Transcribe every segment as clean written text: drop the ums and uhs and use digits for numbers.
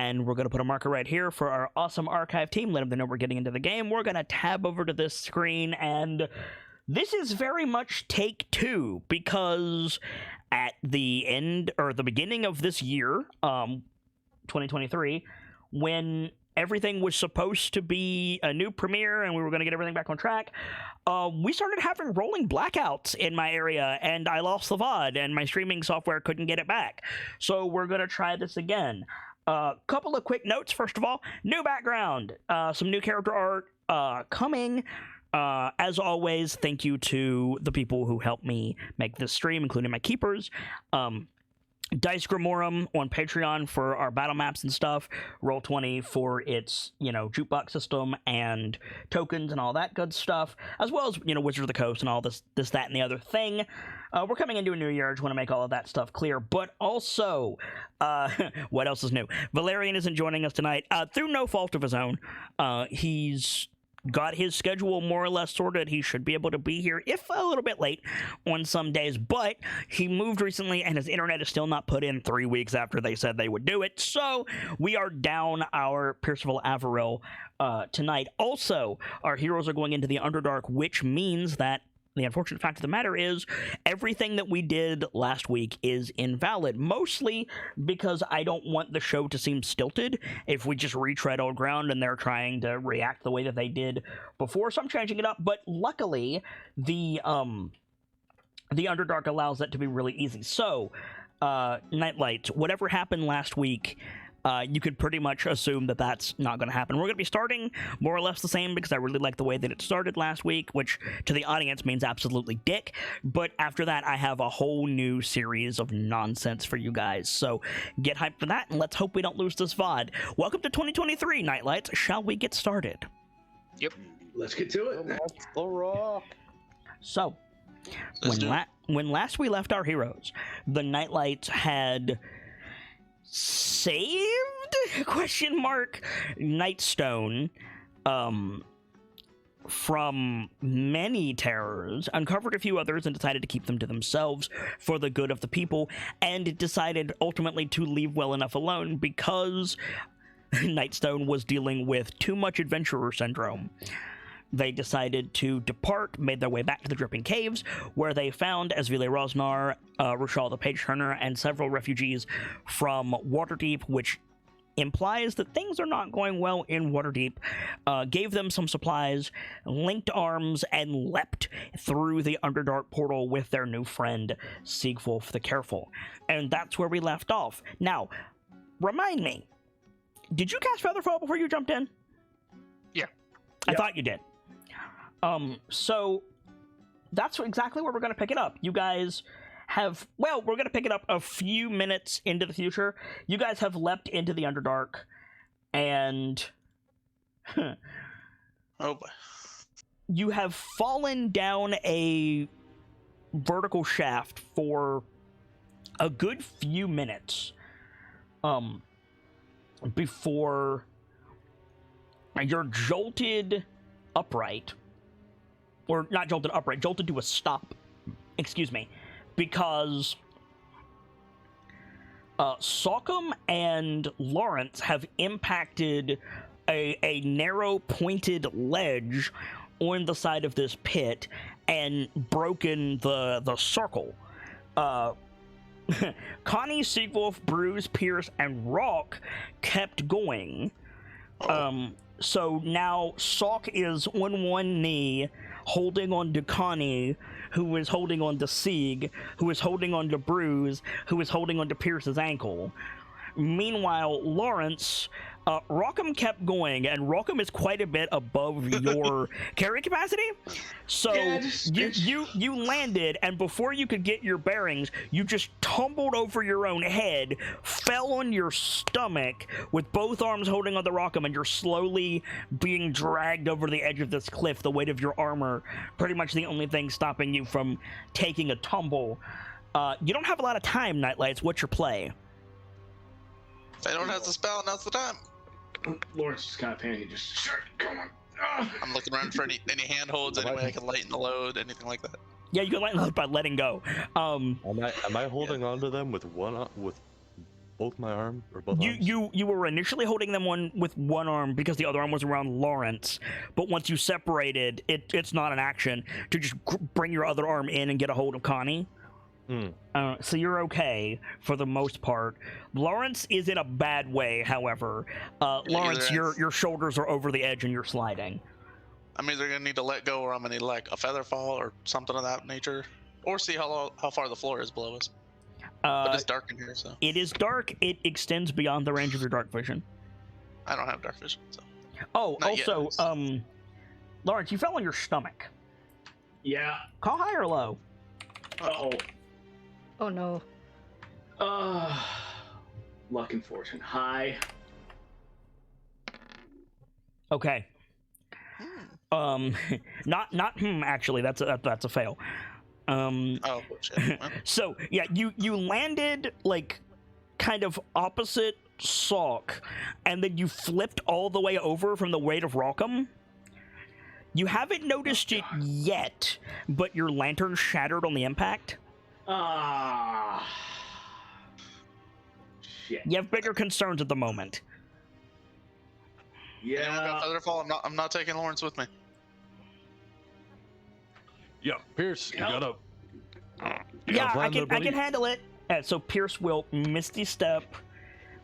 And we're going to put a marker right here for our awesome archive team. Let them know we're getting into the game. We're going to tab over to this screen, and this is very much take two, because at the end, or the beginning of this year, 2023, when everything was supposed to be a new premiere and we were going to get everything back on track, we started having rolling blackouts in my area, and I lost the VOD, and my streaming software couldn't get it back. So we're going to try this again. Couple of quick notes. First of all, new background, some new character art coming. As always, thank you to the people who helped me make this stream, including my keepers. Dice Grimorum on Patreon for our battle maps and stuff, Roll20 for its, jukebox system and tokens and all that good stuff, as well as, Wizard of the Coast and all this, that, and the other thing. We're coming into a new year. I just want to make all of that stuff clear. But also, what else is new? Valerian isn't joining us tonight through no fault of his own. He's got his schedule more or less sorted. He should be able to be here, if a little bit late on some days, but he moved recently and his internet is still not put in 3 weeks after they said they would do it. So we are down our Percival Averill tonight. Also, our heroes are going into the Underdark, which means that the unfortunate fact of the matter is everything that we did last week is invalid, mostly because I don't want the show to seem stilted if we just retread old ground and they're trying to react the way that they did before, so I'm changing it up. But luckily, the Underdark allows that to be really easy. So, KnightLites, whatever happened last week, you could pretty much assume that that's not going to happen. We're going to be starting more or less the same, because I really like the way that it started last week, which to the audience means absolutely dick. But after that, I have a whole new series of nonsense for you guys. So get hyped for that, and let's hope we don't lose this VOD. Welcome to 2023, KnightLites. Shall we get started? Yep. Let's get to it. Let's the rock. So, when last we left our heroes, the KnightLites had saved Nightstone from many terrors, uncovered a few others and decided to keep them to themselves for the good of the people, and decided ultimately to leave well enough alone because Nightstone was dealing with too much adventurer syndrome. They decided to depart, made their way back to the Dripping Caves, where they found Asvile Rosnar, Rochal the Page Turner, and several refugees from Waterdeep, which implies that things are not going well in Waterdeep, gave them some supplies, linked arms, and leapt through the Underdark portal with their new friend, Siegwulf the Careful. And that's where we left off. Now, remind me, did you cast Featherfall before you jumped in? Yeah. I thought you did. So that's exactly where we're going to pick it up. You guys have, well, we're going to pick it up a few minutes into the future. You guys have leapt into the Underdark, and Oh boy. You have fallen down a vertical shaft for a good few minutes before you're jolted upright. Or not jolted upright, jolted to a stop, excuse me, because Salcom and Lawrence have impacted a narrow pointed ledge on the side of this pit and broken the circle. Connie, Siegwulf, Bruce, Pierce, and Rock kept going. So now Salk is on one knee, holding on to Connie, who is holding on to Sieg, who is holding on to Bruce, who is holding on to Pierce's ankle. Meanwhile, Lawrence, Rockham kept going, and Rockham is quite a bit above your carry capacity. So you landed, and before you could get your bearings, you just tumbled over your own head, fell on your stomach with both arms holding on the Rockham, and you're slowly being dragged over the edge of this cliff, the weight of your armor pretty much the only thing stopping you from taking a tumble. You don't have a lot of time, KnightLites. What's your play? If I don't have the spell, now's the time. Lawrence just kind of panicking, just start going. I'm looking around for any handholds, any way I can lighten the load, anything like that. Yeah, you can lighten the load by letting go. Am I holding on to them with both my arms or both arms? You were initially holding them with one arm because the other arm was around Lawrence, but once you separated, it's not an action to just bring your other arm in and get a hold of Connie. So you're okay for the most part. Lawrence is in a bad way, however. Lawrence, your shoulders are over the edge and you're sliding. I'm either gonna need to let go, or I'm gonna need like a feather fall or something of that nature, or see how far the floor is below us. But it's dark in here, so it is dark. It extends beyond the range of your dark vision. I don't have dark vision, so. Oh, Not also, yet. Lawrence, you fell on your stomach. Yeah. Call high or low? Uh-oh. Oh no. Luck and fortune. High. Okay. Not actually, that's a fail. Oh shit. So yeah, you landed like kind of opposite Salk, and then you flipped all the way over from the weight of Rockham. You haven't noticed it yet, but your lantern shattered on the impact. Shit. You have bigger concerns at the moment. Anyone got feather fall? I'm not taking Lawrence with me. Yeah, Pierce, you gotta. Yeah, I there, can handle it. So Pierce will Misty Step,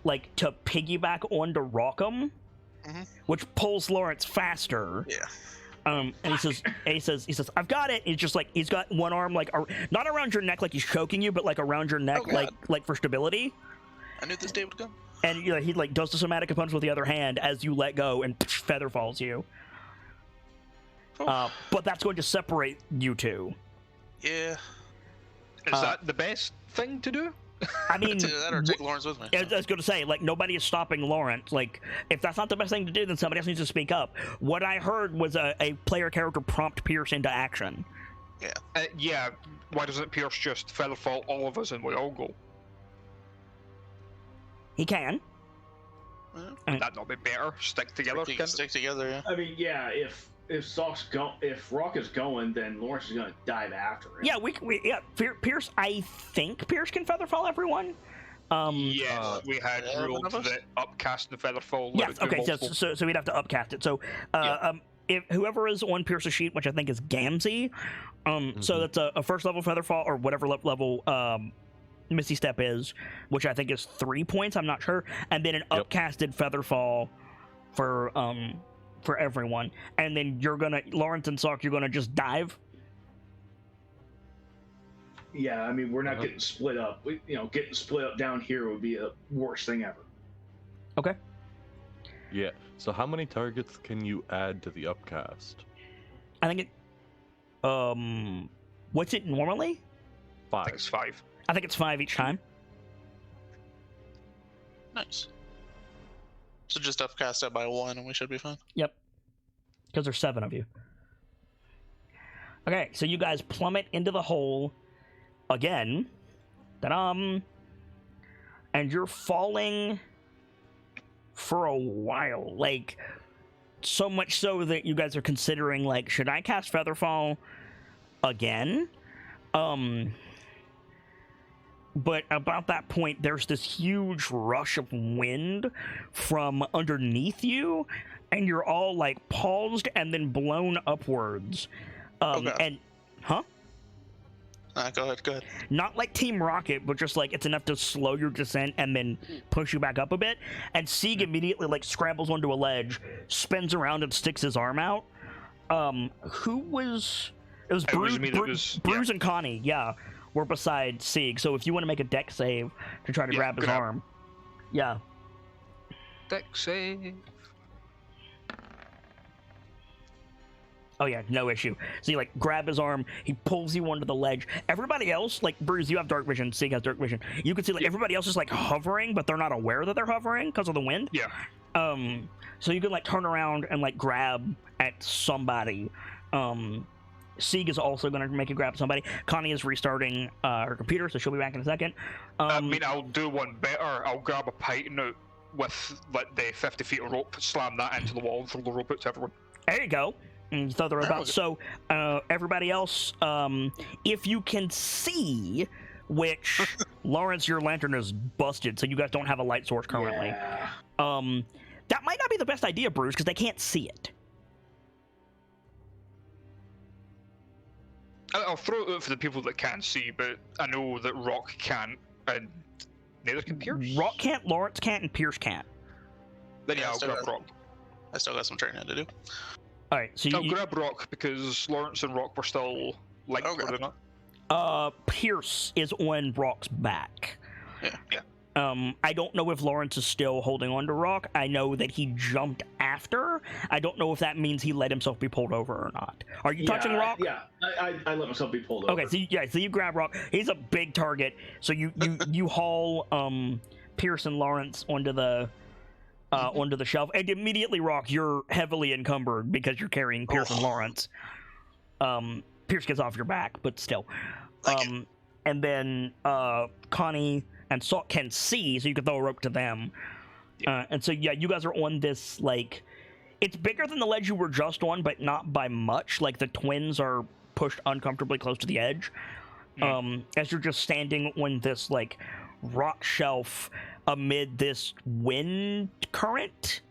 like to piggyback onto Rockham, which pulls Lawrence faster. Yeah. And he says, I've got it. It's just like he's got one arm like not around your neck like he's choking you, but like around your neck like for stability. I knew this day would come. And he like does the somatic punch with the other hand as you let go, and feather falls you. But that's going to separate you two. Yeah. Is that the best thing to do? I mean, Either that or take Lawrence with me. I was going to say, like, nobody is stopping Lawrence. Like, if that's not the best thing to do, then somebody else needs to speak up. What I heard was a player character prompt Pierce into action. Yeah. Yeah. Why doesn't Pierce just feather fall all of us and we all go? He can. Would that not be better? Stick together. Stick together, yeah. I mean, yeah. If Rock is going, then Lawrence is gonna dive after him. Yeah, Pierce. I think Pierce can feather fall everyone. Yes, we had ruled that upcast and feather fall. Yes. Okay. So we'd have to upcast it. So if whoever is on Pierce's sheet, which I think is Gamzee, so that's a first level feather fall or whatever level Misty Step is, which I think is 3 points. I'm not sure, and then an upcasted feather fall for everyone, and then you're gonna Lawrence and Salk, you're gonna just dive. Yeah, I mean, we're not getting split up. Getting split up down here would be the worst thing ever. Okay. Yeah. So how many targets can you add to the upcast? I think it. What's it normally? 5. I think it's 5. I think it's 5 each time. Nice. So just upcast it by 1 and we should be fine. Yep. Because there's 7 of you. Okay, so you guys plummet into the hole again. Ta-dam. And you're falling for a while. Like, so much so that you guys are considering, like, should I cast Featherfall again? But about that point, there's this huge rush of wind from underneath you, and you're all, like, paused and then blown upwards. And, huh? Go ahead. Not like Team Rocket, but just, like, it's enough to slow your descent and then push you back up a bit. And Sieg immediately, like, scrambles onto a ledge, spins around and sticks his arm out. Who was... It was Bruce and Connie, yeah. We're beside Sieg, so if you want to make a deck save to try to grab his arm. Yeah. Deck save. Oh yeah, no issue. So you, like, grab his arm, he pulls you onto the ledge. Everybody else, like, Bruce, you have dark vision, Sieg has dark vision. You can see, like, everybody else is, like, hovering, but they're not aware that they're hovering because of the wind. Yeah. So you can, like, turn around and, like, grab at somebody. Sieg is also going to make a grab at somebody. Connie is restarting her computer, so she'll be back in a second. I mean, I'll do one better. I'll grab a python out with, like, the 50 feet of rope, slam that into the wall, and throw the rope out to everyone. There you go. And you throw the rope out. So, everybody else, if you can see, which Lawrence, your lantern is busted, so you guys don't have a light source currently. Yeah. That might not be the best idea, Bruce, because they can't see it. I'll throw it out for the people that can't see, but I know that Rock can't, and neither can Pierce. Rock can't, Lawrence can't, and Pierce can't. Then Yeah, I'll so grab that's- Rock. I still got some training to do. All right, so I'll grab Rock because Lawrence and Rock were still linked, Okay. were they not? Pierce is on Rock's back. Yeah. I don't know if Lawrence is still holding on to Rock. I know that he jumped after. I don't know if that means he let himself be pulled over or not. Are you touching Rock? Yeah, I let myself be pulled over. Okay, so you grab Rock. He's a big target. So you haul Pierce and Lawrence onto the shelf, and immediately, Rock, you're heavily encumbered because you're carrying Pierce and Lawrence. Pierce gets off your back, but still. And then Connie and Salt can see, so you can throw a rope to them. And so, yeah, you guys are on this, like... It's bigger than the ledge you were just on, but not by much. Like, the twins are pushed uncomfortably close to the edge. As you're just standing on this, like, rock shelf amid this wind current.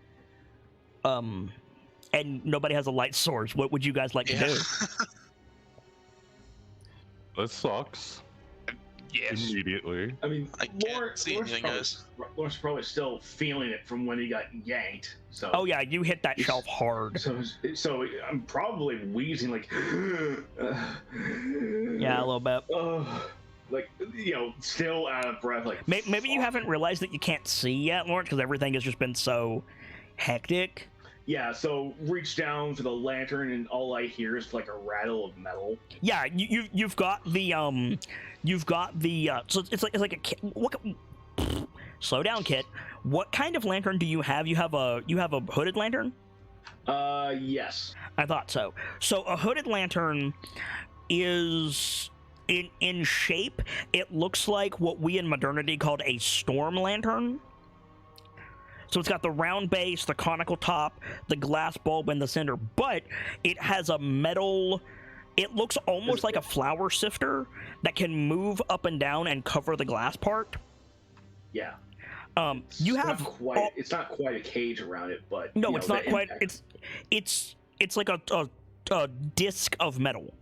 And nobody has a light source. What would you guys like to do? That sucks. Yes. Immediately. I mean, I can't see anything, guys. Lawrence probably still feeling it from when he got yanked. So. Oh yeah, you hit that shelf hard. So I'm probably wheezing like. Yeah, a little bit. Like, still out of breath. Like maybe you haven't realized that you can't see yet, Lawrence, because everything has just been so hectic. Yeah, so reach down for the lantern, and all I hear is like a rattle of metal. Yeah, you've got the so it's like a kit. Slow down, Kit. What kind of lantern do you have? You have a hooded lantern? Yes. I thought so. So a hooded lantern is in shape. It looks like what we in modernity called a storm lantern. So it's got the round base, the conical top, the glass bulb in the center, but it has a metal... It looks almost like a flour sifter that can move up and down and cover the glass part. Yeah. It's not quite a cage around it, but... No, it's not quite... It's like a disc of metal.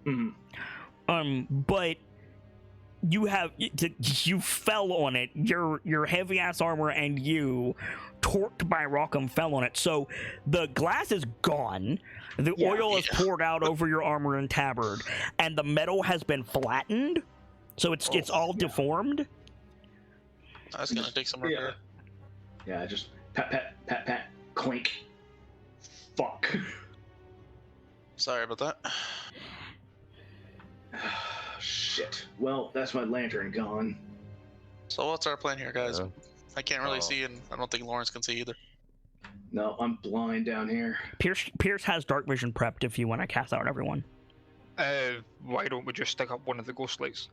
Mm-hmm. But... You fell on it. Your heavy ass armor and you, torqued by Rockham, fell on it. So the glass is gone. The oil is poured out over your armor and tabard, and the metal has been flattened. So it's all deformed. That's gonna take some repair. Yeah, just pat, clink. Fuck. Sorry about that. Shit. Well, that's my lantern gone. So what's our plan here, guys? Yeah. I can't really see, and I don't think Lawrence can see either. No, I'm blind down here. Pierce has dark vision prepped if you want to cast out everyone. Why don't we just stick up one of the ghost lights?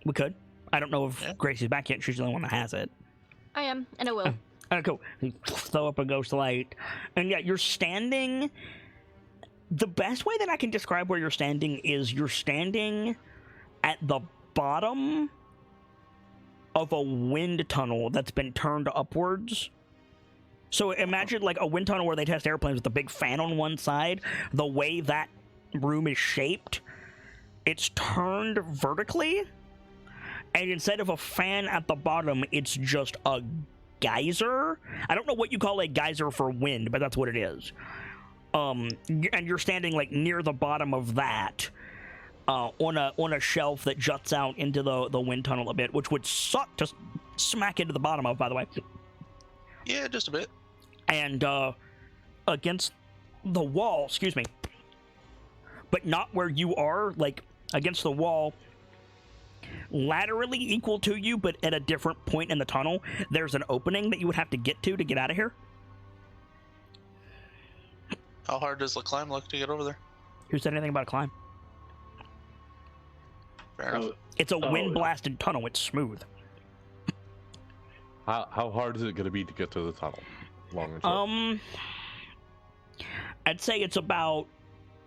We could. I don't know if Gracie's back yet. She's the only one that has it. I am, and I will. Cool. Throw up a ghost light. And yeah, you're standing... The best way that I can describe where you're standing is you're standing at the bottom of a wind tunnel that's been turned upwards. So imagine like a wind tunnel where they test airplanes with a big fan on one side. The way that room is shaped, it's turned vertically, and instead of a fan at the bottom, it's just a geyser. I don't know what you call a geyser for wind, but that's what it is. And you're standing like near the bottom of that, on a shelf that juts out into the wind tunnel a bit, which would suck to smack into the bottom of, by the way. Yeah, just a bit. And against the wall, excuse me, but not where you are, like against the wall, laterally equal to you, but at a different point in the tunnel, there's an opening that you would have to get out of here. How hard does the climb look to get over there? Who said anything about a climb? Fair enough. It's a wind-blasted tunnel. It's smooth. How hard is it going to be to get to the tunnel? Long and short. I'd say it's about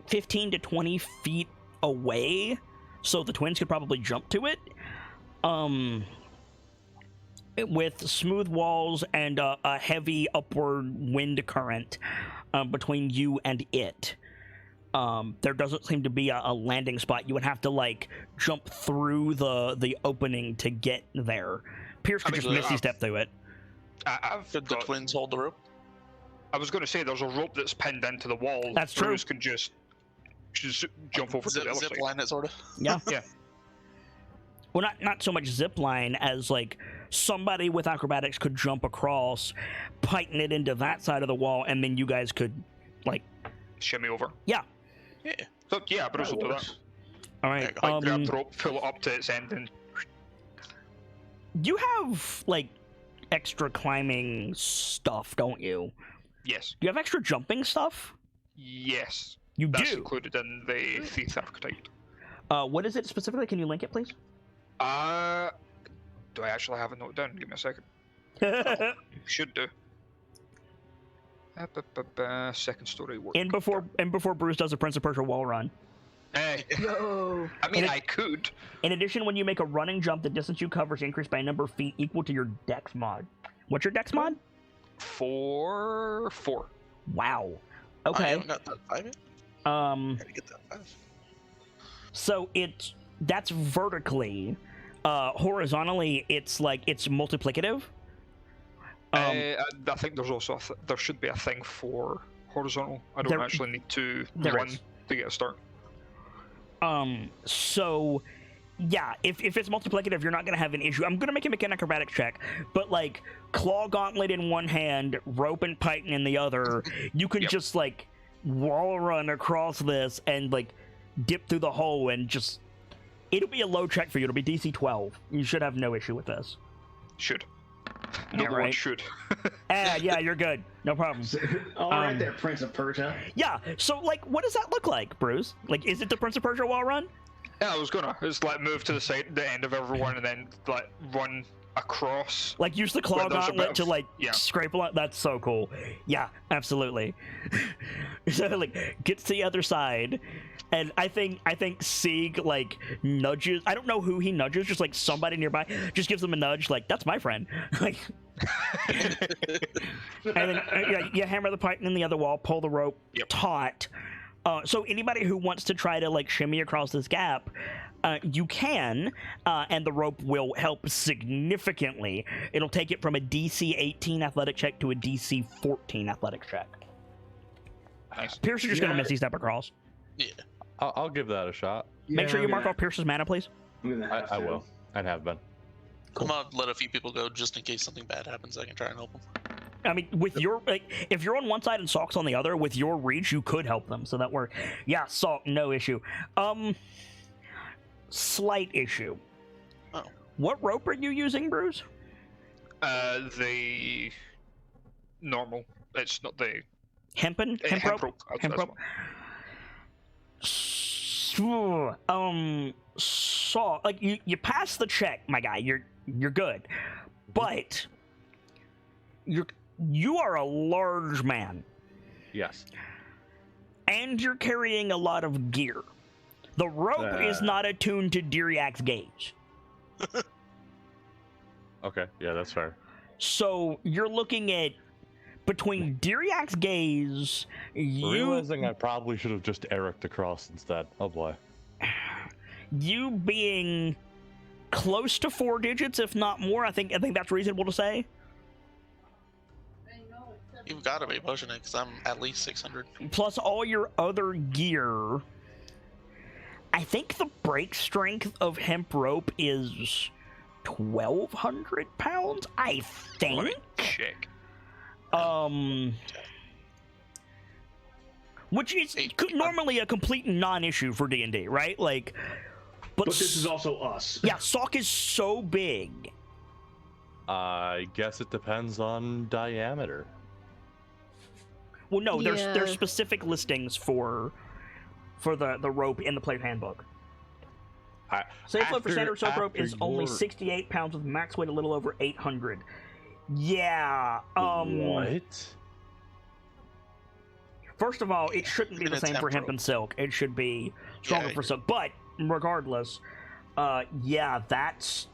15 to 20 feet away, so the twins could probably jump to it. with smooth walls and a heavy upward wind current between you and it. There doesn't seem to be a landing spot. You would have to like jump through the opening to get there. Pierce could just Misty step through it. Could the twins hold the rope? I was going to say there's a rope that's pinned into the wall. That's true. Bruce can just jump over to the other zip side. line it, sort of. Yeah. Yeah. Well, not so much zip line as like somebody with acrobatics could jump across, python it into that side of the wall, and then you guys could like shimmy over. Yeah. Yeah. So yeah, Bruce will do that. All right. Like grab the rope, pull it up to its end, and you have like extra climbing stuff, don't you? yes. Do you have extra jumping stuff? Yes. You That's do. included in the thief archetype. What is it specifically? Can you link it, please? Do I actually have it noted down? Give me a second. Should do. Second story work. And before Bruce does a Prince of Persia wall run. Hey. Yo. I mean, I could. In addition, when you make a running jump, the distance you cover is increased by a number of feet equal to your dex mod. What's your dex mod? 4. Wow. I Okay. haven't got that 5 yet. Gotta get that 5. So that's vertically. Horizontally, it's multiplicative. I think there's also there should be a thing for horizontal. I don't actually need to run to get a start. So yeah, if it's multiplicative, you're not gonna have an issue. I'm gonna make him make an acrobatics check, but like claw gauntlet in one hand, rope and python in the other, you can just like wall run across this and like dip through the hole and just. It'll be a low check for you. It'll be DC 12. You should have no issue with this. Should. Yeah, No one should. Yeah, you're good. No problem. All right, there, Prince of Persia. Yeah. So like, what does that look like, Bruce? Like, is it the Prince of Persia wall run? Yeah, I was gonna. It's like move to the side, the end of everyone, and then like run across. Like use the claw Where there's a gauntlet bit to of- like yeah. scrape a lot. That's so cool. Yeah, absolutely. So like gets to the other side, and I think Sieg like nudges. I don't know who he nudges. Just like somebody nearby, just gives him a nudge. Like that's my friend. Like, and then you hammer the python in the other wall, pull the rope taut. So anybody who wants to try to like shimmy across this gap, you can, and the rope will help significantly. It'll take it from a DC 18 athletic check to a DC 14 athletic check. Nice. Pierce is just going to Misty step across. Yeah. I'll give that a shot. Make sure you mark off Pierce's mana, please. I will. I have been. I'm gonna let a few people go just in case something bad happens. I can try and help them. I mean, with your if you're on one side and Salk's on the other, with your reach, you could help them. So that works. Yeah, Salk, no issue. Slight issue. Oh. What rope are you using, Bruce? The normal. It's not the Hemp rope. Hemp rope. So like you pass the check, my guy. You're good, but you are a large man. Yes. And you're carrying a lot of gear. The rope is not attuned to Diriak's gauge. Okay, yeah, that's fair. So you're looking at between Diriak's gaze, Realizing I probably should have just Eric'd across instead. Oh boy. You being close to 4 digits, if not more. I think that's reasonable to say. You've got to be pushing it because I'm at least 600. Plus all your other gear. I think the break strength of hemp rope is 1,200 pounds. I think. Check. Which is normally a complete non-issue for D&D, right? Like, but this is also us. Yeah, Salk is so big. I guess it depends on diameter. Well, no, there's specific listings for the rope in the player handbook. Safe flow for standard soap rope is only 68 pounds with max weight a little over 800. Yeah. What? First of all, it shouldn't be the same for hemp and silk. It should be stronger for silk. But regardless, yeah, that's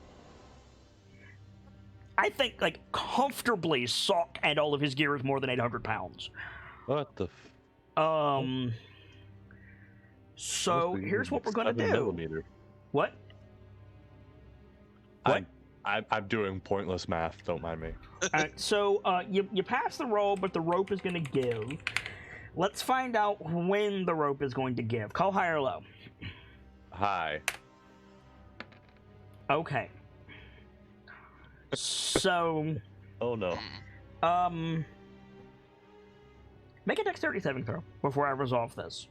I think, like, comfortably Sock and all of his gear is more than 800 pounds. What the? So here's what we're gonna do. Millimeter. What? What? I'm doing pointless math. Don't mind me. Alright, so you pass the roll, but the rope is gonna give. Let's find out when the rope is going to give. Call high or low. High. Okay. So. Oh no. Make a dexterity saving throw before I resolve this.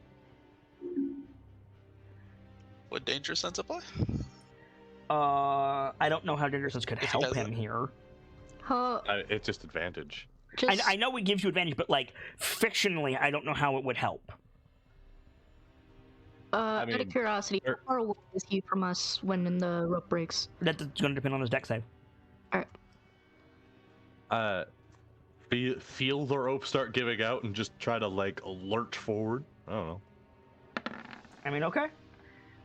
Would danger sense apply? I don't know how danger sense could help him here. It's just advantage. I know it gives you advantage, but like fictionally, I don't know how it would help. Out of curiosity, how far away is he from us when the rope breaks? That's going to depend on his dex save. Alright. Feel the rope start giving out and just try to like lurch forward. I don't know. I mean, okay.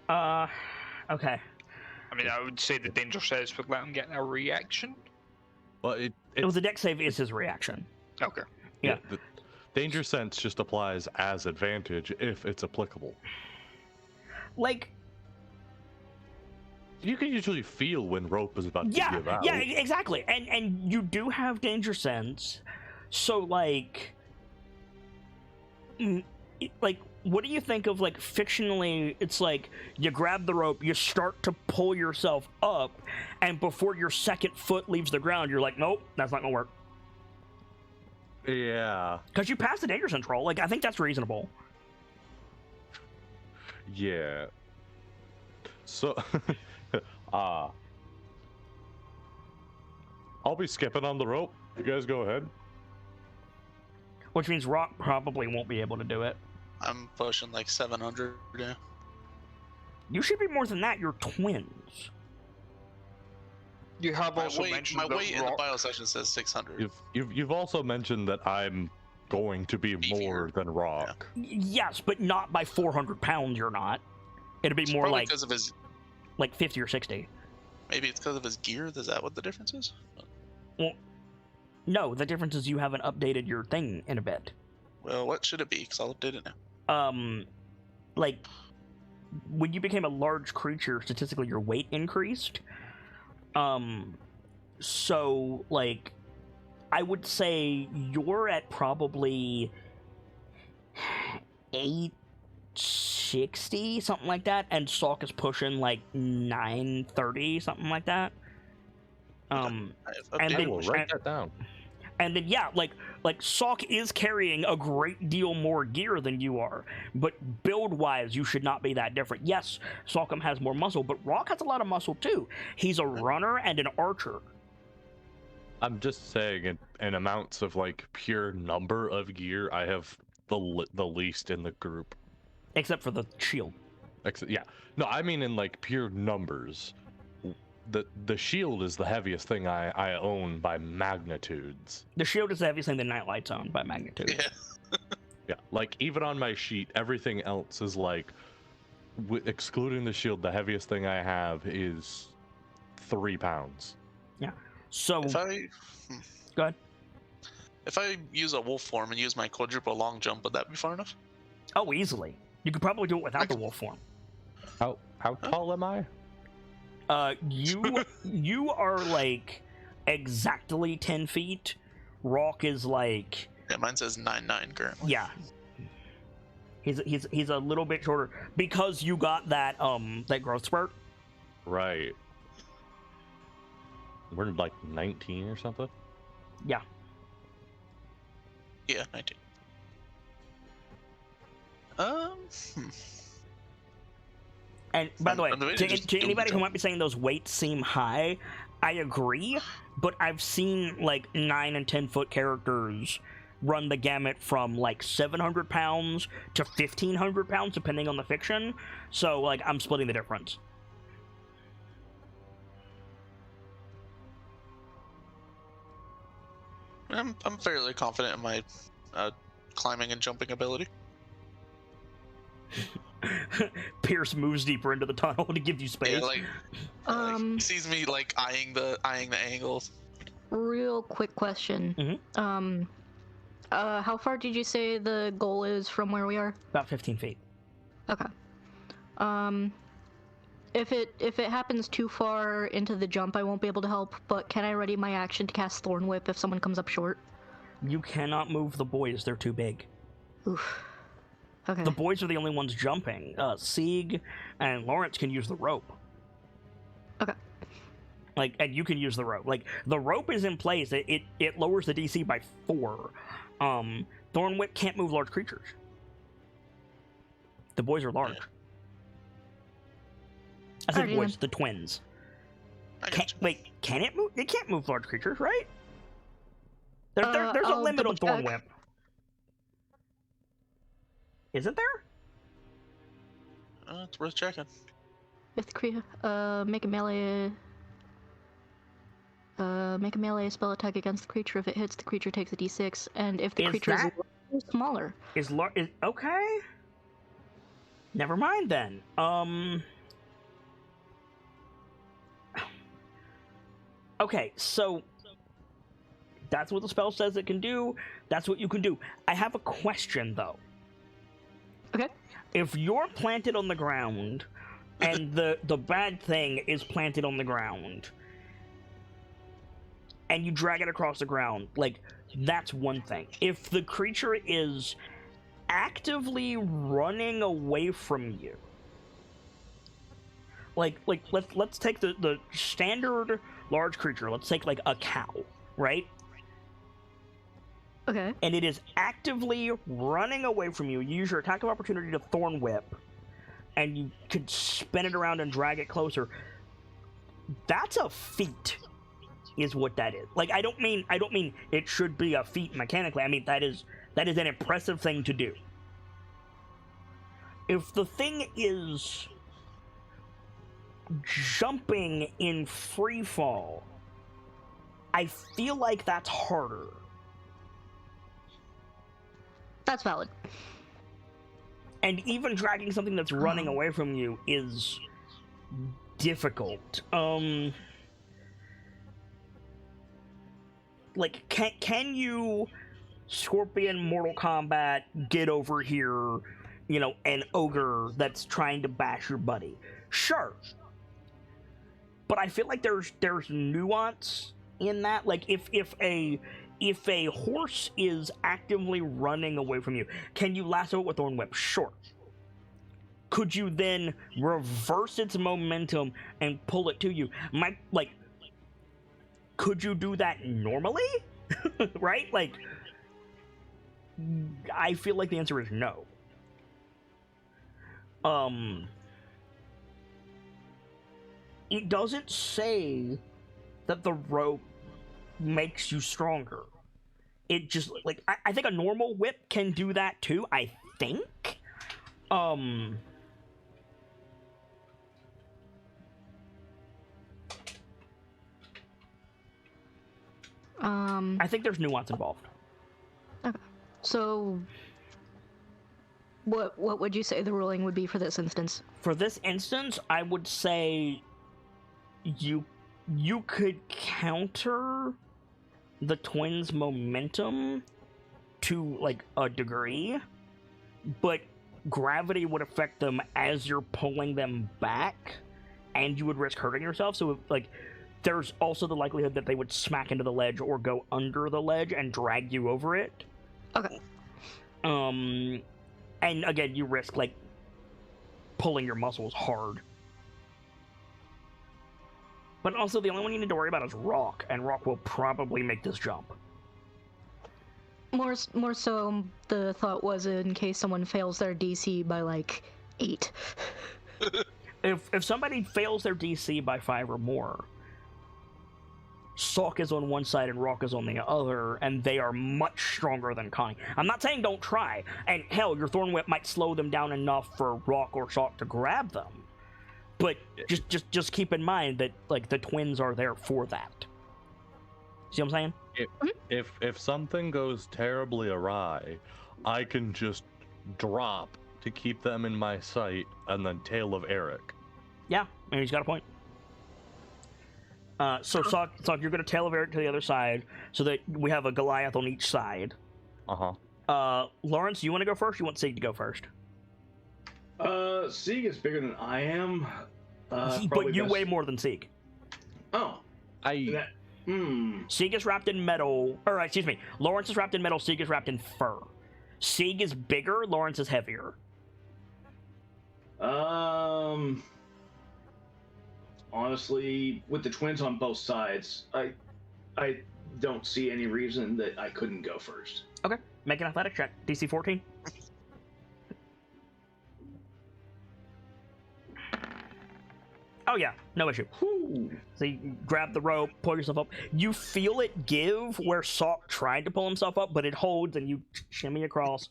Okay. I mean, I would say the danger sense would let him get a reaction. Well, The dex save is his reaction. Okay. Yeah. The danger sense just applies as advantage if it's applicable. Like, you can usually feel when rope is about to give out. Yeah, exactly. And you do have danger sense. So like what do you think of, like, fictionally, it's like you grab the rope, you start to pull yourself up, and before your second foot leaves the ground, you're like, nope, that's not gonna work. Yeah. Because you passed the danger sense roll. Like, I think that's reasonable. Yeah. So, I'll be skipping on the rope. You guys go ahead. Which means Rock probably won't be able to do it. I'm pushing like 700 now. You should be more than that. You're twins. You have also My mentioned weight in the Rock. bio session says 600. You've also mentioned that I'm going to be more than Rock. Yes, but not by 400 pounds. You're not. It'd be It's more probably like because of his. like 50 or 60. Maybe it's because of his gear. Is that what the difference is? Well, no. The difference is you haven't updated your thing in a bit. Well, what should it be? Because I'll update it now. Like, when you became a large creature, statistically your weight increased. So, like, I would say you're at probably 860, something like that, and Salk is pushing like 930, something like that. I've and updated then, We'll write that down. And then, yeah, like Salk is carrying a great deal more gear than you are, but build-wise, you should not be that different. Yes, Salkum has more muscle, but Rock has a lot of muscle too. He's a runner and an archer. I'm just saying, in amounts of like pure number of gear, I have the least in the group. Except for the shield. Yeah, no, I mean in like pure numbers. The shield is the heaviest thing I own by magnitudes. The shield is the heaviest thing that KnightLites own by magnitude. Yeah. Yeah, like even on my sheet, everything else is like, excluding the shield, the heaviest thing I have is 3 pounds. Yeah. So. If I. Go ahead. If I use a wolf form and use my quadruple long jump, would that be far enough? Oh, easily. You could probably do it without the wolf form. How tall am I? You are like exactly 10 feet. Rock is like. Yeah, mine says 9'9" currently. Yeah. He's a little bit shorter because you got that that growth spurt. Right. We're like 19 or something. Yeah. Yeah, 19. And by the way, to just anybody who jump. might be saying those weights seem high, I agree, but I've seen like 9 and 10 foot characters run the gamut from like 700 pounds to 1,500 pounds, depending on the fiction. So like I'm splitting the difference. I'm fairly confident in my climbing and jumping ability. Pierce moves deeper into the tunnel to give you space. Yeah, like he sees me like eyeing the angles. Real quick question. Mm-hmm. How far did you say the goal is from where we are? About 15 feet. Okay. If it happens too far into the jump, I won't be able to help, but can I ready my action to cast Thorn Whip if someone comes up short? You cannot move the boys, they're too big. Oof. Okay. The boys are the only ones jumping. Sieg and Lawrence can use the rope. Okay. Like, and you can use the rope. Like, the rope is in place. It lowers the DC by 4. Thorn Whip can't move large creatures. The boys are large. I said Alrighty, boys, then. the twins. Wait, Can it move? It can't move large creatures, right? There's a I'll limit on Thorn double-check. Whip. Isn't there? it's worth checking. If the creature make a melee spell attack against the creature. If it hits, the creature takes a d6, and if the Is creature that- is smaller. Is okay? Never mind then. Okay, so that's what the spell says it can do. That's what you can do. I have a question though. Okay. If you're planted on the ground and the bad thing is planted on the ground and you drag it across the ground, like, that's one thing. If the creature is actively running away from you, like let's take the standard large creature, let's take like a cow, right? Okay. And it is actively running away from you. You use your attack of opportunity to Thorn Whip, and you could spin it around and drag it closer. That's a feat, is what that is. Like, I don't mean it should be a feat mechanically. I mean that is an impressive thing to do. If the thing is jumping in free fall, I feel like that's harder. That's valid. And even dragging something that's running away from you is difficult. Like, can you, Scorpion Mortal Kombat, get over here, you know, an ogre that's trying to bash your buddy? Sure. But I feel like there's nuance in that. Like, if a horse is actively running away from you, can you lasso it with Thorn Whip? Sure. Could you then reverse its momentum and pull it to you? Could you do that normally? Right? Like, I feel like the answer is no. It doesn't say that the rope makes you stronger. It just, like, I think a normal whip can do that too, I think. I think there's nuance involved. Okay. So, what would you say the ruling would be for this instance? For this instance, I would say you could counter the twins' momentum to, like, a degree, but gravity would affect them as you're pulling them back, and you would risk hurting yourself. So, like, there's also the likelihood that they would smack into the ledge or go under the ledge and drag you over it. Okay. And again, you risk, like, pulling your muscles hard. But also, the only one you need to worry about is Rock, and Rock will probably make this jump. More so, the thought was in case someone fails their DC by, like, 8. If somebody fails their DC by 5 or more, Salk is on one side and Rock is on the other, and they are much stronger than Connie. I'm not saying don't try, and hell, your Thorn Whip might slow them down enough for Rock or Salk to grab them. But just keep in mind that, like, the twins are there for that. See what I'm saying? If something goes terribly awry, I can just drop to keep them in my sight and then Tail of Eric. Yeah, and he's got a point. So Sock, you're going to tailor it to the other side so that we have a Goliath on each side. Lawrence, you want to go first? Or you want Sieg to go first? Sieg is bigger than I am. But you weigh more than Sieg. Oh. Sieg is wrapped in metal. Or, excuse me. Lawrence is wrapped in metal. Sieg is wrapped in fur. Sieg is bigger. Lawrence is heavier. Honestly, with the twins on both sides, I don't see any reason that I couldn't go first. Okay. Make an athletic check. DC 14. Oh yeah, no issue. Whew. So you grab the rope, pull yourself up. You feel it give where Sock tried to pull himself up, but it holds and you shimmy across.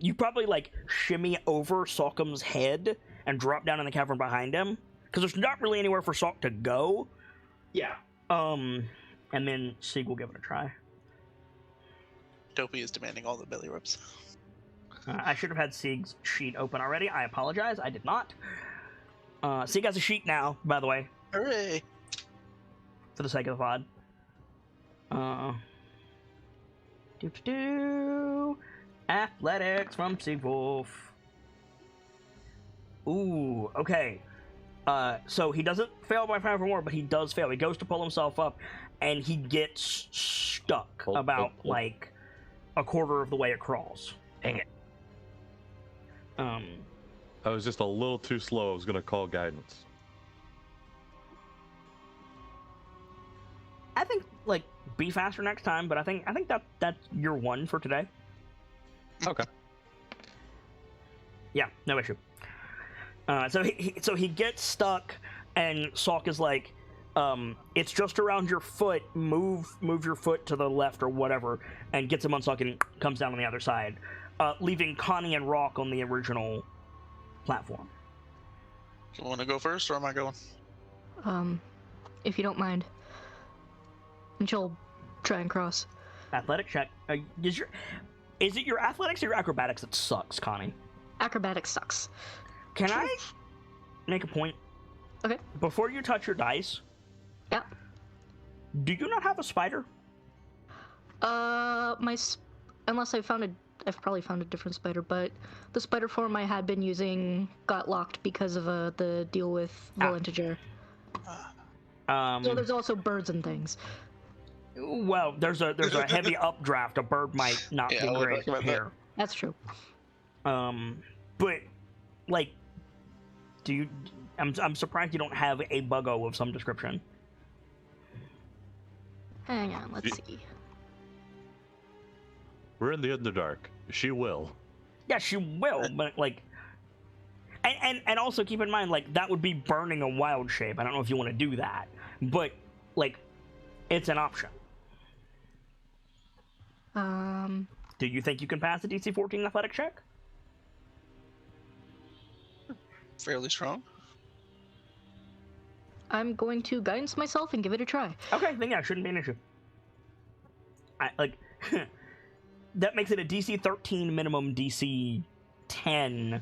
You probably like shimmy over Sockham's head and drop down in the cavern behind him because there's not really anywhere for Sock to go. Yeah. And then Sieg will give it a try. Dopey is demanding all the belly rubs. I should have had Sieg's sheet open already. I apologize. I did not. Sieg has a sheet now, by the way. Hooray! For the sake of the VOD. Athletics from Sieg Wolf. Ooh, okay. So he doesn't fail by 5 or more, but he does fail. He goes to pull himself up, and he gets stuck like a quarter of the way across. Dang it. I was just a little too slow. I was going to call guidance. I think, like, be faster next time, but I think that's your one for today. Okay. Yeah, no issue. So he gets stuck, and Sock is like, it's just around your foot. Move your foot to the left or whatever, and gets him unstuck and comes down on the other side, leaving Connie and Rock on the original platform. You want to go first, or am I going? If you don't mind. And she'll try and cross. Athletic check. Is it your athletics or your acrobatics that sucks, Connie? Acrobatics sucks. Can I make a point? Okay. Before you touch your dice. Yeah. Do you not have a spider? Unless I've probably found a different spider, but the spider form I had been using got locked because of the deal with Volentiger. So there's also birds and things. Well, there's a heavy updraft. A bird might not be great here. That's true. But like, I'm surprised you don't have a buggo of some description. Hang on, let's see. We're in the Underdark. She will. Yeah, she will, but like, and also keep in mind, like, that would be burning a wild shape. I don't know if you want to do that, but like, it's an option. Do you think you can pass the DC 14 athletic check? Fairly strong. I'm going to guidance myself and give it a try. Okay, then yeah, shouldn't be an issue. That makes it a DC 13 minimum, DC 10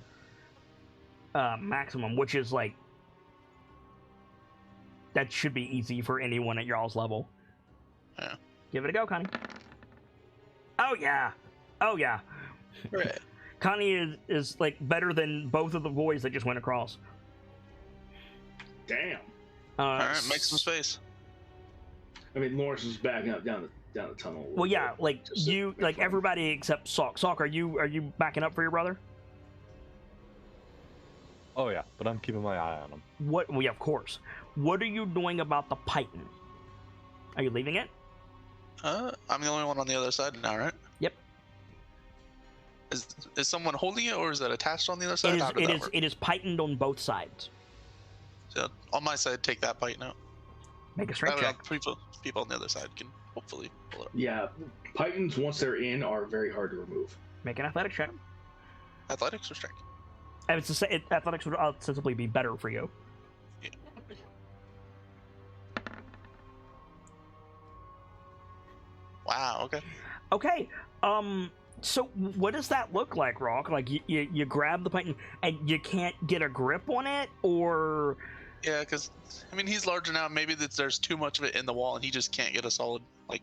maximum, which is like, that should be easy for anyone at y'all's level. Yeah. Give it a go, Connie. Oh yeah. Oh yeah. Right. Connie is like better than both of the boys that just went across. Damn. Alright, make some space. I mean, Lawrence is backing up down the tunnel. Well, yeah, like you, like everybody except Sock. Sock, are you backing up for your brother? Oh yeah, but I'm keeping my eye on him. What? Well, yeah, of course. What are you doing about the python? Are you leaving it? I'm the only one on the other side now, right? Yep. Is someone holding it, or is it attached on the other side? It is pythoned on both sides. So on my side, take that python out. Make a strength check. People on the other side can hopefully pull it up. Yeah, pythons once they're in are very hard to remove. Make an athletic check. Athletics or strength? I would say athletics would ostensibly be better for you. Yeah. Wow. Okay. Okay. So what does that look like, Rock? Like you grab the python and you can't get a grip on it, or Yeah, because I mean he's larger now. Maybe there's too much of it in the wall, and he just can't get a solid grip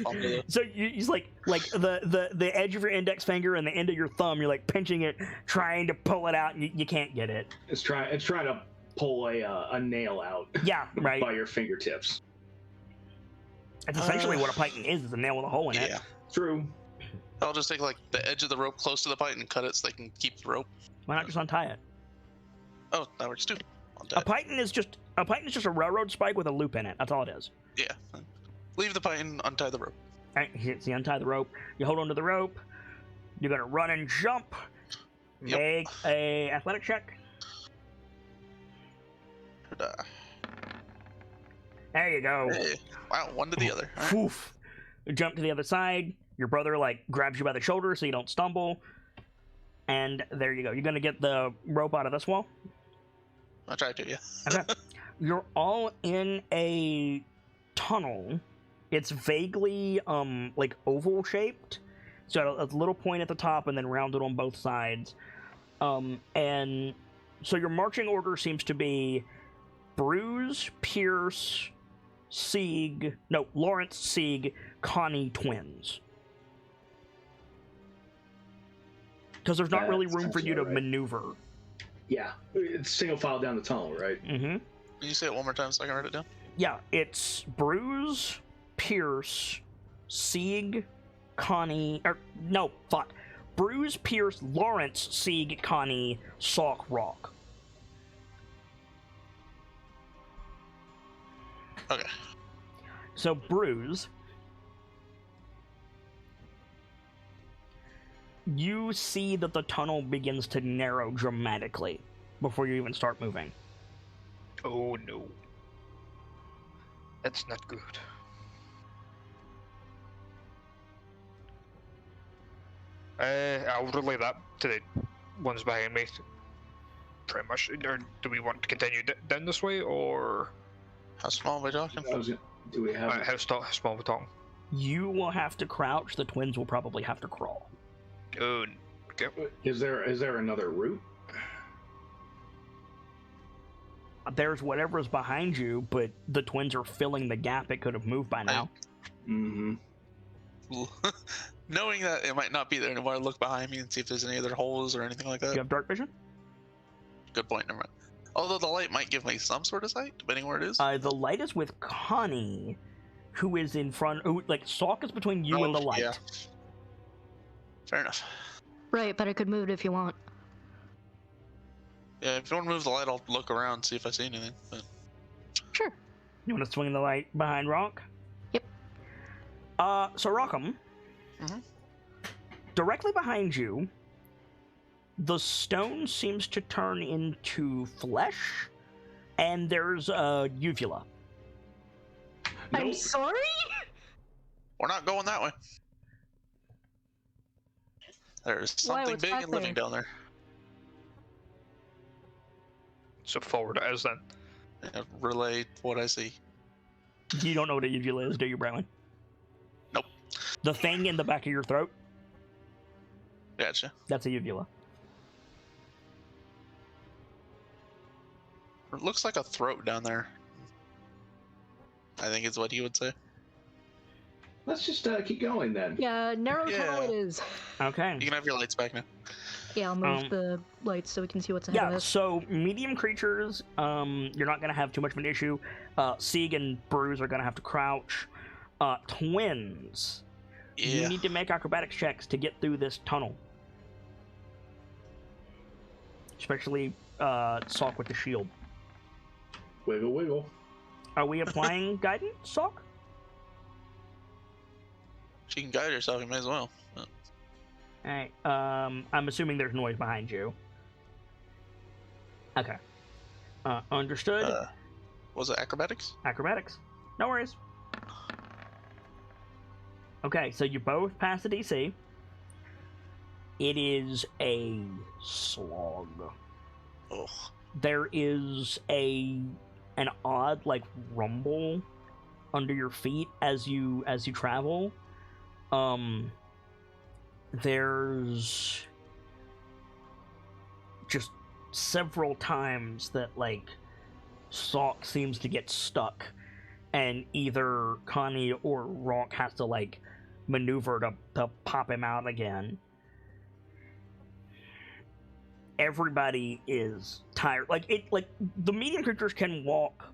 onto it. So he's like the edge of your index finger and the end of your thumb. You're like pinching it, trying to pull it out, and you can't get it. It's trying to pull a nail out. Yeah, right. By your fingertips. That's essentially what a python is a nail with a hole in it. Yeah, true. I'll just take like the edge of the rope close to the python and cut it so they can keep the rope. Why not just untie it? Oh, that works too. A python is just a railroad spike with a loop in it. That's all it is. Yeah. Leave the python, untie the rope. All right, here, so you untie the rope. You hold onto the rope. You're gonna run and jump. Yep. Make a athletic check. There you go. Hey. Wow, one to the other. All right. Poof. You jump to the other side. Your brother grabs you by the shoulder so you don't stumble. And there you go. You're gonna get the rope out of this wall. I'll try to, yeah. Okay. You're all in a tunnel. It's vaguely oval shaped. So a little point at the top and then rounded on both sides. And so your marching order seems to be Bruce, Pierce, Lawrence, Sieg, Connie twins. Because there's not really room for you to maneuver. Yeah, it's single file down the tunnel, right? Mm-hmm. Can you say it one more time so I can write it down? Yeah, it's Bruce, Pierce, Sieg, Connie, Bruce, Pierce, Lawrence, Sieg, Connie, Salk, Rock. Okay. So Bruce, you see that the tunnel begins to narrow dramatically before you even start moving. Oh no. That's not good. I'll relay that to the ones behind me. Pretty much. Or do we want to continue down this way, or How small are we talking? Do we have? how small are we talking? You will have to crouch. The twins will probably have to crawl. Oh, okay. Is there another route? There's whatever's behind you, but the twins are filling the gap. It could have moved by now. Mm-hmm. Knowing that it might not be there anymore, I look behind me and see if there's any other holes or anything like that. You have dark vision? Good point, never mind. Although the light might give me some sort of sight, depending where it is. The light is with Connie, who is in front. Salk is between you and the light. Yeah. Fair enough. Right, but I could move it if you want. Yeah, if you want to move the light, I'll look around see if I see anything. But... Sure. You want to swing the light behind Rock? Yep. So Rockham, directly behind you, the stone seems to turn into flesh, and there's a uvula. I'm sorry? We're not going that way. There's something big and living down there. So forward it is then. Yeah, relay what I see. You don't know what a uvula is, do you, Brown? Nope. The thing in the back of your throat? Gotcha. That's a uvula. It looks like a throat down there. I think is what he would say. Let's just keep going then. Yeah, narrow tunnel it is. Okay. You can have your lights back now. Yeah, I'll move the lights so we can see what's ahead of us. So medium creatures, you're not going to have too much of an issue. Sieg and Bruce are going to have to crouch. Twins, you need to make acrobatics checks to get through this tunnel. Especially Salk with the shield. Wiggle, wiggle. Are we applying guidance, Salk? She can guide herself, you may as well. But... Alright, I'm assuming there's noise behind you. Okay. Understood. Was it acrobatics? Acrobatics. No worries. Okay, so you both pass the DC. It is a slog. Ugh. There is an odd rumble under your feet as you travel. There's just several times that Sock seems to get stuck, and either Connie or Rock has to, like, maneuver to pop him out again. Everybody is tired. Like, the medium creatures can walk,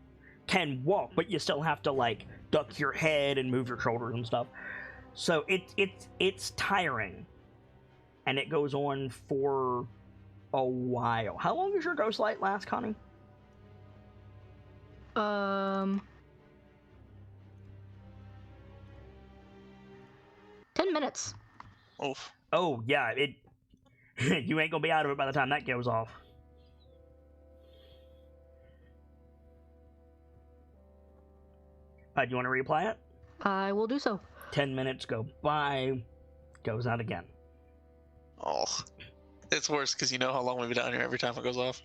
but you still have to, like, duck your head and move your shoulders and stuff. So it's tiring, and it goes on for a while. How long does your ghost light last, Connie? 10 minutes. Oof. Oh yeah, it. You ain't gonna be out of it by the time that goes off. Do you want to reapply it? I will do so. 10 minutes go by, goes out again. Oh, it's worse because you know how long we've been down here every time it goes off.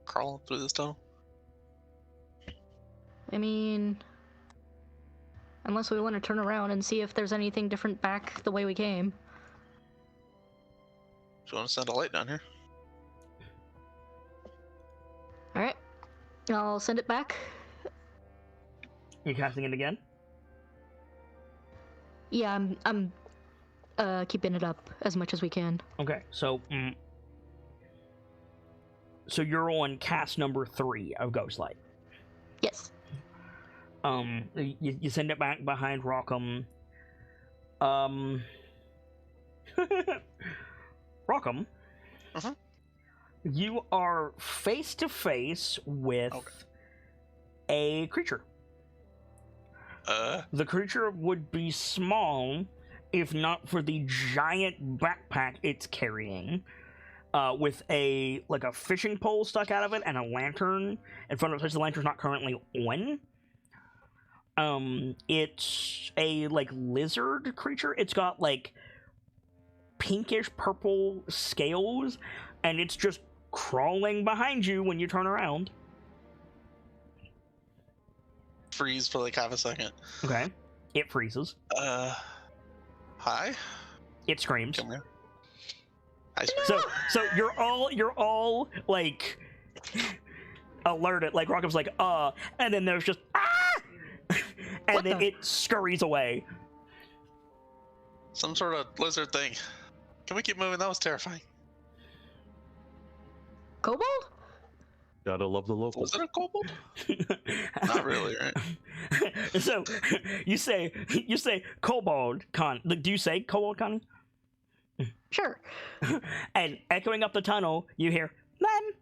Crawling through this tunnel. I mean, unless we want to turn around and see if there's anything different back the way we came. Do you want to send a light down here? Alright. I'll send it back. You casting it again? Yeah, I'm keeping it up as much as we can. Okay, so so you're on cast number 3 of Ghostlight. Yes. You send it back behind Rockham. Rockham. Uh-huh. You are face to face with a creature. The creature would be small if not for the giant backpack it's carrying, with a fishing pole stuck out of it and a lantern in front of it, since the lantern's not currently on. It's a lizard creature. It's got pinkish purple scales, and it's just crawling behind you when you turn around. Freeze for half a second. Okay. It freezes. Hi? It screams. Come here. So you're all alerted. Rockham's and then there's just and then it scurries away. Some sort of lizard thing. Can we keep moving? That was terrifying. Kobold? Gotta love the locals. Was it a kobold? Not really, right? So you say kobold, Con. Do you say kobold, Connie? Sure. And echoing up the tunnel, you hear Lem.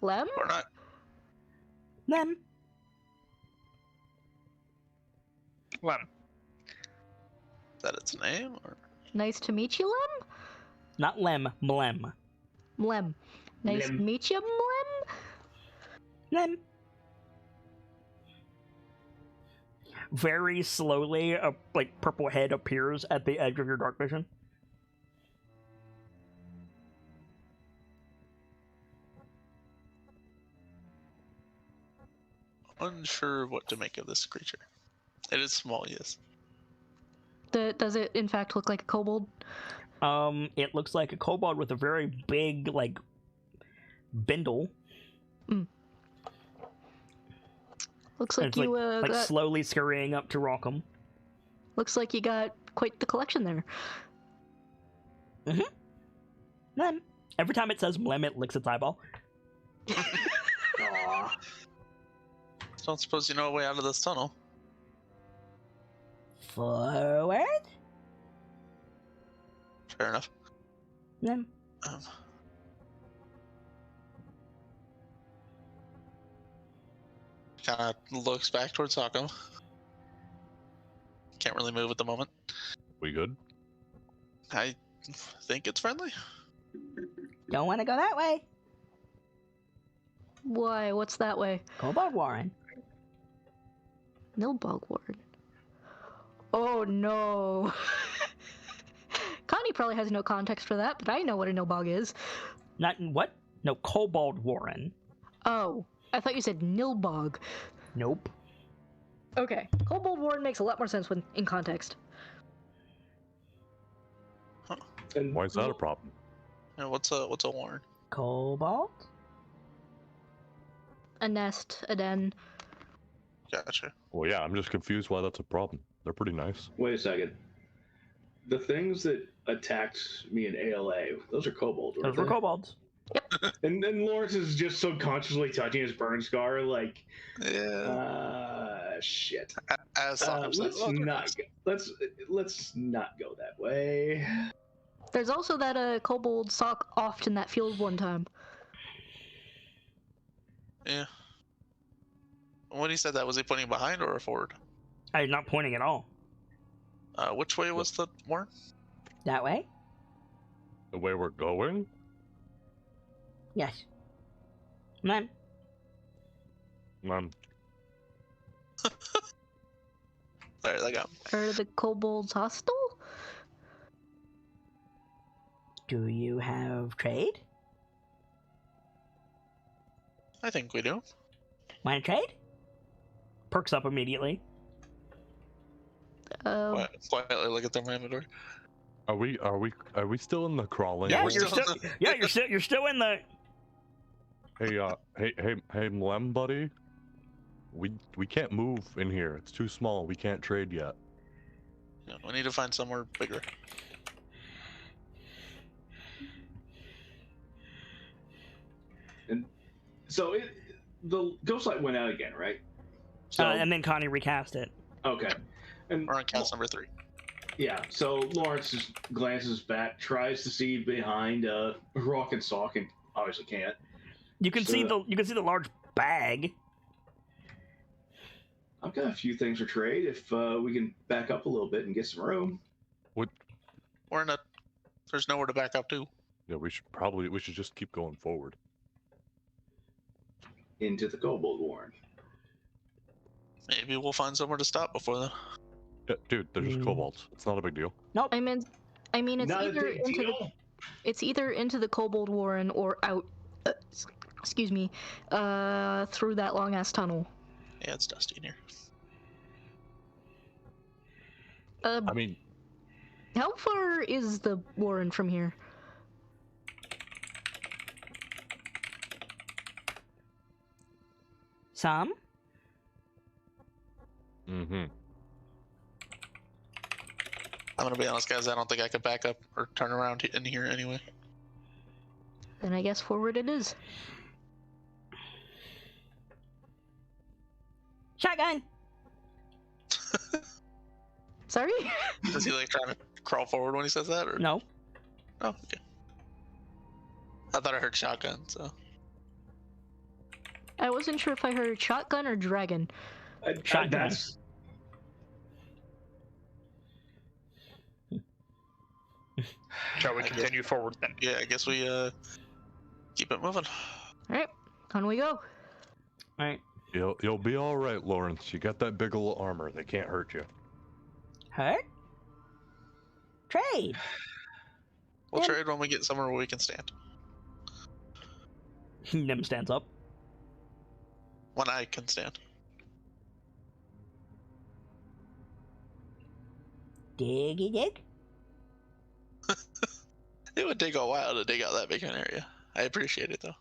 Lem? Or not? Lem. Lem. Is that its name? Or? Nice to meet you, Lem? Not Lem, Mlem. Mlem. Nice to meet you, Mlem? Lem. Very slowly, a purple head appears at the edge of your dark vision. Unsure what to make of this creature. It is small, yes. Does it, in fact, look like a kobold? It looks like a kobold with a very big, bindle. Mm. Looks like it's you, got... slowly scurrying up to Rockham. Looks like you got quite the collection there. Mm-hmm. Mlem. Every time it says Mlem, it licks its eyeball. Aww. Don't suppose you know a way out of this tunnel. Forward? Fair enough. Mlem. Kind of looks back towards Sockham. Can't really move at the moment. We good? I think it's friendly. Don't want to go that way. Why? What's that way? Kobold Warren. Nilbog Warren. Oh no. Connie probably has no context for that, but I know what a Nilbog is. Not what? No, Kobold Warren. Oh, I thought you said Nilbog. Nope. Okay, Kobold Warren makes a lot more sense when in context. Huh. And Why is that a problem? And what's a warren? Cobalt? A nest, a den. Gotcha. Well, yeah, I'm just confused why that's a problem. They're pretty nice. Wait a second. The things that attacked me in ALA, those are kobolds, Those were kobolds. And then Lawrence is just subconsciously touching his burn scar, like, Yeah. shit. As Stockholm said, Let's not go that way. There's also that kobold sock off in that field one time. Yeah. When he said that, was he pointing behind or forward? I'm not pointing at all. Which way was the warren? That way? The way we're going? Yes. Ma'am. Um, There they go. Are the kobolds hostile? Do you have trade? I think we do. Want to trade? Perks up immediately. Quietly look at their inventory. are we still in the crawling? Yeah, hole? you're still in the. Hey, Mlem, buddy. We can't move in here. It's too small. We can't trade yet. Yeah, we need to find somewhere bigger. And so the ghost light went out again, right? So And then Connie recast it. okay, and We're on cast number 3. yeah. So Lawrence just glances back, tries to see behind Rock and Sock, and obviously can't. You can see the large bag. I've got a few things for trade. If we can back up a little bit and get some room. We're in a. There's nowhere to back up to. Yeah, we should just keep going forward. Into the kobold warren. Maybe we'll find somewhere to stop before then. Yeah, dude, they're just kobolds. It's not a big deal. Nope. I mean, it's Not a either big into deal. it's either into the kobold warren or out. Excuse me. Through that long ass tunnel. Yeah, it's dusty in here. I mean, How far is the warren from here? Some. I'm gonna be honest, guys. I don't think I could back up or turn around in here anyway. Then I guess forward it is. Shotgun. Sorry? Is he like trying to crawl forward when he says that, or No. Oh, okay. I thought I heard shotgun. So I wasn't sure if I heard shotgun or dragon. Shotgun. That's Shall we continue forward then? yeah, I guess we keep it moving. Alright, on we go. All right. you'll be all right, Lawrence. You got that big ol' armor. They can't hurt you. Hurt? Trade. We'll Yeah. trade when we get somewhere where we can stand. Nim stands up. When I can stand. Diggy dig. It would take a while to dig out that big an area. I appreciate it though.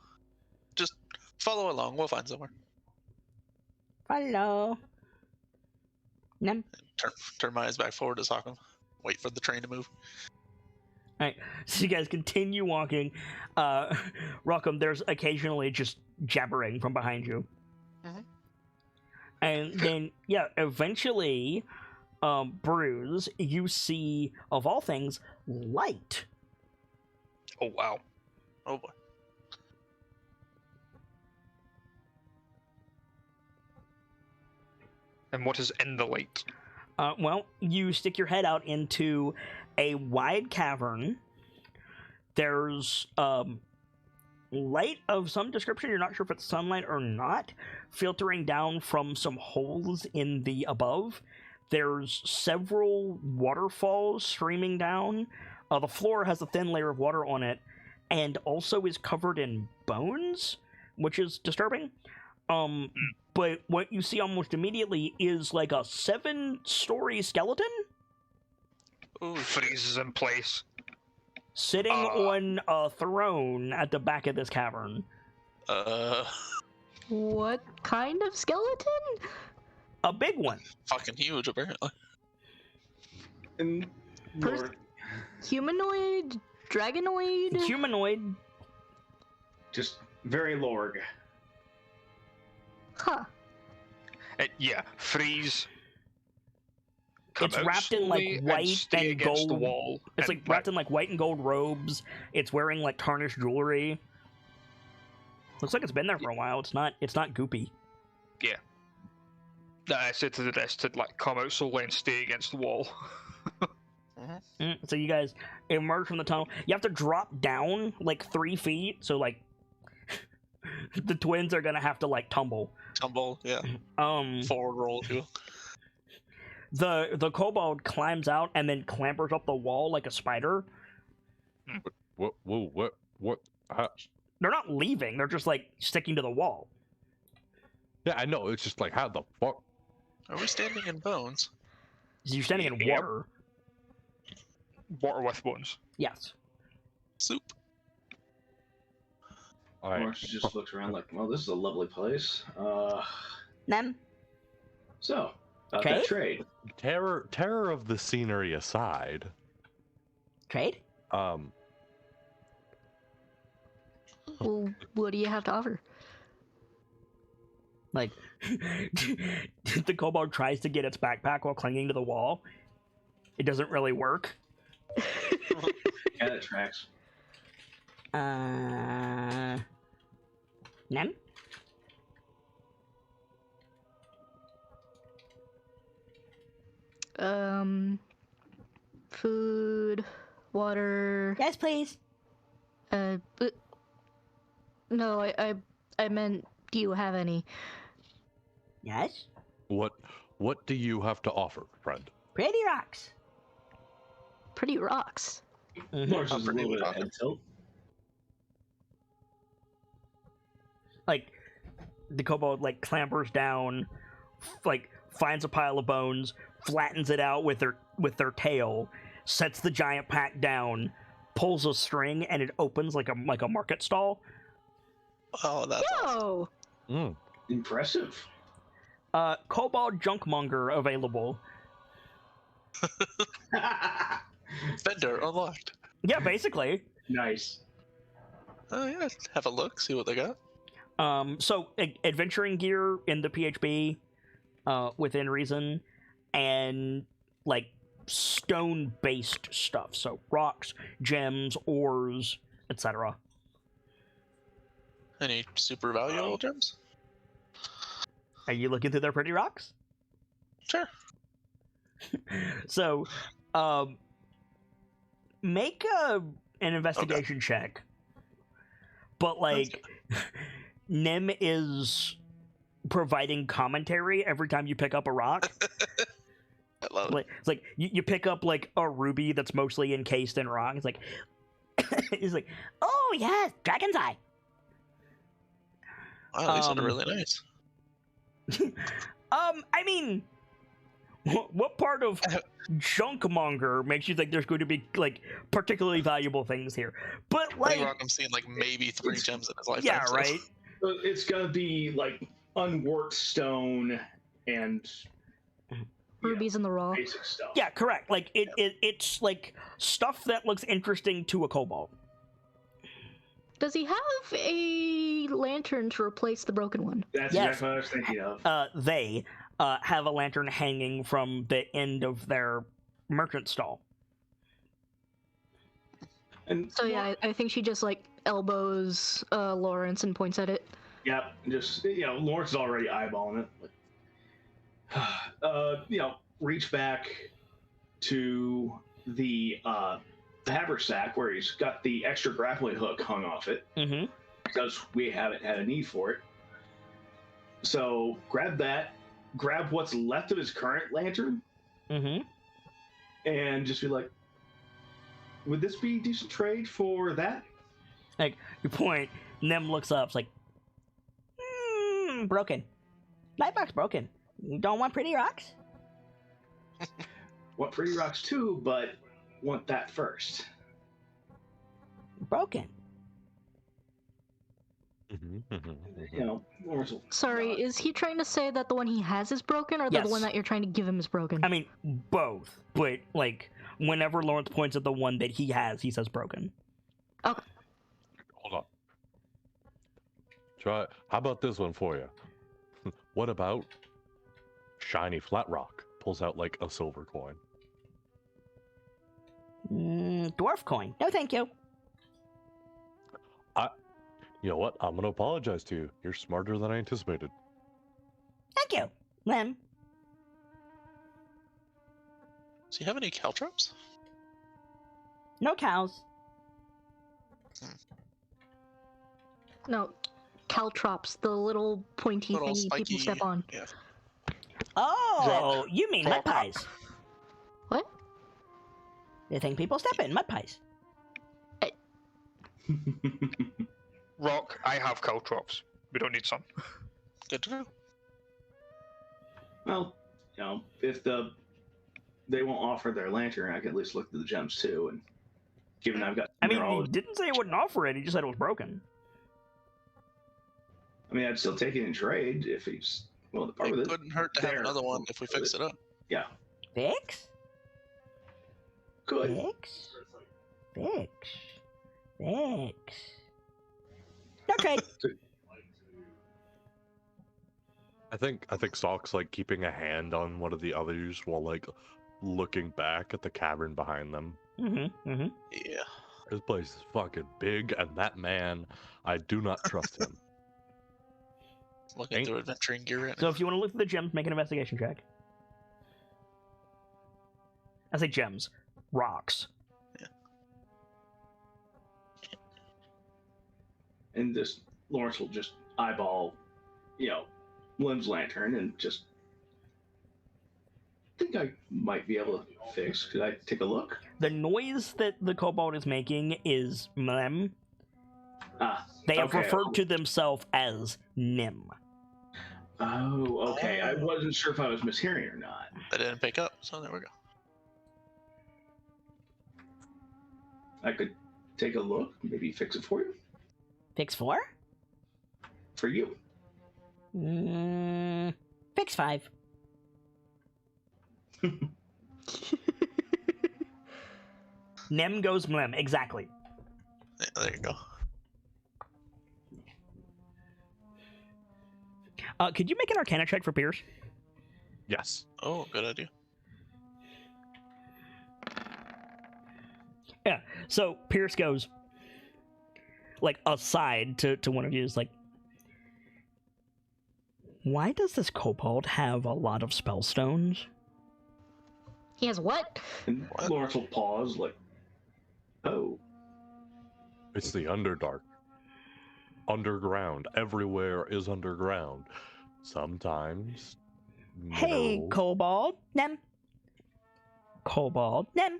Just follow along. We'll find somewhere. Follow. Nim. Turn my eyes back forward to Sockham. Wait for the train to move. Alright, so you guys continue walking. Rockham, there's occasionally just jabbering from behind you. Mhm. And then, yeah, eventually, Bruce, you see, of all things, light. Oh wow. Oh boy. And what is in the light? Well, you stick your head out into a wide cavern. There's light of some description. You're not sure if it's sunlight or not, filtering down from some holes in the above. There's several waterfalls streaming down. The floor has a thin layer of water on it, and also is covered in bones, which is disturbing. But what you see almost immediately is like a 7-story skeleton. Ooh, Freezes in place. sitting on a throne at the back of this cavern. What kind of skeleton? A big one. Fucking huge, apparently. And Humanoid? Dragonoid? Humanoid. just very Lorg. Huh. Yeah, freeze. It's wrapped in like white and gold. The wall it's like wrapped in like white and gold robes. It's wearing like tarnished jewelry. Looks like it's been there for a while. It's not goopy. Yeah. I said to the rest to like come out slowly and stay against the wall. So you guys emerge from the tunnel. You have to drop down like 3 feet. So like the twins are gonna have to like tumble. Yeah. Forward roll too. The kobold climbs out and then clambers up the wall like a spider. What? They're not leaving. They're just like sticking to the wall. Yeah, I know. It's just like, how the fuck? Are we standing in bones? You're standing in Yep. water. Water with bones. Yes. Soup. Lawrence just looks around like, well, this is a lovely place. Nem. So, about Trade? that trade. Terror of the scenery aside. Trade? Well, what do you have to offer? Like, the kobold tries to get its backpack while clinging to the wall. It doesn't really work. Yeah, that tracks. Nem? Food, water. Yes, please. But no, I meant, do you have any? Yes? What do you have to offer, friend? Pretty rocks. Pretty rocks. Lawrence is a little bit of head tilt. Like, the kobold, like, clambers down, like, finds a pile of bones, flattens it out with their tail, sets the giant pack down, pulls a string, and it opens like a market stall. Oh, that's awesome. Whoa! Impressive. Kobold junkmonger available. Vendor unlocked. Yeah, basically. Nice. Oh yeah, have a look, see what they got. So adventuring gear in the PHB, within reason, and like stone-based stuff. So rocks, gems, ores, etc. Any super valuable gems? Are you looking through their pretty rocks? Sure. So, make an investigation check. But like, Nim is providing commentary every time you pick up a rock. I love it. Like, it's like you pick up like a ruby that's mostly encased in rock. It's like, he's like, oh yes, dragon's eye. Wow, these are really nice. I mean, what part of junkmonger makes you think there's going to be like particularly valuable things here? But like, I'm seeing like maybe 3 gems in his lifetime. yeah, so. right. It's gonna be like unworked stone and Rubies in the raw. basic stuff. Yeah, correct. Like it's like stuff that looks interesting to a kobold. Does he have a lantern to replace the broken one? That's Yes. exactly what I was thinking of. They have a lantern hanging from the end of their merchant stall. And So yeah, I think she just like elbows Lawrence and points at it. yeah, just Lawrence is already eyeballing it. Reach back to the haversack where he's got the extra grappling hook hung off it Mm-hmm. because we haven't had a need for it. So grab that, grab what's left of his current lantern, Mm-hmm. and just be like, would this be a decent trade for that? Like, you point, Nem looks up, it's like, broken. Lightbox broken. You don't want pretty rocks? Want pretty rocks too, but want that first. broken. You know, Lawrence will Sorry, nod. is he trying to say that the one he has is broken, or that Yes. the one that you're trying to give him is broken? I mean, both. But, like, whenever Lawrence points at the one that he has, he says broken. Okay. Hold on. Try. How about this one for you? What about shiny flat rock? Pulls out like a silver coin. Dwarf coin. No, thank you. You know what? I'm gonna apologize to you. You're smarter than I anticipated. Thank you, Lem. Do you have any caltrops? No cows. No, caltrops, the little pointy Little thingy people spiky. step on. Yeah. Oh, Rock. you mean mud Rock. pies. What? The thing people step in, mud pies. Rock, I have caltrops. We don't need some. Good to know. Well, you know, if they won't offer their lantern, I can at least look at the gems too. And given I've got, I mean, they're all- he didn't say he wouldn't offer it, he just said it was broken. I mean, I'd still take it in trade if he's willing to part It with it. couldn't hurt to have There. another one if we fix it up. Yeah, Fix? good. Fix? Fix? Fix? Okay. I think Sock's like keeping a hand on one of the others while like looking back at the cavern behind them. Yeah. This place is fucking big, and that man, I do not trust him. Looking Ain't- through adventuring gear right So now. if you want to look at the gems, make an investigation check. I say gems. Rocks. And this Lawrence will just eyeball, you know, Lim's lantern and just think I might be able to fix. Could I take a look? The noise that the kobold is making is mlem. Ah, They have okay. referred to themselves as nim. Oh, okay. I Oh. wasn't sure if I was mishearing or not. I didn't pick up, so there we go. I could take a look, maybe fix it for you. Fix 4? For you. Fix 5. Nem goes mlem, exactly. Yeah, there you go. Could you make an Arcana check for Pierce? Yes. Oh, good idea. Yeah. So Pierce goes, like, aside to one of you, is like, why does this kobold have a lot of spellstones? He has what? And What? Lawrence will pause, like, oh. It's the Underdark. Underground. Everywhere is underground. Sometimes. Hey, no. kobold, nem. Kobold, nem.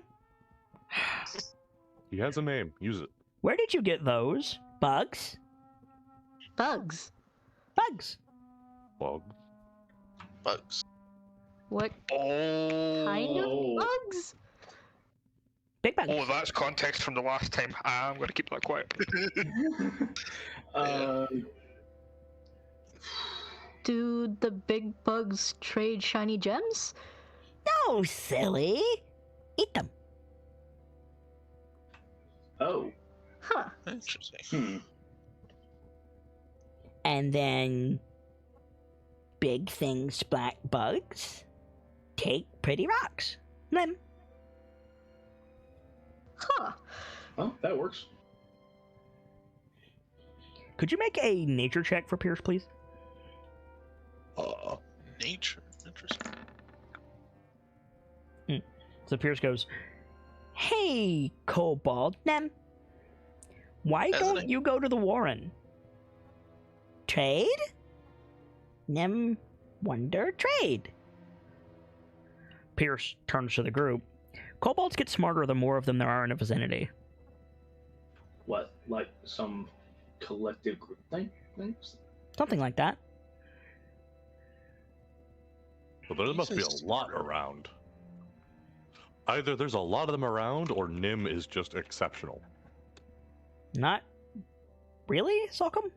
He has a name. Use it. Where did you get those? Bugs? Bugs. Bugs. Bug. Bugs. What Oh. kind of Oh. bugs? Big bugs. Oh, that's context from the last time. I'm going to keep that quiet. Do the big bugs trade shiny gems? No, silly. Eat them. Oh. Huh. Interesting. And then big things, black bugs, take pretty rocks. Them. Huh. Well, that works. Could you make a nature check for Pierce, please? Nature. Interesting. So Pierce goes, hey, kobold, nem. Why Hasn't don't it? you go to the Warren? Trade? Nem wonder trade. Pierce turns to the group. Kobolds get smarter the more of them there are in a vicinity. What, like some collective group thing? Things? Something like that. But there must be Jesus. a lot around. Either there's a lot of them around, or Nim is just exceptional. Not really, Sokum?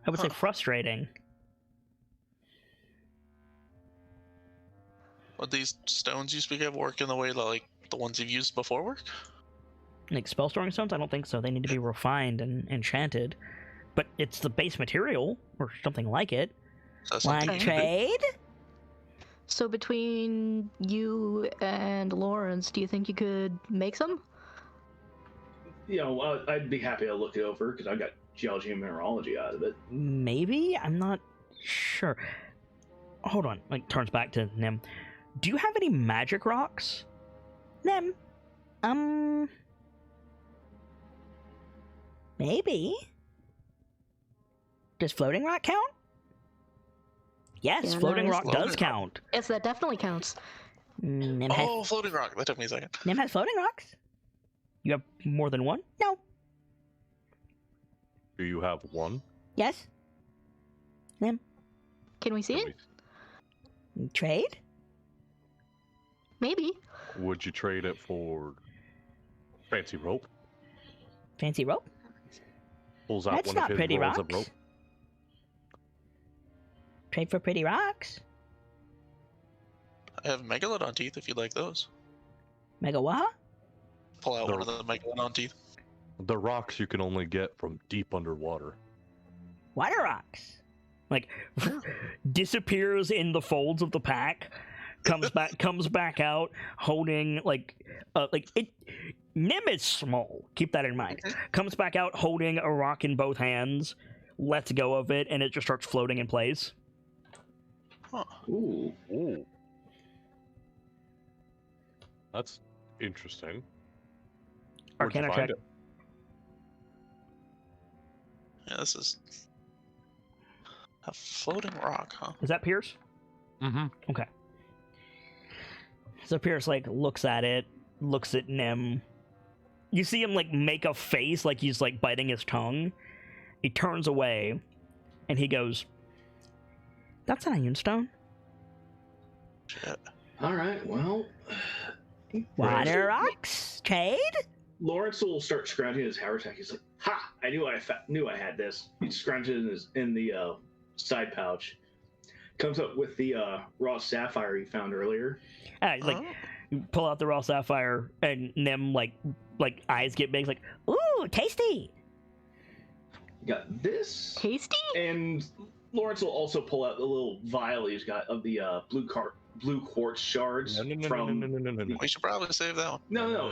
I would say frustrating. Would these stones you speak of work in the way that, like, the ones you've used before work? Like spell storing stones? I don't think so. They need to be refined and enchanted. But it's the base material, or something like it. Want trade? So between you and Lawrence, do you think you could make some? You know, I'd be happy to look it over because I got geology and mineralogy out of it. Maybe? I'm not sure. Hold on. Like, turns back to Nim. Do you have any magic rocks? Nim? Maybe. Does floating rock count? Yes, Yeah, floating nice. rock does count. Yes, that definitely counts. Nim Floating rock. That took me a second. Nim has floating rocks? You have more than one? No. Do you have one? Yes? Nim? Can we see Can it? Trade? Maybe. Would you trade it for fancy rope? Fancy rope? Pulls out That's one not of his pretty rolls rocks. of rope. Trade for pretty rocks? I have megalodon teeth if you'd like those. Mega what? Pull out one of the megalodon teeth. The rocks you can only get from deep underwater. Water rocks. Like, disappears in the folds of the pack, comes back out holding Nim is small. Keep that in mind. Comes back out holding a rock in both hands, lets go of it, and it just starts floating in place. Huh. Ooh. Ooh. That's interesting. Where'd you Arcana find check. it? Yeah, this is a floating rock, huh? Is that Pierce? Mm-hmm. Okay. So Pierce, like, looks at it, looks at Nim. You see him, like, make a face like he's, like, biting his tongue. He turns away, and he goes, "That's an ironstone." Shit. All right, well. Water rocks? Trade? Lawrence will start scrounging his haversack. He's like, "Ha! I knew I had this." He scrounges in the side pouch. Comes up with the raw sapphire he found earlier. You pull out the raw sapphire, and Nim, like eyes get big, like, "Ooh, tasty!" Got this. Tasty? And Lawrence will also pull out the little vial he's got of the blue quartz shards No. We should probably save that one. No,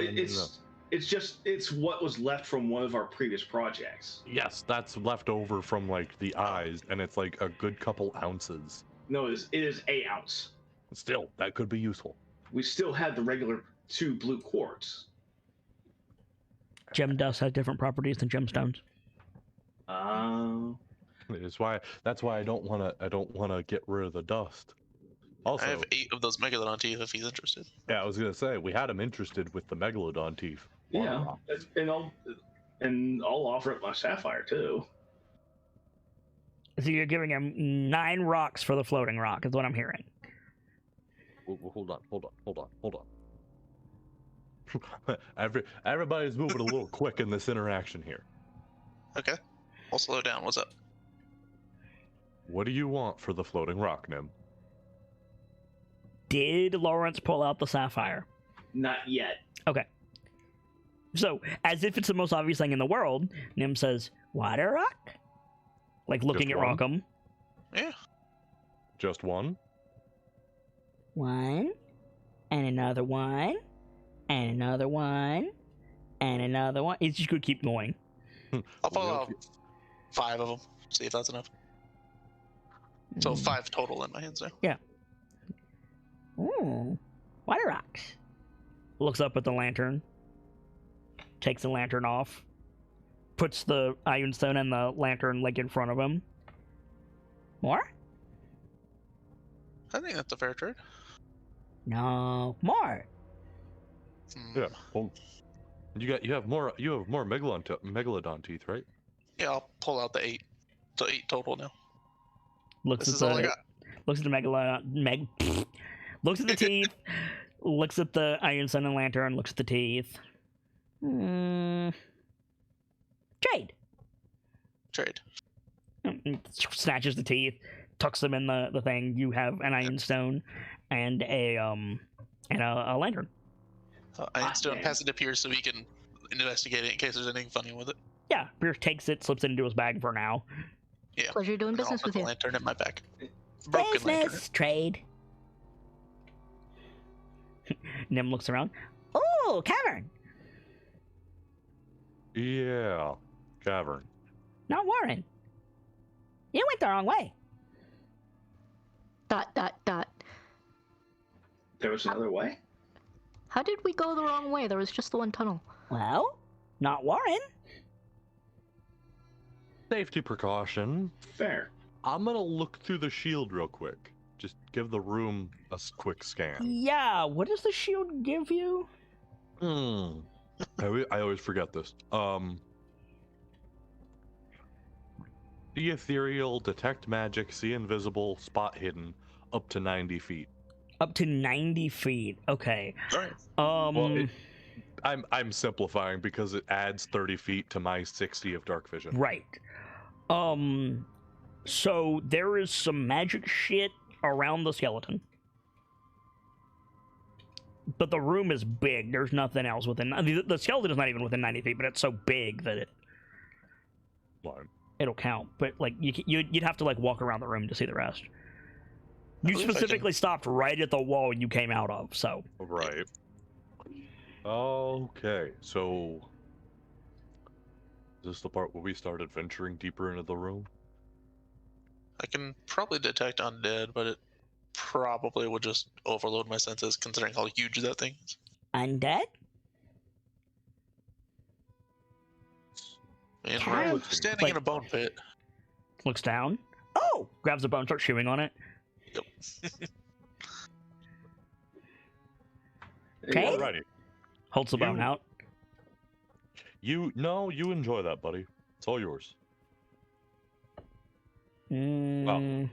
it's what was left from one of our previous projects. Yes, that's left over from like the eyes, and it's like a good couple ounces. No, it is 8 ounce. Still, that could be useful. We still had the regular 2 blue quartz. Gem dust has different properties than gemstones. That's why I don't wanna get rid of the dust. Also, I have 8 of those megalodon teeth if he's interested. yeah, I was gonna say we had him interested with the megalodon teeth. Yeah, and I'll offer it my sapphire too. So you're giving him 9 rocks for the floating rock, is what I'm hearing. Hold on. Everybody's moving a little quick in this interaction here. Okay. I'll slow down. What's up? What do you want for the floating rock, Nim? Did Lawrence pull out the sapphire? Not yet. Okay. So, as if it's the most obvious thing in the world, Nim says, "Water rock?" Like, looking Just at one? Rockham. Yeah. Just one? One, and another one, and another one, and another one. He's just going to keep going. I'll pull out 5 of them. See if that's enough. So 5 total in my hands now. Yeah. Ooh, water rocks. Looks up at the lantern. Takes the lantern off. Puts the ironstone and the lantern, like, in front of him. More? I think that's a fair trade. No, more. Yeah. Well, you have more megalodon teeth, right? Yeah, I'll pull out the 8. So 8 total now. Looks This at is all I the got. looks at the looks at the teeth. Looks at the ironstone and lantern. Looks at the teeth. Trade. Snatches the teeth, tucks them in the thing. You have an iron stone and a lantern. Iron stone, pass it to Pierce so he can investigate it in case there's anything funny with it. Yeah, Pierce takes it, slips it into his bag for now. Yeah. Pleasure doing business with you. Lantern in my bag. Broken Business lantern. trade. Nim looks around. Oh, cavern. Yeah, cavern. Not Warren. You went the wrong way. ... There was another way? How did we go the wrong way? There was just the one tunnel. Well, not Warren. Safety precaution. Fair. I'm gonna look through the shield real quick. Just give the room a quick scan. Yeah, what does the shield give you? I always forget this. See ethereal, detect magic, see invisible, spot hidden, up to 90 feet. Up to 90 feet. Okay. Right. Well, I'm simplifying because it adds 30 feet to my 60 of dark vision. Right. So there is some magic shit around the skeleton. But the room is big. There's nothing else within... The skeleton is not even within 90 feet, but it's so big that it'll count. But, like, you'd have to, like, walk around the room to see the rest. You specifically stopped right at the wall you came out of, so... Right. Okay, so... Is this the part where we started venturing deeper into the room? I can probably detect undead, but it probably would just overload my senses considering how huge that thing is. Undead? And Kind we're of, standing like- in a bone pit. Looks down. Oh! Grabs a bone, starts chewing on it. Yep. Okay. Alrighty. Holds the bone out. You enjoy that, buddy. It's all yours. Moving?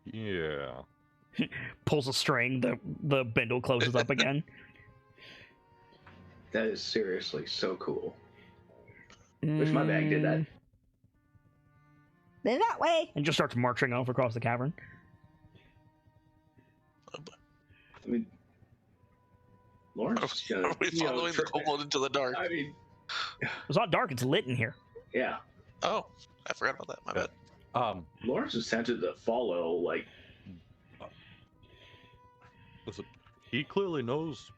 Yeah. Pulls a string, the bindle closes up again. That is seriously so cool. Wish my bag did that. Then that way! And just starts marching off across the cavern. I mean, Lawrence, Are we following the kobold into the dark? I mean, It's not dark, it's lit in here. yeah. Oh, I forgot about that. My bad. Lawrence is tempted to follow, like, Listen, he clearly knows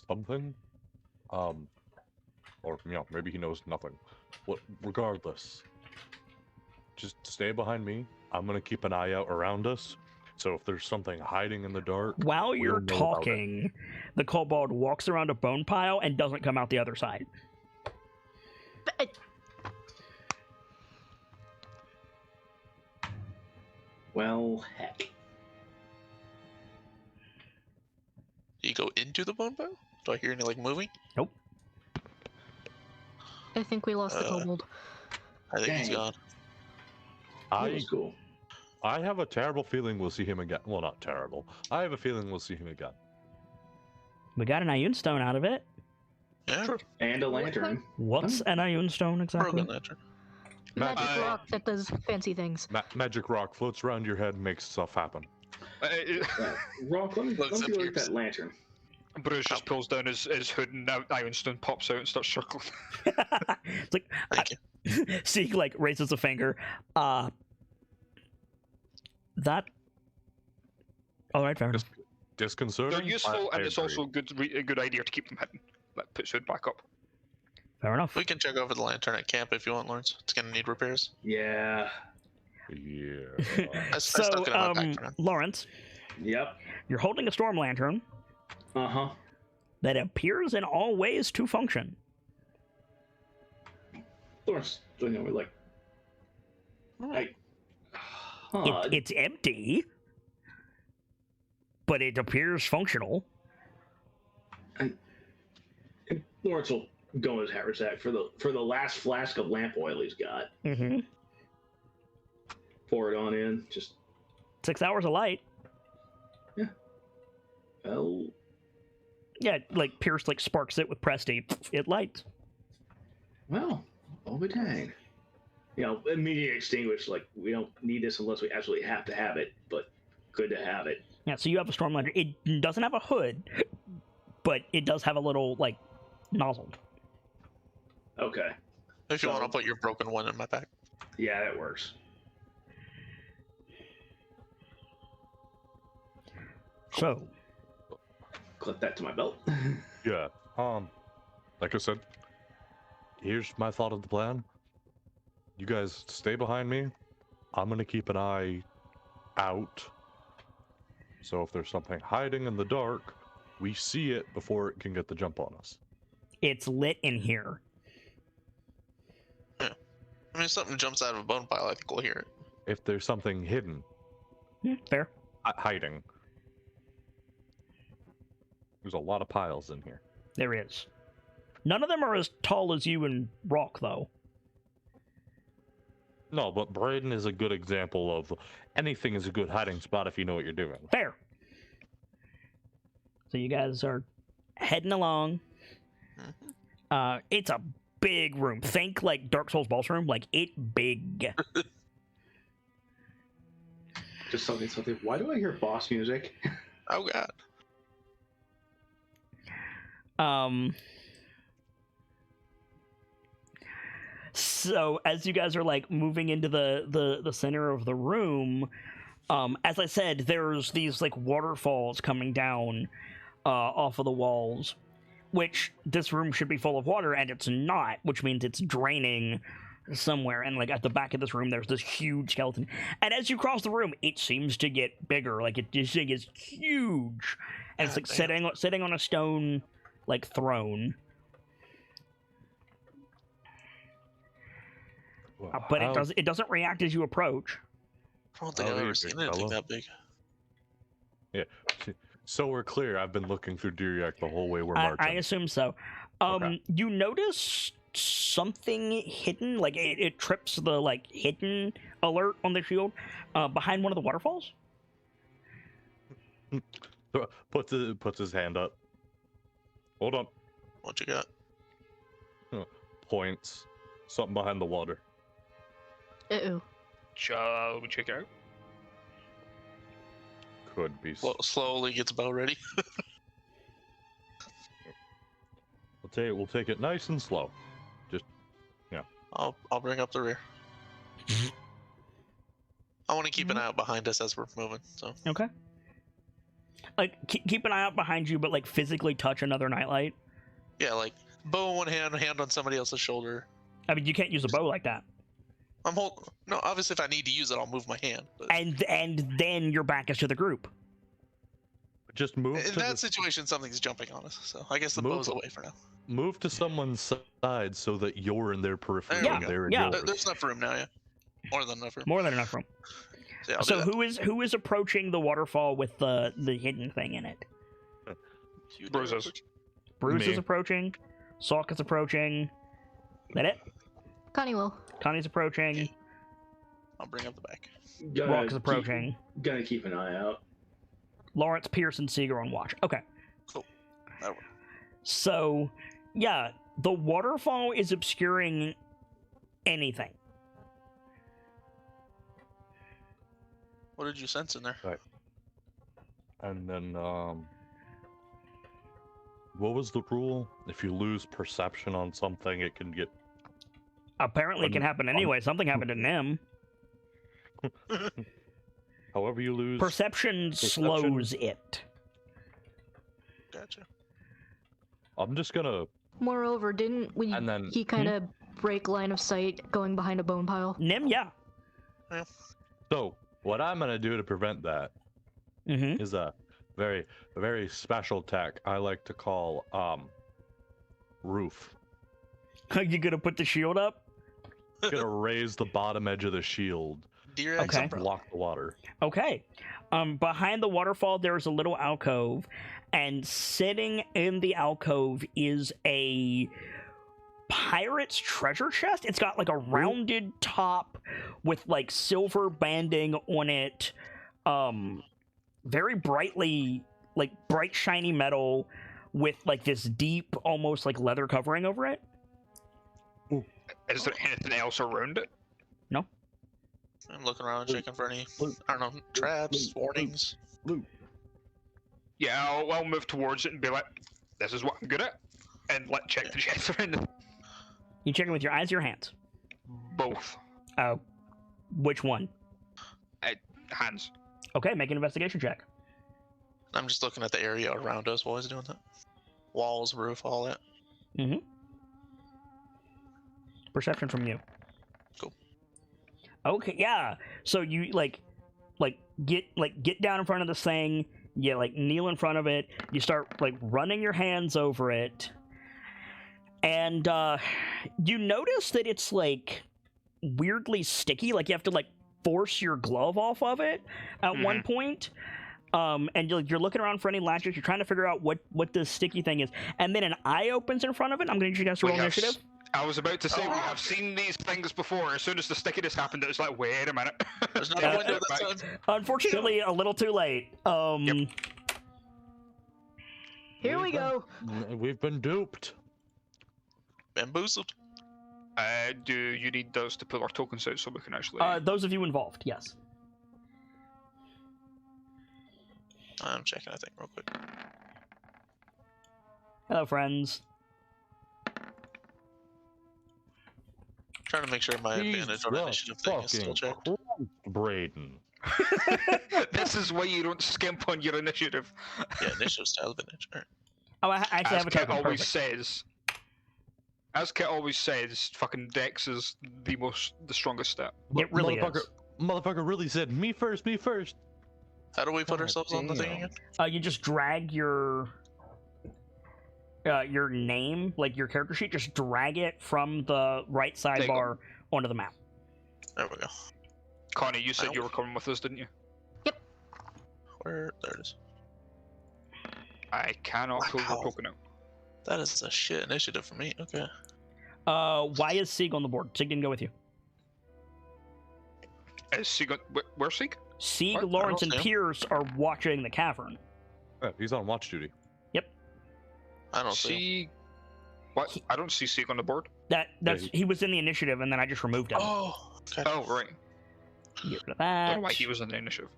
something. Or maybe he knows nothing. Regardless, just stay behind me. I'm gonna keep an eye out around us. So if there's something hiding in the dark, While you're we'll know about talking, the kobold walks around a bone pile and doesn't come out the other side. well, heck. Do you go into the bone pile? Do I hear any, like, moving? Nope. I think we lost the kobold. I think he's Dang. gone. That was cool. I have a terrible feeling we'll see him again. Well, not terrible. I have a feeling we'll see him again. We got an Ion Stone out of it. Yeah. Sure. And a lantern. What's an Ion Stone exactly? Broken lantern. Magic rock that does fancy things. Magic rock floats around your head and makes stuff happen. Rock, let me Looks look up at here. that lantern. Bruce just pulls down his hood and Ironstone pops out and starts circling. It's like, Thank you. Seek, like, raises a finger. That... Alright, fair enough. Disconcerting. They're useful, I and it's agree. also a good idea to keep them hidden. Like, puts hood back up. Fair enough. We can check over the lantern at camp if you want, Lawrence. It's gonna need repairs. Yeah. Yeah. I So, stuck it in my back for now. Lawrence, Yep. you're holding a storm lantern Uh-huh. that appears in all ways to function. Lawrence, we're like, It's empty, but it appears functional. Lawrence will go in his haversack for the last flask of lamp oil he's got. Mm-hmm. Pour it on in. Just 6 hours of light. well, Yeah, like Pierce like sparks it with Presty. It lights. Well, oh my dang. You know, immediately extinguish. Like, we don't need this unless we absolutely have to have it, but good to have it. Yeah, so you have a storm lantern. It doesn't have a hood, but it does have a little, like, nozzle. Okay. If you want, I'll put your broken one in my pack. Yeah, that works. So, Clip that to my belt. Yeah. Like I said, here's my thought of the plan. You guys stay behind me. I'm gonna keep an eye out. So if there's something hiding in the dark, we see it before it can get the jump on us. it's lit in here. Yeah. I mean, if something jumps out of a bone pile, I think we'll hear it. If there's something hidden, Fair. hiding. There's a lot of piles in here. There is. None of them are as tall as you and Rock, though. No, but Braden is a good example of anything is a good hiding spot if you know what you're doing. Fair. So you guys are heading along. It's a big room. Think like Dark Souls boss room. Like, it big. Just something. Why do I hear boss music? Oh, God. So as you guys are like moving into the center of the room, as I said, there's these like waterfalls coming down off of the walls, which this room should be full of water, and it's not, which means it's draining somewhere. And like at the back of this room, there's this huge skeleton, and as you cross the room, it seems to get bigger. Like this thing is huge, and it's like sitting on a stone like throne. Well, But it doesn't react as you approach. I don't think I've ever seen anything that big. Yeah. So we're clear. I've been looking through Diriak the whole way we're marching. I assume so. Okay. You notice something hidden, like it trips the like hidden alert on the shield behind one of the waterfalls. Puts his hand up. Hold on. What you got? Points. Something behind the water. Uh-oh. Shall we check it out? Could be. Slowly gets bow ready. We'll take it nice and slow. Just, yeah. I'll bring up the rear. I want to keep an eye out behind us as we're moving. So. Okay. Like keep an eye out behind you, but like physically touch another nightlight. Yeah, like bow in one hand on somebody else's shoulder. I mean, you can't use a bow like that. No, obviously, if I need to use it, I'll move my hand. But... And then your back is to the group. Just move. In that situation, something's jumping on us, so I guess the bow's away for now. Move to someone's side so that you're in their periphery. There and they're in yeah. yours. There's enough room now, yeah. More than enough room. More than enough room. So, yeah, So who is approaching the waterfall with the hidden thing in it? Bruises. Bruce Me. is approaching. Salk is approaching. Is that it? Connie will. Connie's approaching. I'll bring up the back. Rock is approaching. Gonna keep an eye out. Lawrence, Pierce, and Seeger on watch. Okay. Cool. That'll work. So, yeah, the waterfall is obscuring anything. What did you sense in there? And then, what was the rule? If you lose perception on something, it can get. Apparently, it can happen anyway. Something happened to Nim. However, you lose. Perception slows it. Gotcha. I'm just gonna. Moreover, didn't we? And then- he kind of break line of sight going behind a bone pile. Nim, yeah. So, what I'm gonna do to prevent that Mm-hmm. is a very special tech I like to call roof. Are you gonna put the shield up? Gonna raise the bottom edge of the shield Deer Okay. and block the water. Okay. Behind the waterfall, there's a little alcove, and sitting in the alcove is a pirate's treasure chest. It's got like a rounded top with like silver banding on it. Very brightly, like bright shiny metal with like this deep, almost like leather covering over it. Is there anything else around it? No. I'm looking around, checking for any, I don't know, traps, warnings. Yeah, I'll move towards it and be like, this is what I'm good at. And check the chest around it. You checking with your eyes or your hands? Both. Which one? Hands. Okay, make an investigation check. I'm just looking at the area around us while he's doing that. Walls, roof, all that. Mm-hmm. Perception from you. Cool. Okay, yeah. So you get down in front of this thing. You kneel in front of it. You start running your hands over it, and you notice that it's weirdly sticky. Like you have to force your glove off of it at one point. And you're looking around for any latches. You're trying to figure out what this sticky thing is, and then an eye opens in front of it. I'm going to need you guys to roll initiative. I was about to say we have seen these things before. As soon as the stickiness happened, it was like, wait a minute. There's not a window this time. Unfortunately, a little too late. Yep. Here we go. We've been duped. Bamboozled. Do you need those to pull our tokens out so we can actually... Those of you involved, yes. I'm checking, I think, real quick. Hello, friends. Trying to make sure my advantage on initiative thing is still checked. Braden. This is why you don't skimp on your initiative. Yeah, initiative style advantage. All right. Oh, I actually have a token. As Kit always says, fucking Dex is the strongest stat. It really is. Motherfucker really said, me first, me first. How do we put ourselves on the thing again? You just drag your name, your character sheet, just drag it from the right sidebar onto the map. There we go. Connie, you said you were coming with us, didn't you? Yep. Where? There it is. I cannot pull your token out. That is a shit initiative for me. Okay. Why is Sieg on the board? Sieg didn't go with you. Is Sieg where's Sieg? Sieg, What? Lawrence, I and don't see Pierce are watching the cavern. Yeah, he's on watch duty. I don't see. Sieg... What? I don't see Sieg on the board. He was in the initiative, and then I just removed him. Oh, okay. Oh, right. Get rid of I that. don't know why he was in the initiative.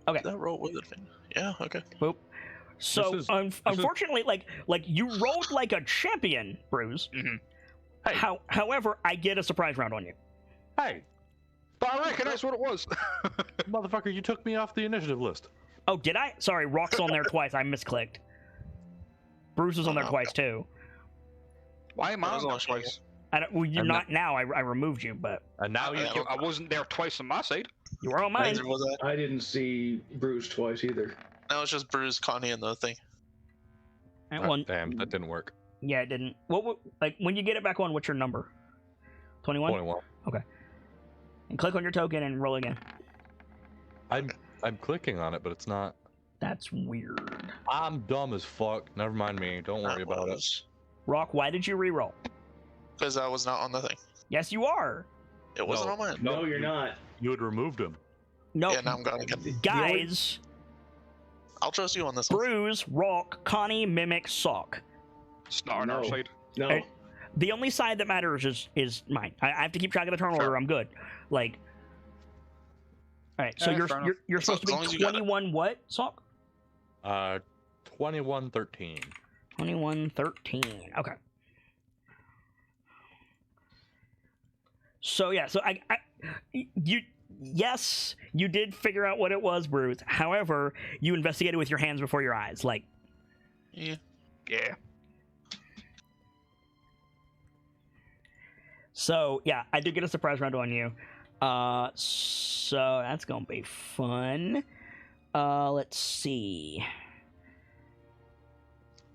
Okay. That roll with it. Yeah, okay. Boop. So, unfortunately, you rolled like a champion, Bruce. Mm-hmm. Hey. However, I get a surprise round on you. Hey, But I recognize what it was. motherfucker, you took me off the initiative list. Oh, did I? Sorry, Rock's on there twice. I misclicked. Bruce was on there twice, too. Why am I on there twice? You're not now. I removed you, but... And now you... I wasn't there twice on my side. You were on mine. I didn't see Bruce twice either. No, it's just Bruce, Connie, and the thing. Damn, that didn't work. Yeah, it didn't. When you get it back on, what's your number? 21? 21. Okay. And click on your token and roll again. I'm clicking on it, but it's not. That's weird. I'm dumb as fuck. Never mind me. Don't worry about it. Rock, why did you re-roll? Because I was not on the thing. Yes, you are. It wasn't on mine. No, you're not. You had removed him. No. Yeah, now I'm gone again. Guys, I'll trust you on this one. Bruce, Rock, Connie, Mimic, Sock. It's not on our side. No. The only side that matters is mine. I have to keep track of the turn order. I'm good. All right, so you're supposed to be 21 what, Sock? 2113. 2113. Okay. So yeah, yes, you did figure out what it was, Bruce. However, you investigated with your hands before your eyes. Yeah. Yeah. So yeah, I did get a surprise round on you. So that's gonna be fun. Let's see.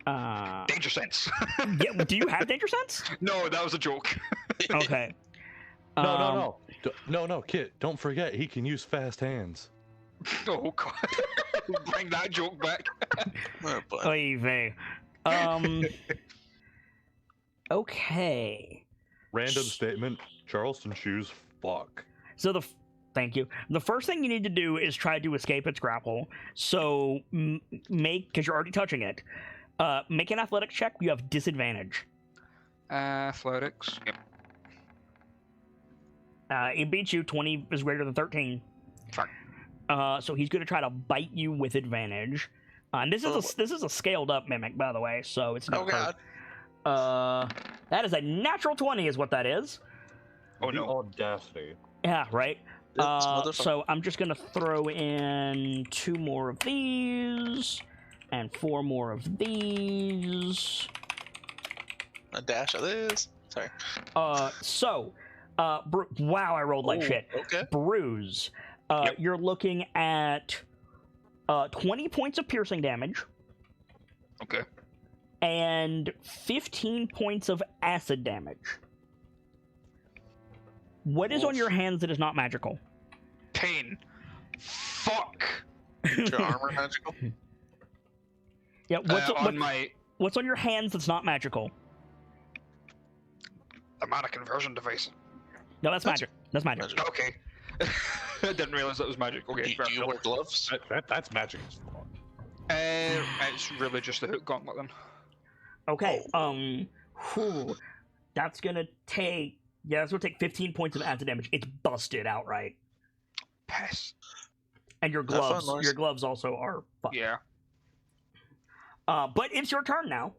Danger sense. Yeah, do you have danger sense? No, that was a joke. Okay. No, Kit, don't forget, he can use fast hands. Oh, God. Bring that joke back. Oy vey. Okay. Random statement, Charleston shoes, fuck. So thank you. The first thing you need to do is try to escape its grapple. So because you're already touching it, Make an athletics check. You have disadvantage. Athletics. Yep. It beats you. 20 is greater than 13. Fine. So he's going to try to bite you with advantage. And this is a scaled up mimic, by the way, so it's not hurt. That is a natural 20 is what that is. Oh no. Audacity. Yeah, right. So I'm just going to throw in 2 more of these and 4 more of these. A dash of this. Sorry. Wow, I rolled like shit. Okay. Bruise. You're looking at 20 points of piercing damage. Okay. And 15 points of acid damage. What is on your hands that is not magical? Pain. Fuck. Is your armor magical? Yeah, what's on your hands that's not magical? The mana conversion device. No, that's magic. That's magic. Okay. I didn't realize that was magic. Okay, Do you wear gloves? That's magic as fuck. It's really just the hook gauntlet then. Okay. That's gonna take. Yeah, that's gonna take 15 points of acid damage. It's busted outright. Piss. And your gloves also are fucked. Yeah. But it's your turn now.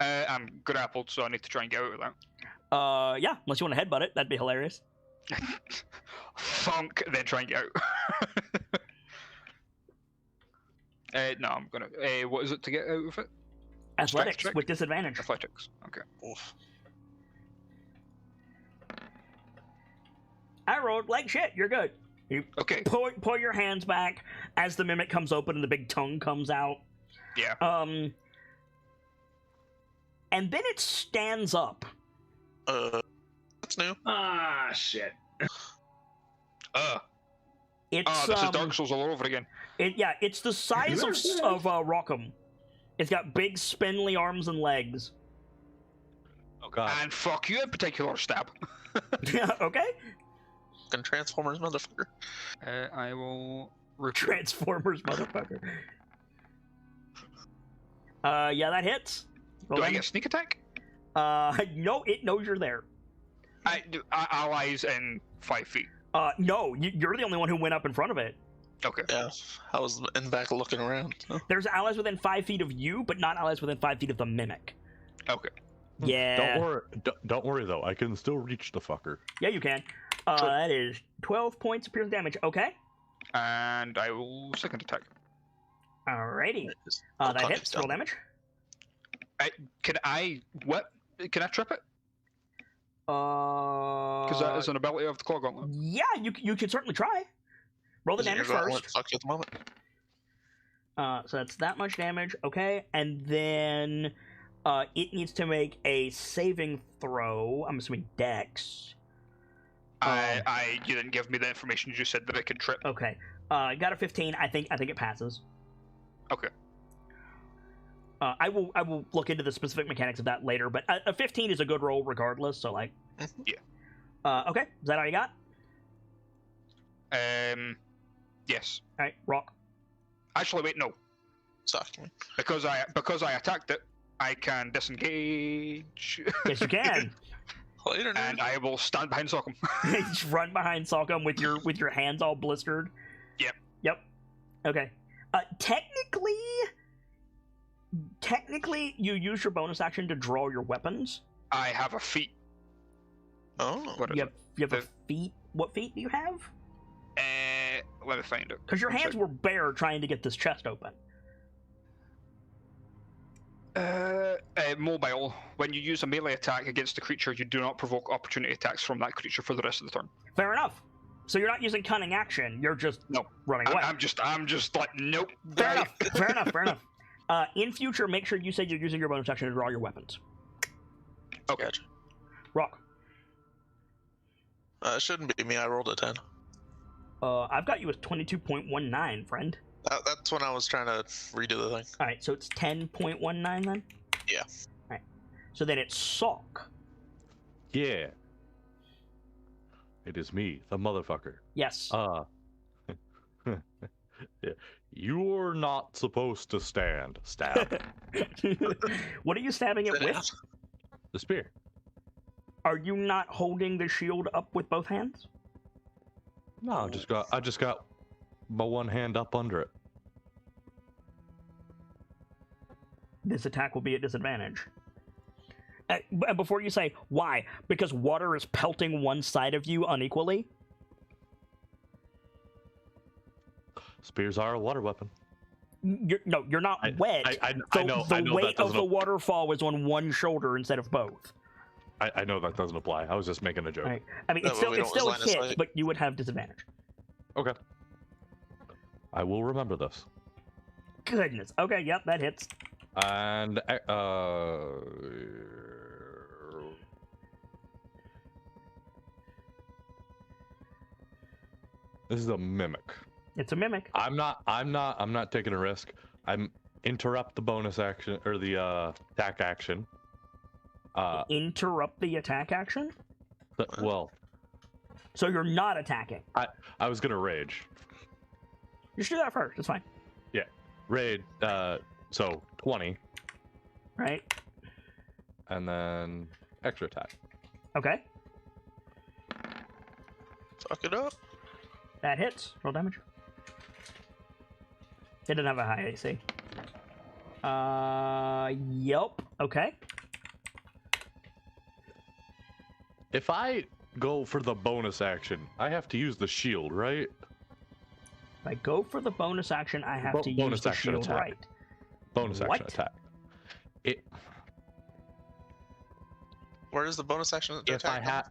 I'm grappled, so I need to try and get out of that. Yeah, unless you want to headbutt it, that'd be hilarious. Funk, then try and get out. No, I'm gonna. What is it to get out of it? Athletics with disadvantage. Athletics. Okay. Oof. I rolled like shit. You're good. You pull your hands back as the mimic comes open and the big tongue comes out. Yeah. And then it stands up. That's new. Ah, shit. It's this is Dark Souls all over again. It's the size of Rockham. It's got big spindly arms and legs. Oh god. And fuck you in particular, stab. Okay. Fucking Transformers, motherfucker. I will Transformers, motherfucker. Yeah, that hits. Do I get sneak attack? No, it knows you're there. Allies in 5 feet. No, you're the only one who went up in front of it. Okay. Yeah, I was in back looking around. There's allies within 5 feet of you, but not allies within 5 feet of the mimic. Okay. Yeah. Don't worry though. I can still reach the fucker. Yeah, you can. That is 12 points of piercing damage. Okay. And I will second attack. Alrighty. That hits. Roll damage. Can I trip it? Because that is an ability of the Claw Gauntlet. Yeah, you can certainly try. Roll the damage first. Fuck you at the moment. So that's that much damage. Okay, and then it needs to make a saving throw. I'm assuming Dex. You didn't give me the information. You just said that it could trip. Okay. Got a 15. I think it passes. Okay. I will look into the specific mechanics of that later, but a 15 is a good roll regardless. So like. Yeah. Okay. Is that all you got? Yes. All right. Rock. Actually, wait. No. Suck me. Because I attacked it, I can disengage. Yes, you can. Later, and I will stand behind Sockham. Just run behind Sockham with your hands all blistered. Yep. Okay. Technically, you use your bonus action to draw your weapons. I have a feat. Oh. You have a feat. What feat do you have? Let me find it. Because your hands were bare trying to get this chest open. Mobile. When you use a melee attack against the creature, you do not provoke opportunity attacks from that creature for the rest of the turn. Fair enough. So you're not using cunning action. You're just running away. I'm just like nope. Fair enough. In future, make sure you say you're using your bonus action to draw your weapons. Okay. Gotcha. Rock. It shouldn't be me. I rolled a 10. I've got you as 22.19, friend. That's when I was trying to redo the thing. All right, so it's 10.19 then? Yeah. All right. So then it's Sock. Yeah. It is me, the motherfucker. Yes. You're not supposed to stand. Stab. What are you stabbing it with? The spear. Are you not holding the shield up with both hands? No, I just got my one hand up under it. This attack will be at disadvantage. And before you say why, because water is pelting one side of you unequally. Spears are a water weapon. You're not wet. I know. The weight of the waterfall is on one shoulder instead of both. I know that doesn't apply. I was just making a joke. Right. I mean, it's still a hit, but you would have disadvantage. Okay. I will remember this. Goodness. Okay, yep, that hits. And this is a mimic. It's a mimic. I'm not taking a risk. I'm interrupt the bonus action or the attack action. Interrupt the attack action? Well. So you're not attacking. I was gonna rage. You should do that first. It's fine. Yeah. Raid. So 20. Right. And then extra attack. Okay. Fuck it up. That hits. Roll damage. It didn't have a high AC. Yep. Okay. If I go for the bonus action, I have to use the shield, right? If I go for the bonus action, I have to use the shield, attack. right? Bonus action attack. Where is the bonus action attack? If I have,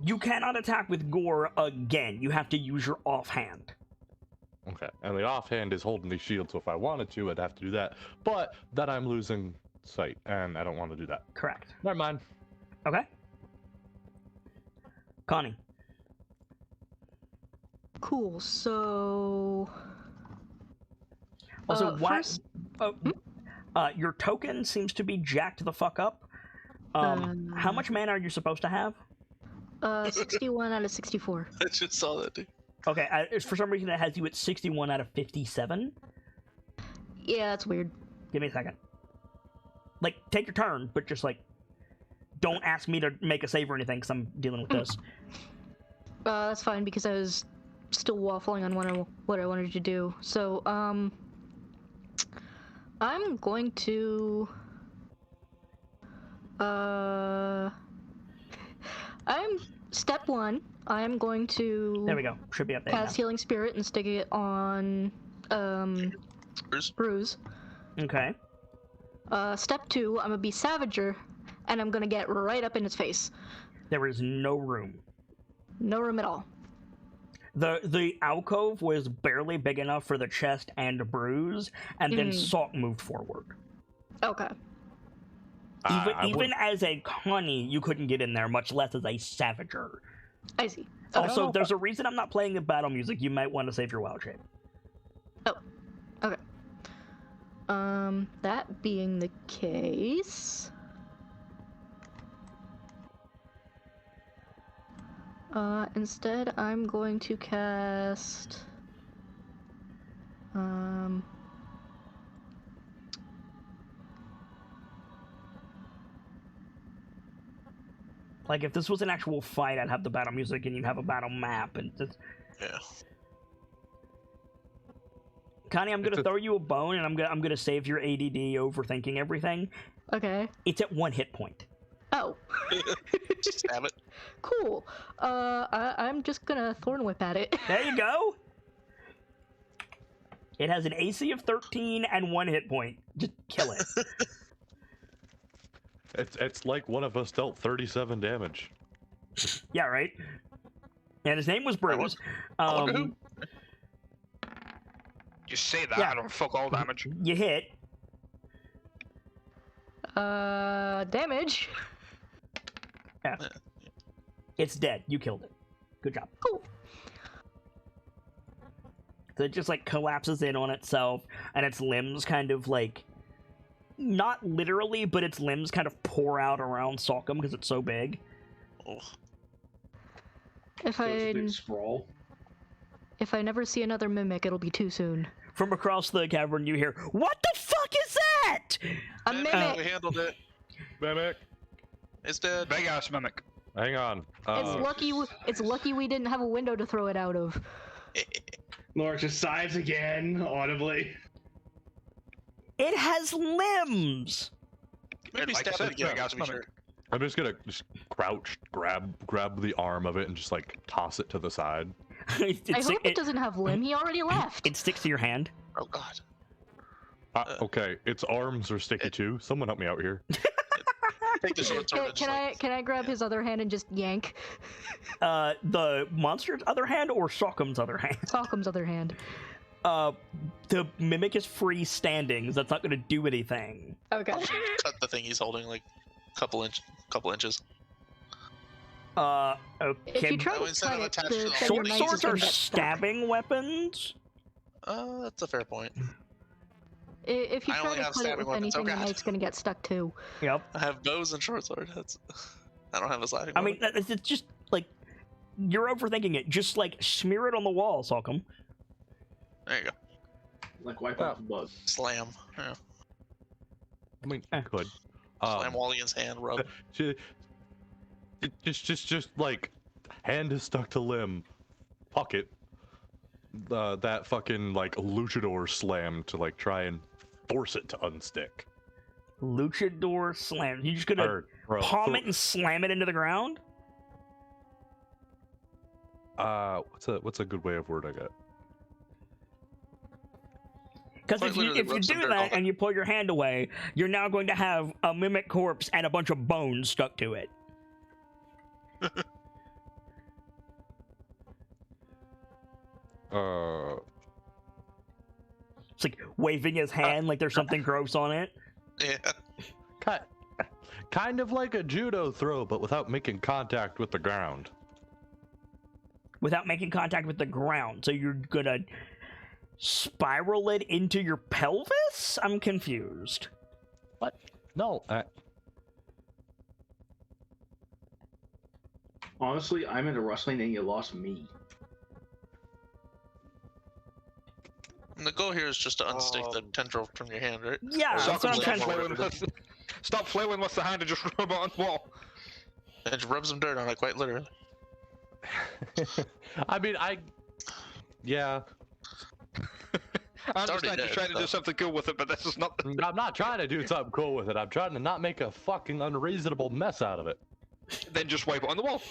you cannot attack with gore again. You have to use your offhand. Okay, and the offhand is holding the shield, so if I wanted to, I'd have to do that. But then I'm losing sight, and I don't want to do that. Correct. Never mind. Okay. Connie. Cool. So. Also, first... your token seems to be jacked the fuck up. How much mana are you supposed to have? 61 out of 64. I just saw that, dude. Okay, for some reason it has you at 61 out of 57. Yeah, that's weird. Give me a second. Like, take your turn, but just, like, don't ask me to make a save or anything, because I'm dealing with this. That's fine, because I was still waffling on what I wanted to do. So, I'm going to... Step 1, I'm going to... There we go. Should be up there cast Healing Spirit and stick it on, Bruise. Okay. Step 2, I'm gonna be Savager, and I'm gonna get right up in its face. There is no room. No room at all. The alcove was barely big enough for the chest and Bruise, and then Salt moved forward. Okay. Even as a Connie, you couldn't get in there, much less as a Savager. I see. Okay. Also, there's a reason I'm not playing the battle music. You might want to save your wild shape. Oh, okay. That being the case... instead, I'm going to cast... Like, if this was an actual fight, I'd have the battle music and you'd have a battle map and just... Yeah. Connie, I'm gonna throw you a bone and I'm gonna save your ADD overthinking everything. Okay. It's at 1 hit point. Oh. Just stab it. Cool. I'm just gonna Thorn Whip at it. There you go. It has an AC of 13 and 1 hit point. Just kill it. It's like one of us dealt 37 damage. Yeah, right? And his name was Bruce. You say that, yeah. I don't fuck all damage. You hit. Damage? Yeah. It's dead. You killed it. Good job. Cool. So it just, like, collapses in on itself, and its limbs kind of, like... Not literally, but its limbs kind of pour out around Salcom because it's so big. Oh. If I... Sprawl. If I never see another mimic, it'll be too soon. From across the cavern, you hear, "What the fuck is that?" A mimic! We handled it. Mimic. It's dead. Big ass mimic. Hang on. It's lucky we didn't have a window to throw it out of. Laura just sighs again, audibly. It has limbs. Maybe Like I stab said, it again, big ass to be sure. mimic. I'm just gonna crouch, grab the arm of it, and just like toss it to the side. I hope it doesn't have limb. He already left. It sticks to your hand. Oh god. Okay, its arms are sticky too. Someone help me out here. Take the short sword. Can I grab his other hand and just yank? The monster's other hand or Sockham's other hand? Sockham's other hand. The mimic is free standing, so that's not going to do anything. Okay. Cut the thing he's holding like couple inches. Okay. If you try Oh, to instead cut of it, attached to the then your Short knife is swords gonna are get stuck. stabbing weapons. That's a fair point. If you I try only to have cut it stabbing with weapons, anything, oh your god. knife's gonna get stuck too. Yep. I have bows and short sword. I don't have a sliding. I mean, it's just like you're overthinking it. Just like smear it on the wall, Sockham. There you go. Like wipe off the bug. Slam. Yeah. I mean, I could. Slam Wallian's hand. Rub. Just like hand is stuck to limb. Pocket. That fucking like luchador slam to like try and force it to unstick. Luchador slam. You just gonna palm it and slam it into the ground? What's a good way of wording it? Because Quite if literally you rub some do dirt on that and you pull your hand away, you're now going to have a mimic corpse and a bunch of bones stuck to it. It's like waving his hand like there's something gross on it. Yeah. Kind of like a judo throw, but without making contact with the ground. Without making contact with the ground. So you're gonna spiral it into your pelvis? I'm confused. What? No. Honestly, I'm into wrestling and you lost me. And the goal here is just to unstick the tendril from your hand, right? Yeah, that's what I'm trying to Stop flailing with the hand and just rub it on the wall. And just rub some dirt on it, quite literally. I mean, yeah. I understand you're trying to do something cool with it, but this is not. I'm not trying to do something cool with it. I'm trying to not make a fucking unreasonable mess out of it. Then just wipe it on the wall.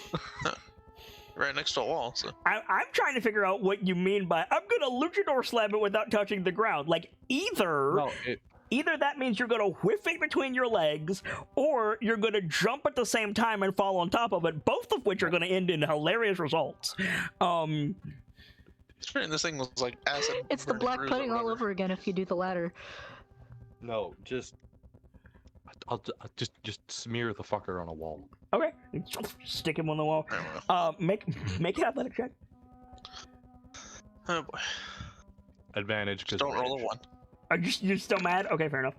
Right next to a wall. So. I'm trying to figure out what you mean by I'm gonna luchador slam it without touching the ground. Like either that means you're gonna whiff it between your legs, or you're gonna jump at the same time and fall on top of it. Both of which are gonna end in hilarious results. This thing was like acid. It's the black pudding all over again if you do the latter. No, I'll just smear the fucker on a wall. Okay, stick him on the wall. Make an athletic check. Oh boy. Advantage. Just don't roll a 1. Are you're still mad? Okay, fair enough.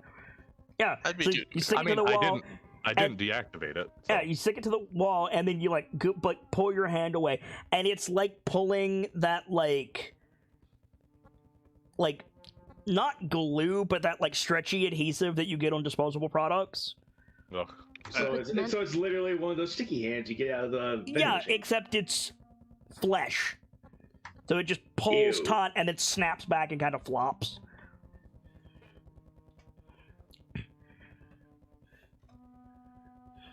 Yeah, I'd be so dude. you stick it to the wall. I didn't deactivate it. So. Yeah, you stick it to the wall, and then you like pull your hand away, and it's like pulling that like not glue, but that like stretchy adhesive that you get on disposable products. Ugh. So it's literally one of those sticky hands you get out of the vending Yeah, machine. except it's flesh. So it just pulls Ew. taut and then snaps back and kind of flops.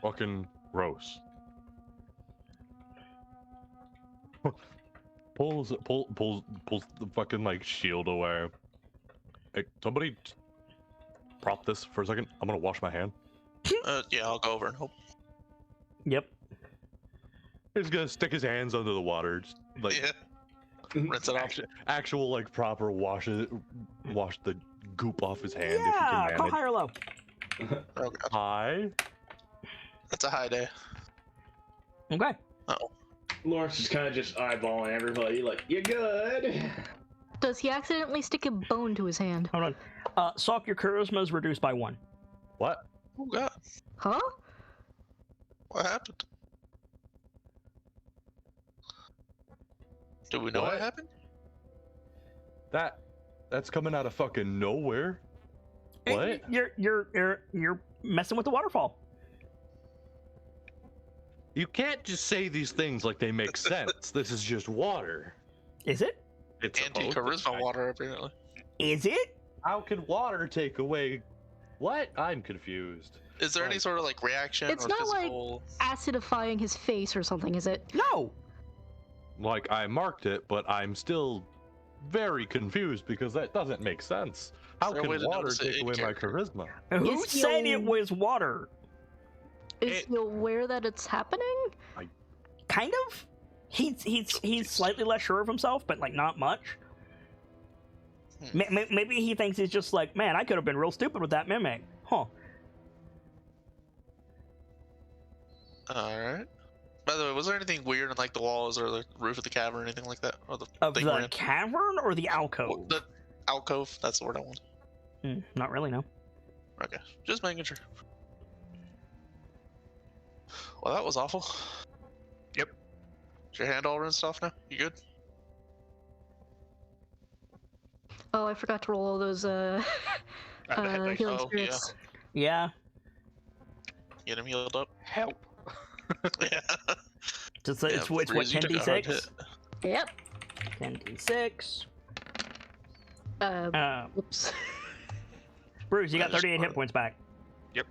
Fucking gross. Pulls the fucking like shield away. Hey, somebody prop this for a second. I'm gonna wash my hand. Yeah, I'll go over and help. Yep. He's gonna stick his hands under the water, just, like Yeah. Rinse it off. actual like proper wash the goop off his hand if you Yeah, can call manage. high or low. Oh god. High. That's a high day. Okay. Uh-oh. Lawrence is kind of just eyeballing everybody like, you're good. Does he accidentally stick a bone to his hand? Hold on. Salk, your charisma is reduced by 1. What? Oh god. Huh? What happened? Do we know what What? happened? That's coming out of fucking nowhere. What? You're messing with the waterfall. You can't just say these things like they make sense. This is just water. Is it? It's Anti-charisma water, apparently. Is it? How can water take away? What? I'm confused. Is there any sort of like reaction It's or not physical? like acidifying his face or something, is it? No. Like, I marked it, but I'm still very confused because that doesn't make sense. How there a can way to water notice it take in away my character? charisma? Who Is he said it a- was water? Is he aware that it's happening? Kind of. He's slightly less sure of himself, but like not much. Maybe he thinks he's just like, man, I could have been real stupid with that mimic. Huh. Alright. By the way, was there anything weird in like the walls or the roof of the cavern or anything like that? Or the Of thing the we're in? cavern or the alcove? The alcove, that's the word I want. Not really, no. Okay, just making sure. Well, that was awful. Yep. Is your hand all rinsed off now? You good? Oh, I forgot to roll all those hit dice. healing Oh, spirits. Yeah. Get him healed up. Help. Yeah. It's Yeah, what Breeze, you took a hard 10d6? hit. Yep. 10d6. Whoops. Bruce, you got I just 38 hit wanna- points back. Yep.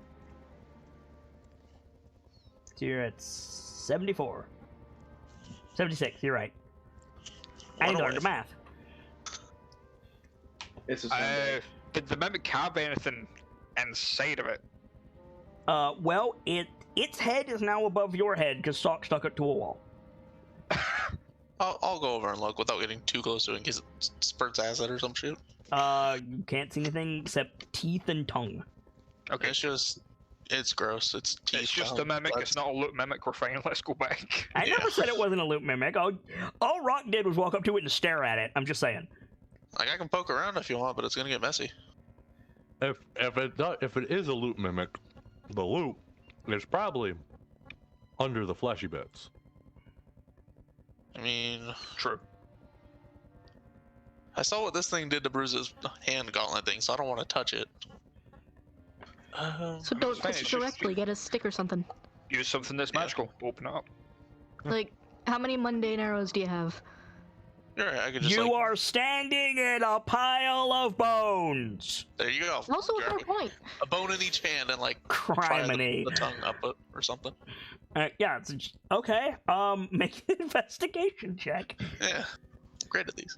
So you're at 74. 76, you're right. I need to learn the math. It's a Sunday. Did the mimic have anything inside of it? Well, its head is now above your head because Sock stuck it to a wall. I'll go over and look without getting too close to it in case it spurts acid or some shit. You can't see anything except teeth and tongue. Okay. It's gross. It's teeth. It's just a mimic. It's not a loot mimic. We're fine. Let's go back. I never said it wasn't a loot mimic. All Rock did was walk up to it and stare at it. I'm just saying. Like, I can poke around if you want, but it's gonna get messy. If it is a loot mimic, the loot is probably under the fleshy bits. I mean, True. I saw what this thing did to Bruce's hand gauntlet thing, so I don't want to touch it. So don't fine, touch it's it just- directly. Get a stick or something. Use something that's magical. Open it up. Like, how many mundane arrows do you have? You're right, I could just You like, are standing in a pile of bones. there you go. Also a fair Grab point. a bone in each hand and like pry Criminy. the tongue up it or something. Yeah, okay. Make an investigation check. Yeah, great at these.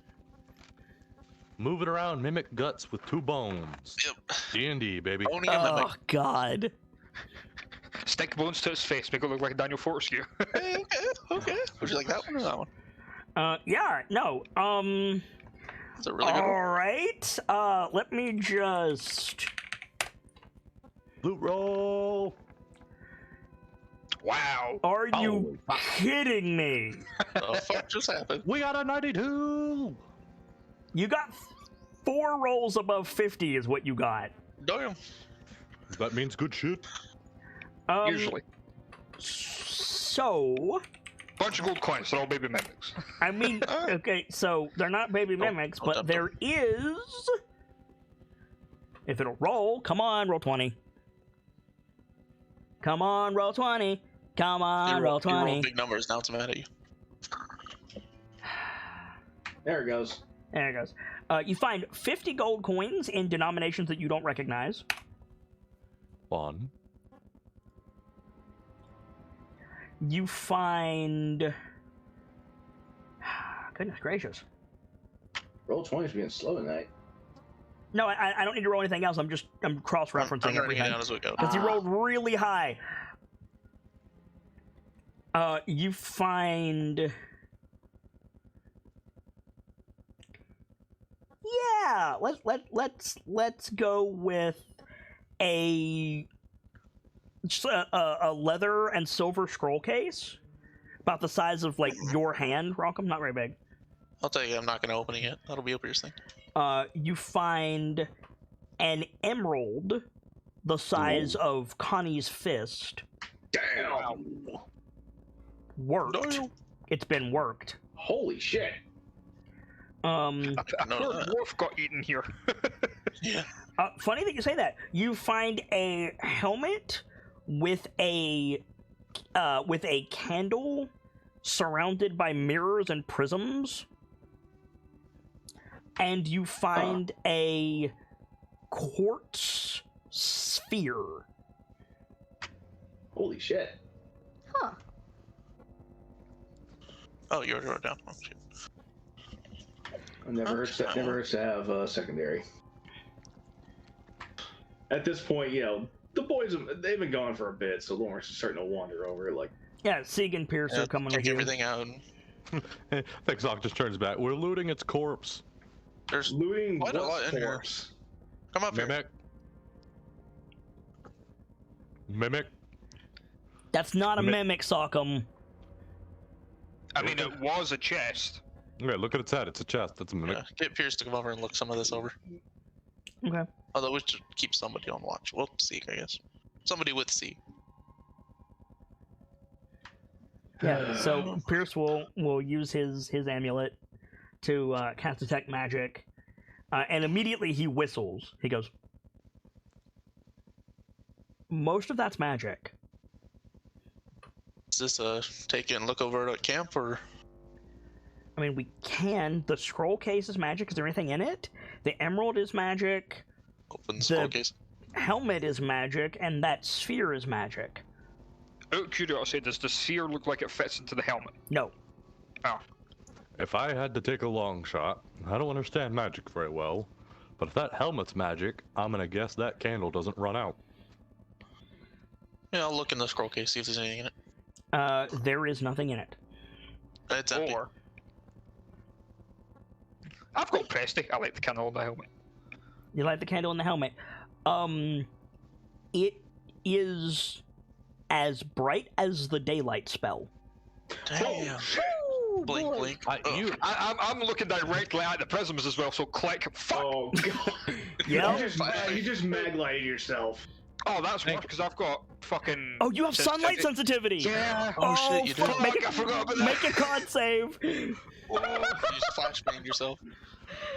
Moving around mimic guts with 2 bones. Yep. D&D, baby. Owning a mimic. Oh, God. Stick bones to his face. Make it look like Daniel Fortescue. Hey, okay. Would you like that one or that one? Yeah, no. It's a really good one. All right. Let me just. Loot roll. Wow. Are you Holy fuck. kidding me? The fuck just happened? We got a 92. You got 4 rolls above 50 is what you got. Damn. That means good shit. Usually. So, Bunch of gold coins. They're all baby mimics. I mean, okay, so they're not baby mimics, but dump there is. If it'll roll, come on, roll 20. Come on, roll 20. Come on, roll You roll 20. big numbers, now it's mad at you. There it goes. There it goes. You find 50 gold coins in denominations that you don't recognize. Fun. You find. Goodness gracious. Roll 20's being slow tonight. No, I don't need to roll anything else. I'm cross-referencing I'm writing it everything. down as we go. Because he rolled really high. You find. Yeah, let's go with just a leather and silver scroll case, about the size of like your hand, Rockham. Not very big. I'll tell you, I'm not going to open it yet. That'll be Oprah's thing. You find an emerald the size of Connie's fist. Damn! Worked. Damn. It's been worked. Holy shit! A poor dwarf got eaten here. Yeah. Funny that you say that. You find a helmet with a candle surrounded by mirrors and prisms, and you find a quartz sphere. Holy shit. Huh. Oh, you already wrote it down. Oh, shit. Never hurts to have a secondary. At this point, the boys, they've been gone for a bit, so Lawrence is starting to wander over, like... Yeah, Sieg and Pierce are coming with check you. everything out. Vexok just turns back. We're looting its corpse. There's Looting quite a lot in here. corpse. Come up here. Mimic. That's not a mimic, Sockham. I mean, it was a chest. Okay, look at its head. It's a chest. That's a mimic. Yeah, get Pierce to come over and look some of this over. Okay. Although we should keep somebody on watch. Well, Seek, I guess. Somebody with Seek. Yeah, so Pierce will use his amulet to cast Detect Magic, and immediately he whistles. He goes, most of that's magic. Is this a take it and look over at camp, or? I mean, we can. The scroll case is magic. Is there anything in it? The emerald is magic. Open the scroll case. Helmet is magic, and that sphere is magic. Out of curiosity, does the sphere look like it fits into the helmet? No. Oh. If I had to take a long shot, I don't understand magic very well, but if that helmet's magic, I'm gonna guess that candle doesn't run out. Yeah, I'll look in the scroll case, see if there's anything in it. There is nothing in it. It's empty. Or... I've got Presty. I like the candle on the helmet. You light the candle in the helmet. It is as bright as the daylight spell. Damn. Oh, Blink, boy. blink. I'm looking directly at the prisms as well, so click. Fuck! Oh, God. Yeah. You just mag-lighted yourself. Oh, that's worse, because I've got fucking... Oh, you have sunlight sensitivity! Yeah! Oh, shit, you do? fuck, Make I forgot about it, that. make a con save! Oh, you just flashbanged yourself.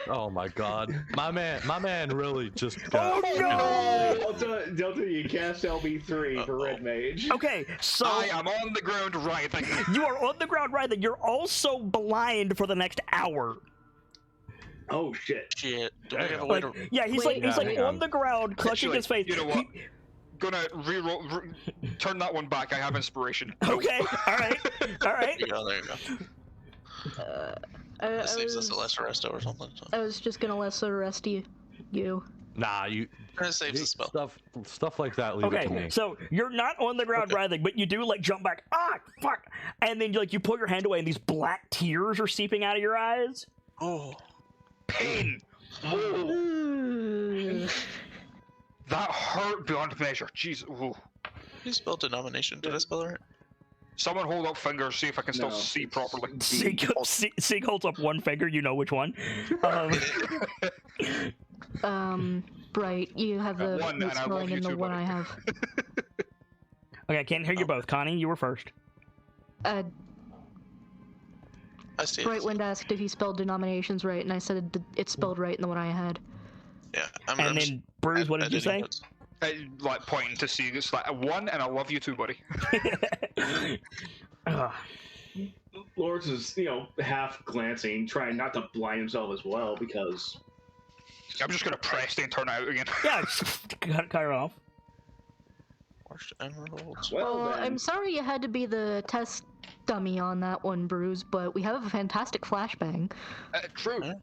Oh my god. My man really just got... Oh, no! Delta, you cast LB3 for Red Mage. Okay, so... I am on the ground writhing. You are on the ground writhing. You're also blind for the next hour. Oh, shit. Shit. Do we have a way Like, to... yeah, he's Wait, like hang on on. the ground, clutching Actually, his face. you know what? Gonna turn that one back. I have inspiration. Okay, alright, alright. There you go, there you go. That saves us a lesser resto or something. So. I was just gonna lesser rest you. Nah, you... It saves the spell. Stuff like that, leave it to Okay, me. so you're not on the ground writhing, but you do like jump back. Ah, fuck! And then you pull your hand away, and these black tears are seeping out of your eyes. Oh. Pain. Ooh. That hurt beyond measure. Jesus. Ooh. You spelled denomination. Did I spell it right? Someone hold up fingers, see if I can still No, see it's properly. Sieg holds up one finger, you know which one. Bright, you have the One, and I love spelling you in the too, one buddy. I have. Okay, I can't hear you both. Connie, you were first. I see. Brightwind asked if he spelled denominations right, and I said it's spelled right in the one I had. Yeah. And then, Bruce, what did you say? Like pointing to see, it's like a one, and I love you too, buddy. Ugh. Lawrence is, half glancing, trying not to blind himself as well, because... I'm just gonna press and turn it out again. Yeah, cut her off. Emeralds. Well, then. I'm sorry you had to be the test dummy on that one, Bruce, but we have a fantastic flashbang. True. Yeah.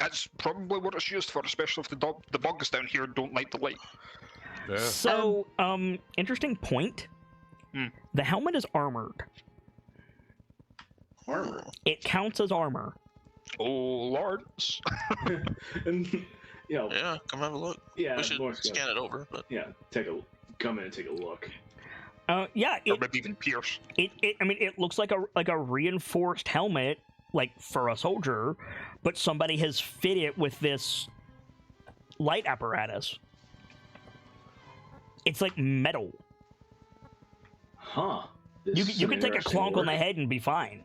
That's probably what it's used for, especially if the bugs down here don't like the light. Yeah. So, interesting point. The helmet is armored. Armor. It counts as armor. Oh, lords. And, Yeah, come have a look. yeah, We should Lawrence, scan it over, but yeah, come in and take a look. Yeah, Or maybe even Pierce. it looks like a reinforced helmet, like for a soldier, but somebody has fit it with this light apparatus. It's like metal. Huh. You can take a clonk on the head and be fine.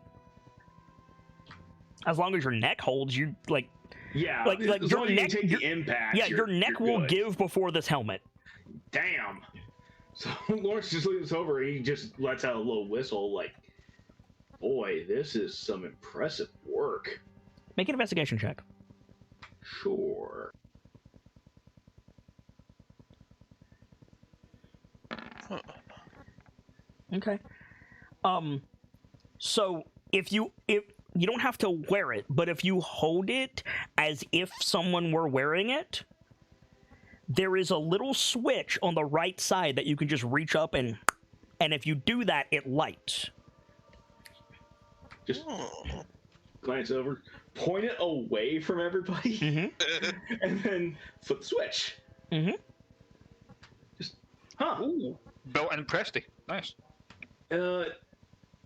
As long as your neck holds, you like. Yeah, like as your long as neck. you take the impact. Yeah, your neck you're will good. give before this helmet. Damn. So Lawrence just looks over. And he just lets out a little whistle, like, "Boy, this is some impressive work." Make an investigation check. Sure. Huh. Okay. So if you don't have to wear it, but if you hold it as if someone were wearing it, there is a little switch on the right side that you can just reach up and if you do that, it lights. Just glance over, point it away from everybody, and then flip the switch. Just, huh? Ooh, built-in Presty. Nice.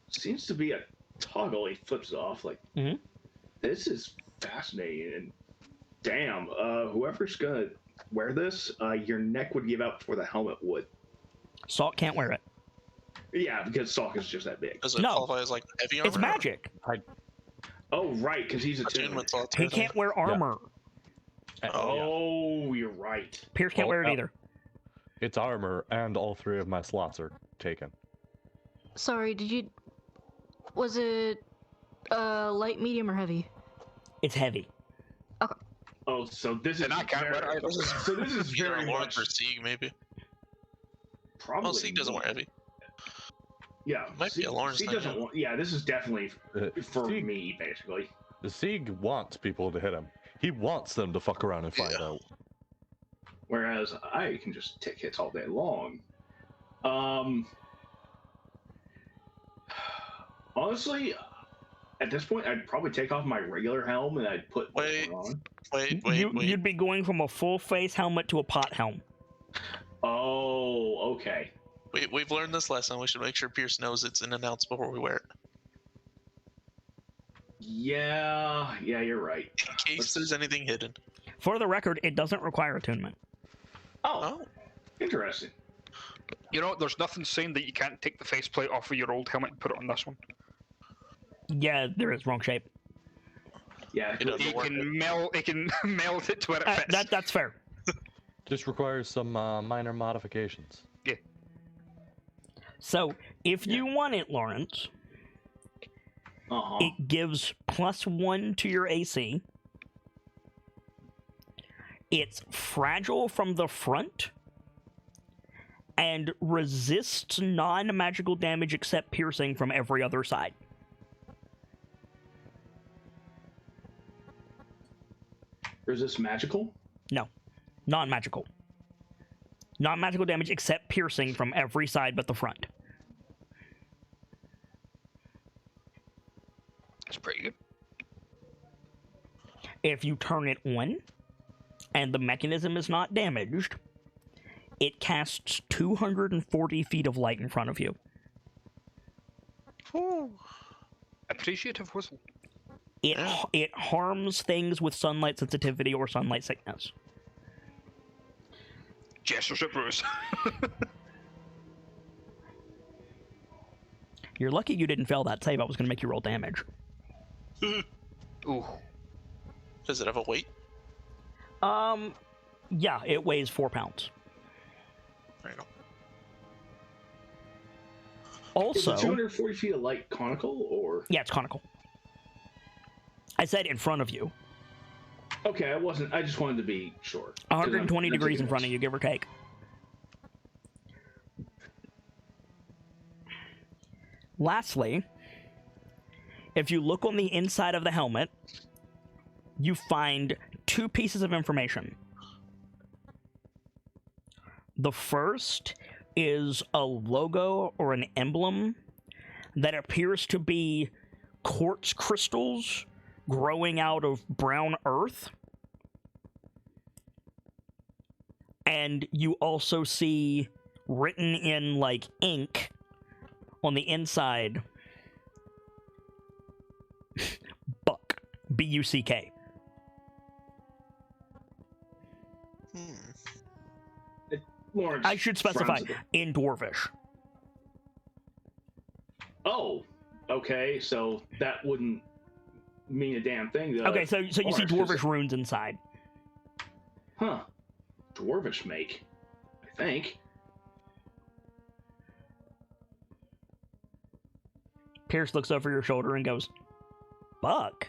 Seems to be a toggle. He flips it off. Like, this is fascinating. And damn, whoever's gonna wear this, your neck would give out before the helmet would. Salt can't wear it. Yeah, because Salk is just that big. Does it qualify as like heavy armor? It's magic. Oh, right, because he's Attunement attunement. He can't wear armor. Oh, you're right. Pierce can't wear it either. It's armor, and all 3 of my slots are taken. Sorry, was it light, medium, or heavy? It's heavy. Oh, so this is And I can't wear it. so this is Either very Lawrence much or Sieg, maybe. probably. Well, Sieg doesn't wear heavy. Yeah, Might be a Lawrence Sieg thing, doesn't yeah. want. Yeah, this is definitely for Sieg- me, basically. The Sieg wants people to hit him. He wants them to fuck around and find out. Whereas I can just take hits all day long. Honestly, at this point, I'd probably take off my regular helm and I'd put this one on. Wait. You'd be going from a full face helmet to a pot helm. Oh, okay. We've learned this lesson. We should make sure Pierce knows it's in and outs before we wear it. Yeah, you're right. In case there's anything hidden. For the record, it doesn't require attunement. Oh, interesting. You know, there's nothing saying that you can't take the faceplate off of your old helmet and put it on this one. Yeah, there is wrong shape. Yeah, It doesn't It work. can melt it to where it fits. That's fair. Just requires some minor modifications. Yeah. So, if you want it, Lawrence, it gives +1 to your AC. It's fragile from the front and resists non-magical damage except piercing from every other side. Or is this magical? No, non-magical. Non-magical damage except piercing from every side but the front. That's pretty good. If you turn it on and the mechanism is not damaged, it casts 240 feet of light in front of you. Ooh. Appreciative whistle. It harms things with sunlight sensitivity or sunlight sickness. Gestures at Bruce. You're lucky you didn't fail that save. I was going to make you roll damage. Ooh. Does it have a weight? Yeah, it weighs 4 pounds. There you go. Also, is it 240 feet of light conical or? yeah, it's conical. I said in front of you. Okay, I just wanted to be sure. 120 degrees in front of you, give or take. Lastly, if you look on the inside of the helmet, you find 2 pieces of information. The first is a logo or an emblem that appears to be quartz crystals growing out of brown earth. And you also see written in like ink on the inside Buck, B-U-C-K. Lawrence I should specify frowns at it. in Dwarvish. Oh, okay, so that wouldn't mean a damn thing. Okay, so you see dwarvish runes inside. Huh. Dwarvish make, I think. Pierce looks over your shoulder and goes, Buck?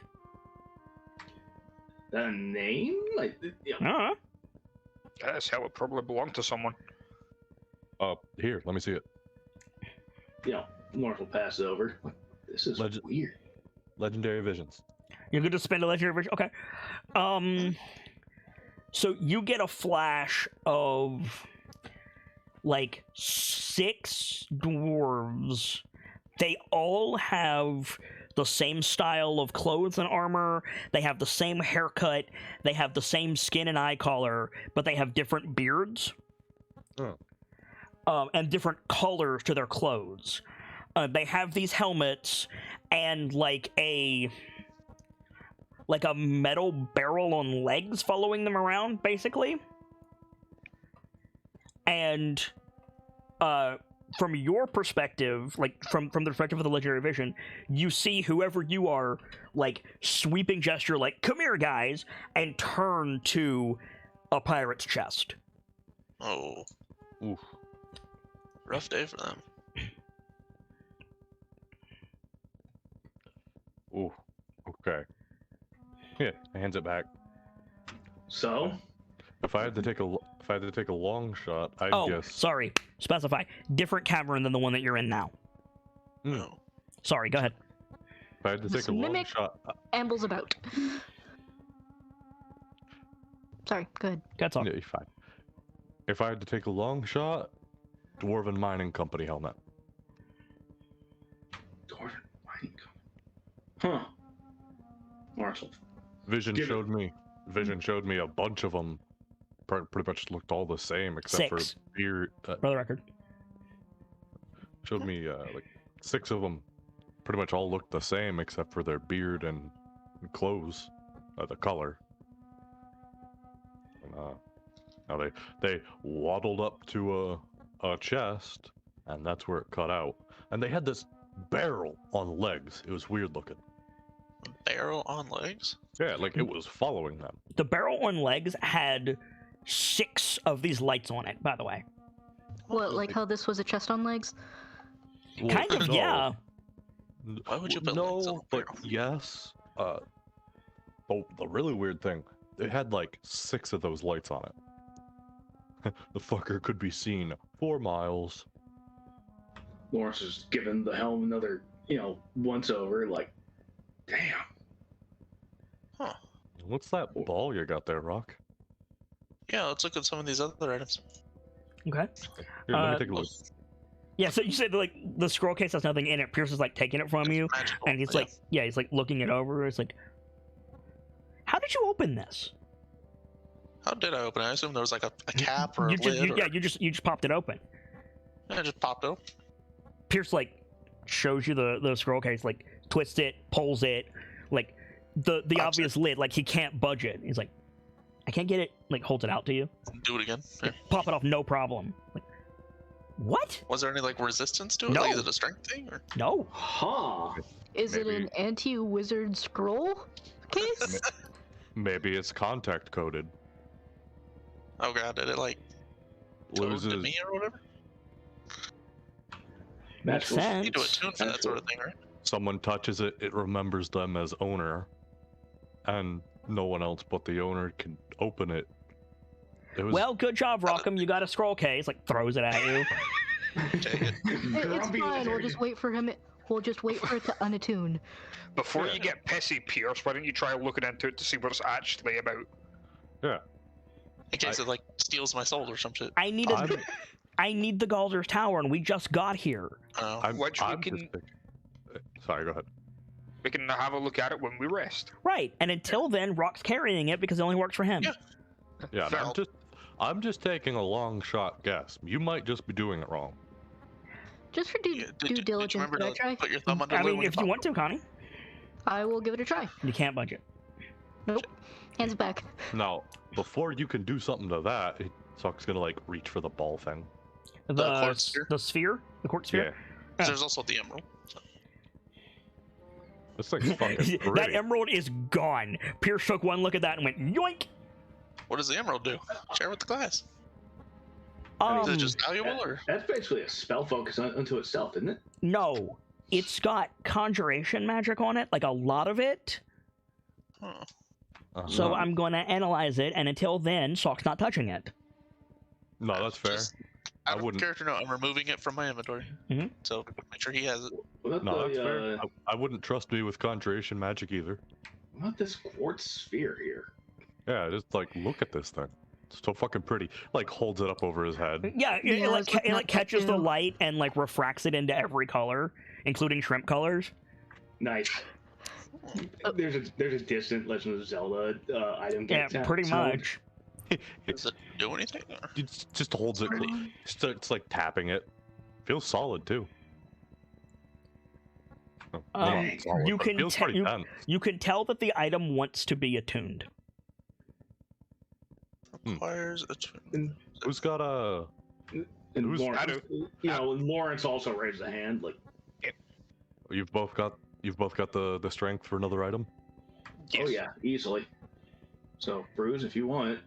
The name? Like, you know. Uh-huh. That's how it probably belonged to someone. Here, let me see it. You know, Lawrence will pass it over. This is weird. Legendary Visions. You're going to spend a legendary vision? Okay. So you get a flash of, like, 6 dwarves. They all have the same style of clothes and armor. They have the same haircut. They have the same skin and eye color, but they have different beards. Oh. And different colors to their clothes. They have these helmets and like a metal barrel on legs following them around, basically. And from your perspective, like from the perspective of the legendary vision, you see whoever you are, like, sweeping gesture, like, come here, guys, and turn to a pirate's chest. Oh. Oof. Rough day for them. Ooh. Okay. Yeah, hands it back. So? If I had to take a long shot, I'd guess. Sorry. Specify. Different cavern than the one that you're in now. No. Sorry, go ahead. If I had to take a long shot, ambles about. Sorry, go ahead. That's all. yeah, you're fine. If I had to take a long shot, Dwarven Mining Company helmet. Dwarven Mining Company. Huh. Marshall. Vision showed me a bunch of them. Pretty much looked all the same except 6. for beard. For the record. Showed me like 6 of them. Pretty much all looked the same except for their beard and clothes, the color. Now they waddled up to a chest, and that's where it cut out. And they had this barrel on legs. It was weird looking. Barrel on legs? Yeah, like it was following them. The barrel on legs had 6 of these lights on it, by the way. What, like how this was a chest on legs? Well, Kind of, no. yeah. Why would you put legs on No, a but barrel? yes. The really weird thing, it had like 6 of those lights on it. The fucker could be seen 4 miles. Lawrence is giving the helm another, once over, like, damn. Huh. What's that ball you got there, Rock? Yeah, let's look at some of these other items. Okay. Here, let me take a look. Yeah, so you said, like, the scroll case has nothing in it. Pierce is, like, taking it from you, Magical. and he's like, looking it over. It's like, how did you open this? How did I open it? I assume there was like a cap or a lid. You just popped it open. I just popped it open. Pierce, like, shows you the scroll case, like, twists it, pulls it, like, the obvious lid, like, he can't budge it. He's like, I can't get it, like, holds it out to you. Do it again. Yeah. Pop it off, no problem. Like, what? Was there any like resistance to it? No. Like, is it a strength thing or? No. Huh. Is it Maybe. an anti-wizard scroll case? Maybe it's contact coded. Oh god, did it like Loses. code to me or whatever? Makes Magical. sense. You do a tune for that sort of thing, right? Someone touches it, it remembers them as owner, and no one else but the owner can open it. It was Well, good job, Rockham. You got a scroll case. Like, throws it at you. Take it. It's Grumpy fine. We'll lizard. just wait for him. We'll just wait for it to unattune. Before you get pissy, Pierce, why don't you try looking into it to see what it's actually about? yeah. In case it like steals my soul or some shit. I need I need the Galder's Tower, and we just got here. Which we can- just sorry, go ahead. We can have a look at it when we rest. Right, and until then, Rock's carrying it because it only works for him. Yeah. Yeah, and Fair. I'm just taking a long shot guess. You might just be doing it wrong. Just for due Yeah, did you diligence, remember can I to try? put your thumb under I the lid mean, when if you pop want to, Connie, I will give it a try. you can't budge it. Nope. Hands it back. Now, before you can do something to that, Sock's gonna like reach for the ball thing. The quartz sphere? the sphere, the quartz sphere. Yeah. There's also the emerald. So. This thing's fucking That pretty. emerald is gone. Pierce took one look at that and went, yoink! What does the emerald do? Share with the class. Is it Um, just valuable, or? That's basically a spell focus unto itself, isn't it? no. It's got conjuration magic on it, like a lot of it. Huh. So I'm going to analyze it, and until then, Sock's not touching it. No, that's fair. Just I out of wouldn't. character note, I'm removing it from my inventory. Mhm. So make sure he has it. What about No, that's the, fair. I wouldn't trust me with conjuration magic either. what about this quartz sphere here? Yeah, just like look at this thing. It's so fucking pretty. Like holds it up over his head. Yeah, Yeah, it I like, was looking it at like that catches the too. light and like refracts it into every color, including shrimp colors. Nice. There's a distant Legend of Zelda item. Yeah, pretty sound. much. Does it do anything? Or? It just holds it. Starts like tapping it. Feels solid too. Oh, well, not solid, you but can feels te- pretty dense. You can tell that the item wants to be attuned. Requires a Who's got a? And Who's- Lawrence, Lawrence also raised a hand. Like, You've both got the strength for another item. oh yeah, easily. So, Bruce, if you want it.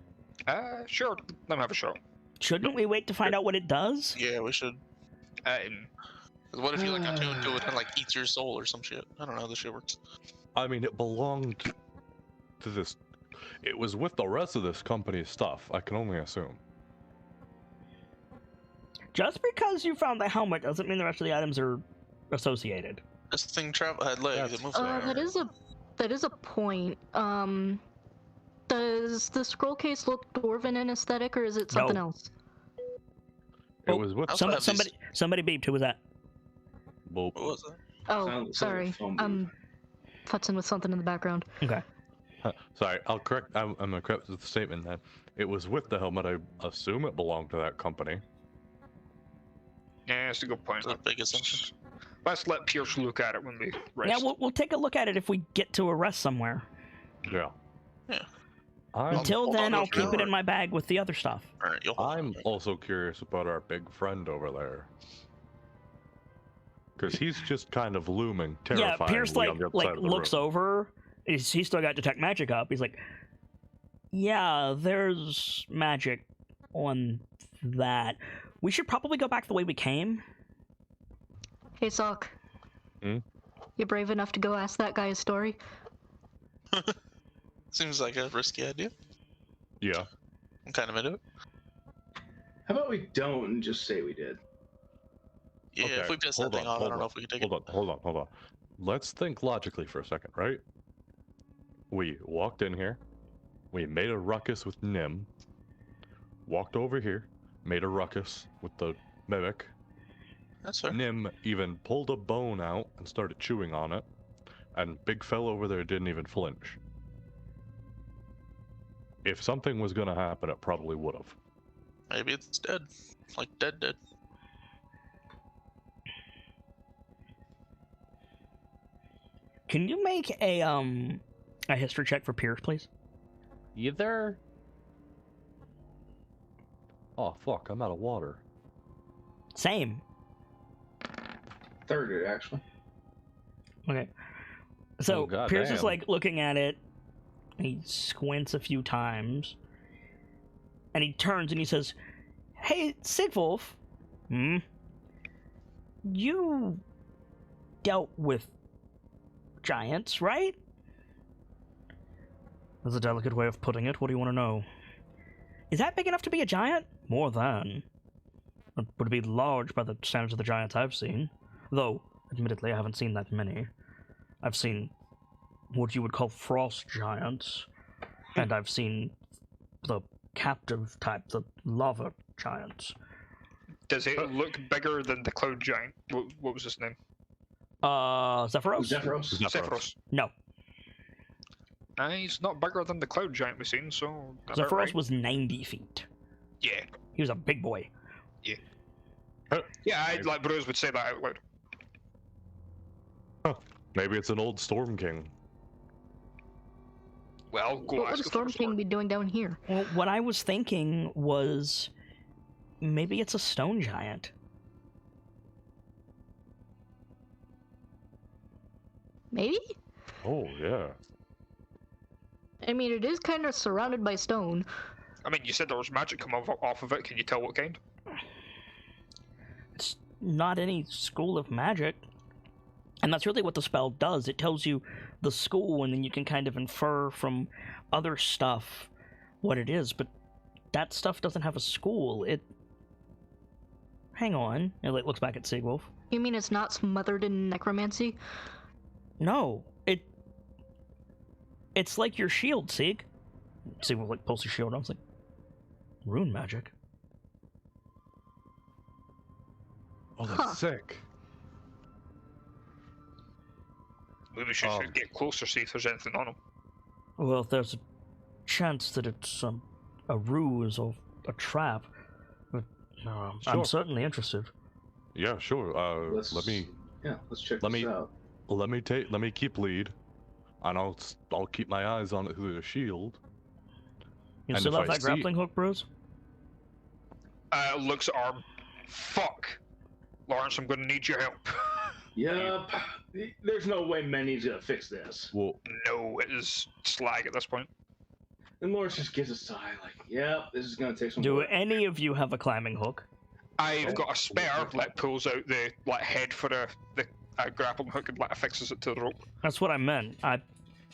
Sure. Let me have a shot. Shouldn't we wait to find out what it does? Yeah, we should. 'Cause what if you like attune to it and like eats your soul or some shit? I don't know how this shit works. I mean, it belonged to this. It was with the rest of this company's stuff. I can only assume. Just because you found the helmet doesn't mean the rest of the items are associated. This thing had legs. It moves around. That is a point. Does the scroll case look dwarven in aesthetic, or is it something No. else? It Oh, was with. Also have these- Somebody beeped. Who was that? Well, What was it? Oh, Sound sorry. like phone I'm futzing with something in the background. Okay. sorry, I'll correct. I'm gonna correct the statement then. It was with the helmet. I assume it belonged to that company. Yeah, that's a good point. That's a big assumption. Let's let Pierce look at it when we rest. Yeah, we'll take a look at it if we get to a rest somewhere. Yeah. Yeah. Until hold then, on I'll to it keep it now, in my bag with the other stuff. All right, you'll hold I'm on. also curious about our big friend over there. Because he's just kind of looming, Yeah, terrifyingly Pierce on the other side of the looks room. over. He's still got detect magic up. He's like, yeah, there's magic on that. We should probably go back the way we came. Hey, Sock. Hmm? You brave enough to go ask that guy a story? Seems like a risky idea. Yeah. I'm kind of into it. How about we don't and just say we did? Yeah, Okay, if we piss that hold thing on, off, I hold don't know on, if we can take Hold on, hold on. Let's think logically for a second, right? We walked in here, we made a ruckus with Nim, walked over here, made a ruckus with the mimic. it. That's fair. Nim even pulled a bone out and started chewing on it, and big fella over there didn't even flinch. If something was gonna happen, it probably would have. Maybe it's dead. Like dead. Can you make a history check for Pierce, please? Either. Oh fuck! I'm out of water. Same. Third, actually. Okay. So Oh, Pierce is goddamn. like looking at it. He squints a few times, and he turns and he says, "Hey, Sigwolf, you dealt with giants, right?" That's a delicate way of putting it. What do you want to know? Is that big enough to be a giant? More than. It would be large by the standards of the giants I've seen. Though, admittedly, I haven't seen that many. I've seen what you would call frost giants, and I've seen the captive type, the lava giants. Does it look bigger than the cloud giant? What was his name? Zephyros? Zephyros. Zephyros. No, He's not bigger than the cloud giant we've seen, so... about Zephyros right. was 90 feet. Yeah. He was a big boy. Yeah, like Bruce would say that out loud. Maybe it's an old Storm King. Well, go What would ask a him for Storm a King sword. be doing down here? Well, what I was thinking was maybe it's a stone giant. Maybe? Oh, yeah. I mean, it is kind of surrounded by stone. I mean, you said there was magic coming off of it. Can you tell what kind? It's not any school of magic. And that's really what the spell does. It tells you the school, and then you can kind of infer from other stuff what it is. But that stuff doesn't have a school. Hang on. It looks back at Seagwolf. You mean it's not smothered in necromancy? No. It's like your shield, Sieg. Seagwolf like pulls his shield. I was like, rune magic. Oh, that's sick. Maybe we should get closer, see if there's anything on them. Well, there's a chance that it's a ruse or a trap. But Sure. I'm certainly interested. Yeah, sure. Let's check this out. Let me keep lead, and I'll keep my eyes on it through the shield. You And still if have I that see- grappling hook, Bruce? Looks at arm. Fuck. Lawrence, I'm gonna need your help. Yep. There's no way Manny's gonna fix this. Well, No, it is slag at this point. And Lawrence just gives a sigh, like, yep, this is gonna take some Do work. any of you have a climbing hook? I've got a spare that pulls out the head for the grappling hook and affixes it to the rope. That's what I meant. I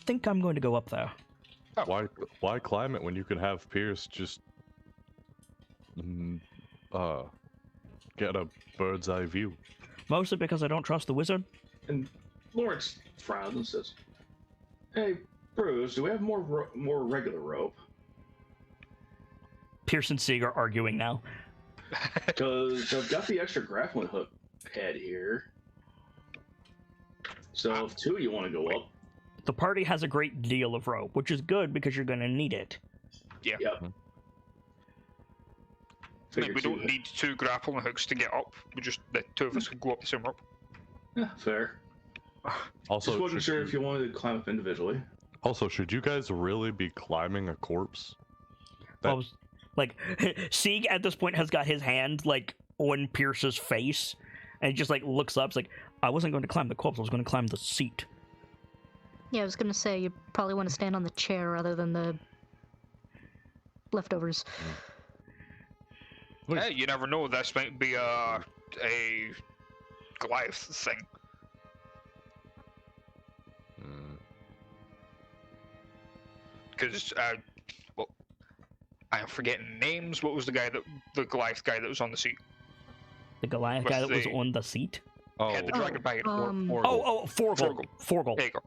think I'm going to go up there. why climb it when you can have Pierce just get a bird's eye view? Mostly because I don't trust the wizard. And Lawrence frowns and says, "Hey, Bruce, do we have more regular rope? Pierce and Sieg are arguing now. Because I've got the extra grappling hook head here. So if two of you want to go up, The party has a great deal of rope, which is good because you're going to need it. Yeah. yep. I mean, Figure we two- don't need two grappling hooks to get up. The two of us can go up the same rope. Yeah, fair. Also, Just wasn't should sure you- if you wanted to climb up individually. Also, should you guys really be climbing a corpse? I was, like, Sieg at this point has got his hand, like, on Pierce's face, and he just, like, looks up. It's like, I wasn't going to climb the corpse, I was going to climb the seat. Yeah, I was gonna say, you probably want to stand on the chair rather than the leftovers. Wait. Hey, you never know. This might be a Goliath thing. Hmm. Because, well, I'm forgetting names. What was the Goliath guy that was on the seat? The Goliath With guy that was the- on the seat? Oh, Had the dragon bag. Forgol. Forgol. There you go.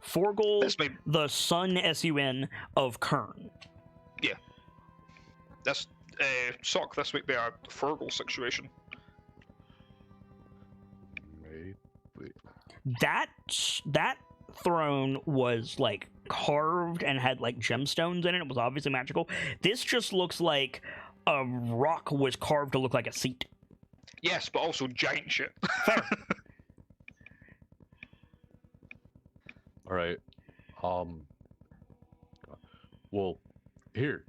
Forgol, This may the son, S-U-N, of Kern. this Sock. This might be a Fergal situation. maybe. That throne was, like, carved and had, like, gemstones in it. It was obviously magical. This just looks like a rock was carved to look like a seat. Yes, but also giant shit. Fair. All right. Well, here.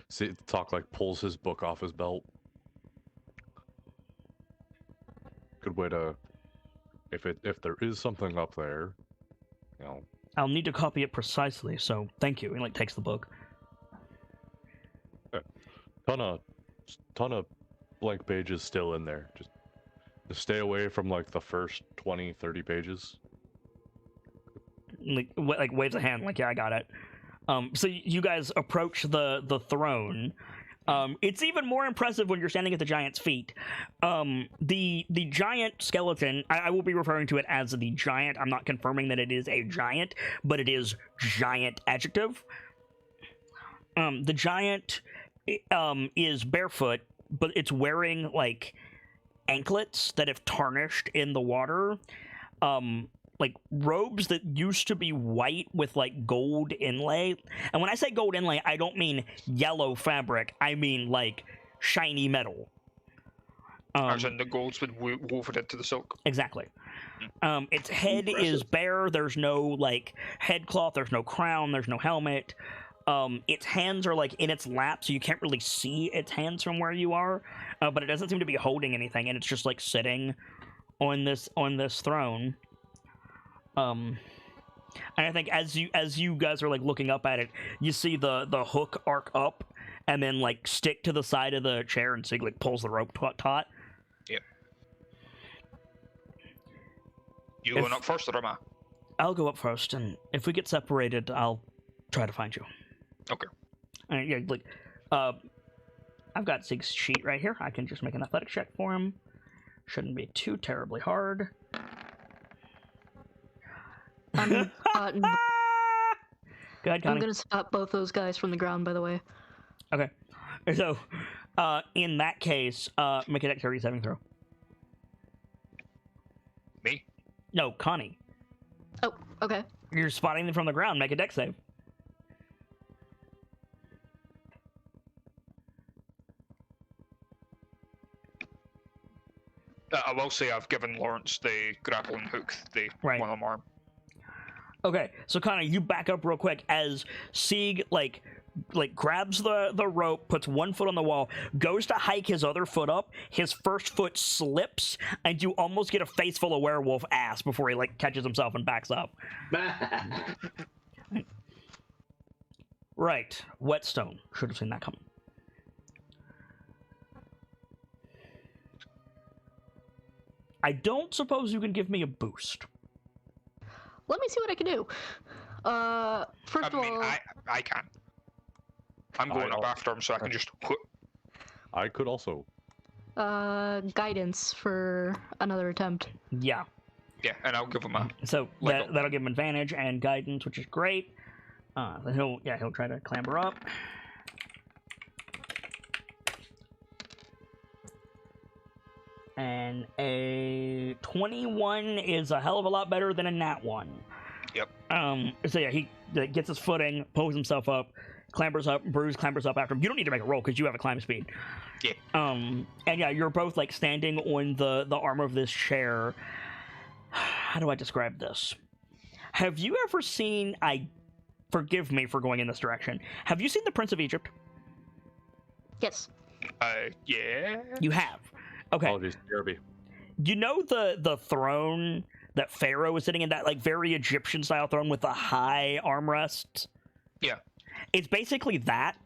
See, Talk like pulls his book off his belt. Good way to, if there is something up there, you know. I'll need to copy it precisely, so thank you. He, like, takes the book. Ton of blank pages still in there. Just stay away from like the first 20-30 pages. Like waves a hand, like, yeah, I got it. So you guys approach the throne. It's even more impressive when you're standing at the giant's feet. The giant skeleton, I will be referring to it as the giant. I'm not confirming that it is a giant, but it is giant adjective. The giant is barefoot, but it's wearing, like, anklets that have tarnished in the water. Like, robes that used to be white with, like, gold inlay. And when I say gold inlay, I don't mean yellow fabric. I mean, like, shiny metal. As in the gold's been woven into the silk. Exactly. Its head is Impressive. bare. There's no, like, head cloth. There's no crown. There's no helmet. Its hands are, like, in its lap, so you can't really see its hands from where you are. But it doesn't seem to be holding anything, and it's just, like, sitting on this throne. And I think as you guys are like looking up at it, you see the hook arc up and then like stick to the side of the chair, and Sig like pulls the rope taut. Yep. You going up first or am I? I'll go up first, and if we get separated, I'll try to find you. Okay. And yeah, like, I've got Sig's sheet right here. I can just make an athletic check for him. Shouldn't be too terribly hard. I'm spotting. Go ahead, Connie. I'm gonna spot both those guys from the ground, by the way. Okay. So, in that case, make a dexterity saving throw. Me? No, Connie. Oh, okay. You're spotting them from the ground. Make a dex save. I will say I've given Lawrence the grappling hook, the one-arm arm. Okay, so Connie, you back up real quick as Sieg like grabs the rope, puts one foot on the wall, goes to hike his other foot up, his first foot slips, and you almost get a face full of werewolf ass before he like catches himself and backs up. Right, Whetstone. Should have seen that coming. I don't suppose you can give me a boost. Let me see what I can do. First of all, I can. I'm going up after him, so I can just. I could also. Guidance for another attempt. Yeah. Yeah, and I'll give him a. So that'll give him advantage and guidance, which is great. Then he'll try to clamber up. And a 21 is a hell of a lot better than a nat 1. Yep. So yeah, he gets his footing, pulls himself up, clambers up. Bruce clambers up after him. You don't need to make a roll because you have a climb speed. Yeah. And yeah, you're both like standing on the arm of this chair. How do I describe this? Have you ever seen? Forgive me for going in this direction. Have you seen The Prince of Egypt? Yes. Yeah. You have. Okay. Apologies, Derby. You know the throne that Pharaoh was sitting in, that like very Egyptian style throne with the high armrests? Yeah. It's basically that,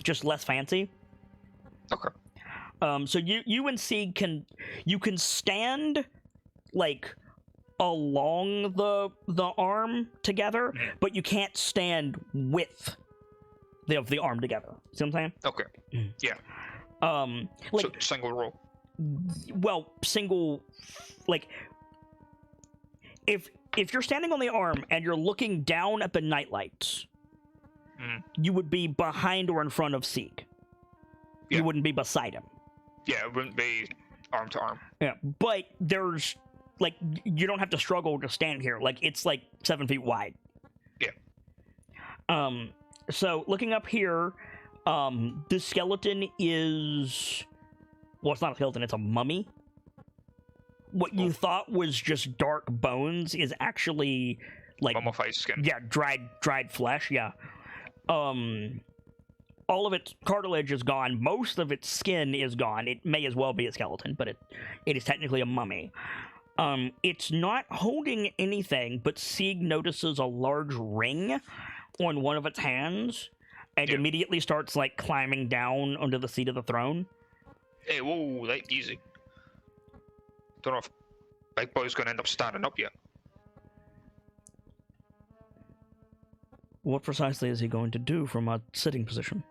just less fancy. Okay. So you and Sieg can stand like along the arm together, but you can't stand with the arm together. See what I'm saying? Okay. Yeah. Like so single roll. Well, single, like, if you're standing on the arm and you're looking down at the KnightLites, you would be behind or in front of Sieg. Yeah. You wouldn't be beside him. Yeah, it wouldn't be arm to arm. Yeah, but there's, like, you don't have to struggle to stand here. Like, it's, like, 7 feet wide. Yeah. So, looking up here, this skeleton is... Well, it's not a skeleton, it's a mummy. What you thought was just dark bones is actually, like... Mummified skin. Yeah, dried flesh, yeah. All of its cartilage is gone. Most of its skin is gone. It may as well be a skeleton, but it is technically a mummy. It's not holding anything, but Sieg notices a large ring on one of its hands, and immediately starts, like, climbing down onto the seat of the throne. Hey, whoa, that easy. Don't know if Big Boy's gonna end up standing up yet. What precisely is he going to do from a sitting position?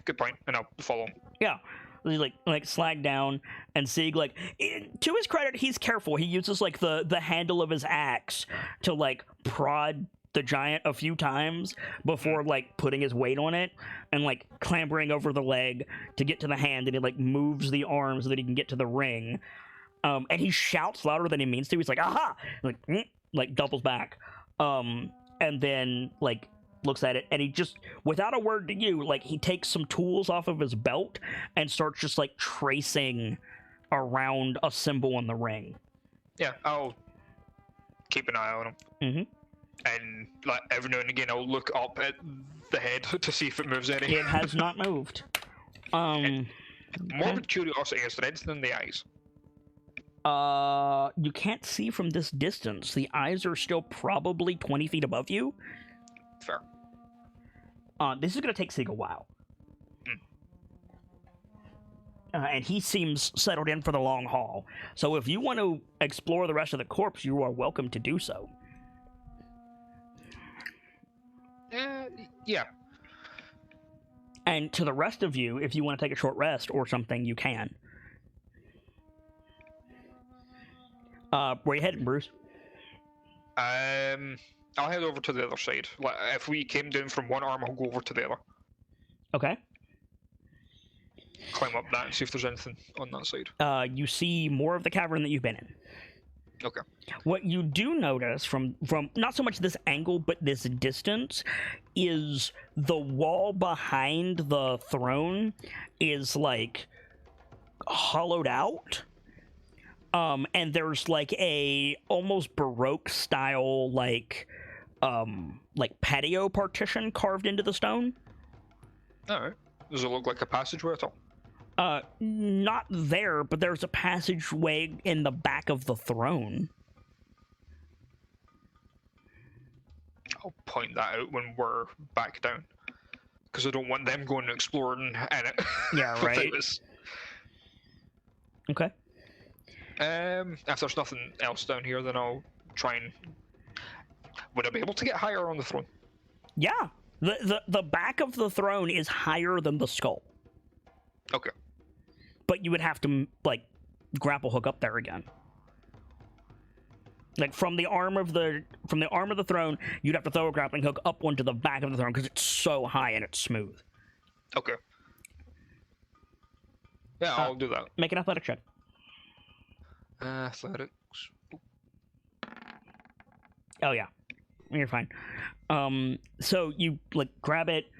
Good point, and I'll follow him. Yeah. He like slag down, and Sieg, like, to his credit, he's careful. He uses like the handle of his axe to like prod the giant a few times before like putting his weight on it and like clambering over the leg to get to the hand, and he like moves the arm so that he can get to the ring. And he shouts louder than he means to. He's like, aha! Like doubles back. And then like looks at it, and he just, without a word to you, like he takes some tools off of his belt and starts just like tracing around a symbol on the ring. Yeah, I'll keep an eye on him. Mm-hmm. And like every now and again, I'll look up at the head to see if it moves any. It has not moved. Morbid curiosity, is there anything in the eyes? You can't see from this distance. The eyes are still probably 20 feet above you. Fair. This is going to take Sig a while. And he seems settled in for the long haul. So if you want to explore the rest of the corpse, you are welcome to do so. Yeah. And to the rest of you, if you want to take a short rest or something, you can. Where are you heading, Bruce? I'll head over to the other side. If we came down from one arm, I'll go over to the other. Okay. Climb up that and see if there's anything on that side. You see more of the cavern that you've been in. Okay. What you do notice from not so much this angle, but this distance, is the wall behind the throne is, like, hollowed out. And there's, like, a almost Baroque style, like patio partition carved into the stone. Alright. Does it look like a passageway at all? Not there, but there's a passageway in the back of the throne. I'll point that out when we're back down. Because I don't want them going and exploring in it. Yeah, right. Okay. If there's nothing else down here, then I'll try and... Would I be able to get higher on the throne? Yeah. The back of the throne is higher than the skull. Okay. But you would have to, like, grapple hook up there again. Like, from the arm of the throne, you'd have to throw a grappling hook up onto the back of the throne because it's so high and it's smooth. Okay. Yeah, I'll do that. Make an athletic check. Athletics. Oh yeah, you're fine. So you, like, grab it,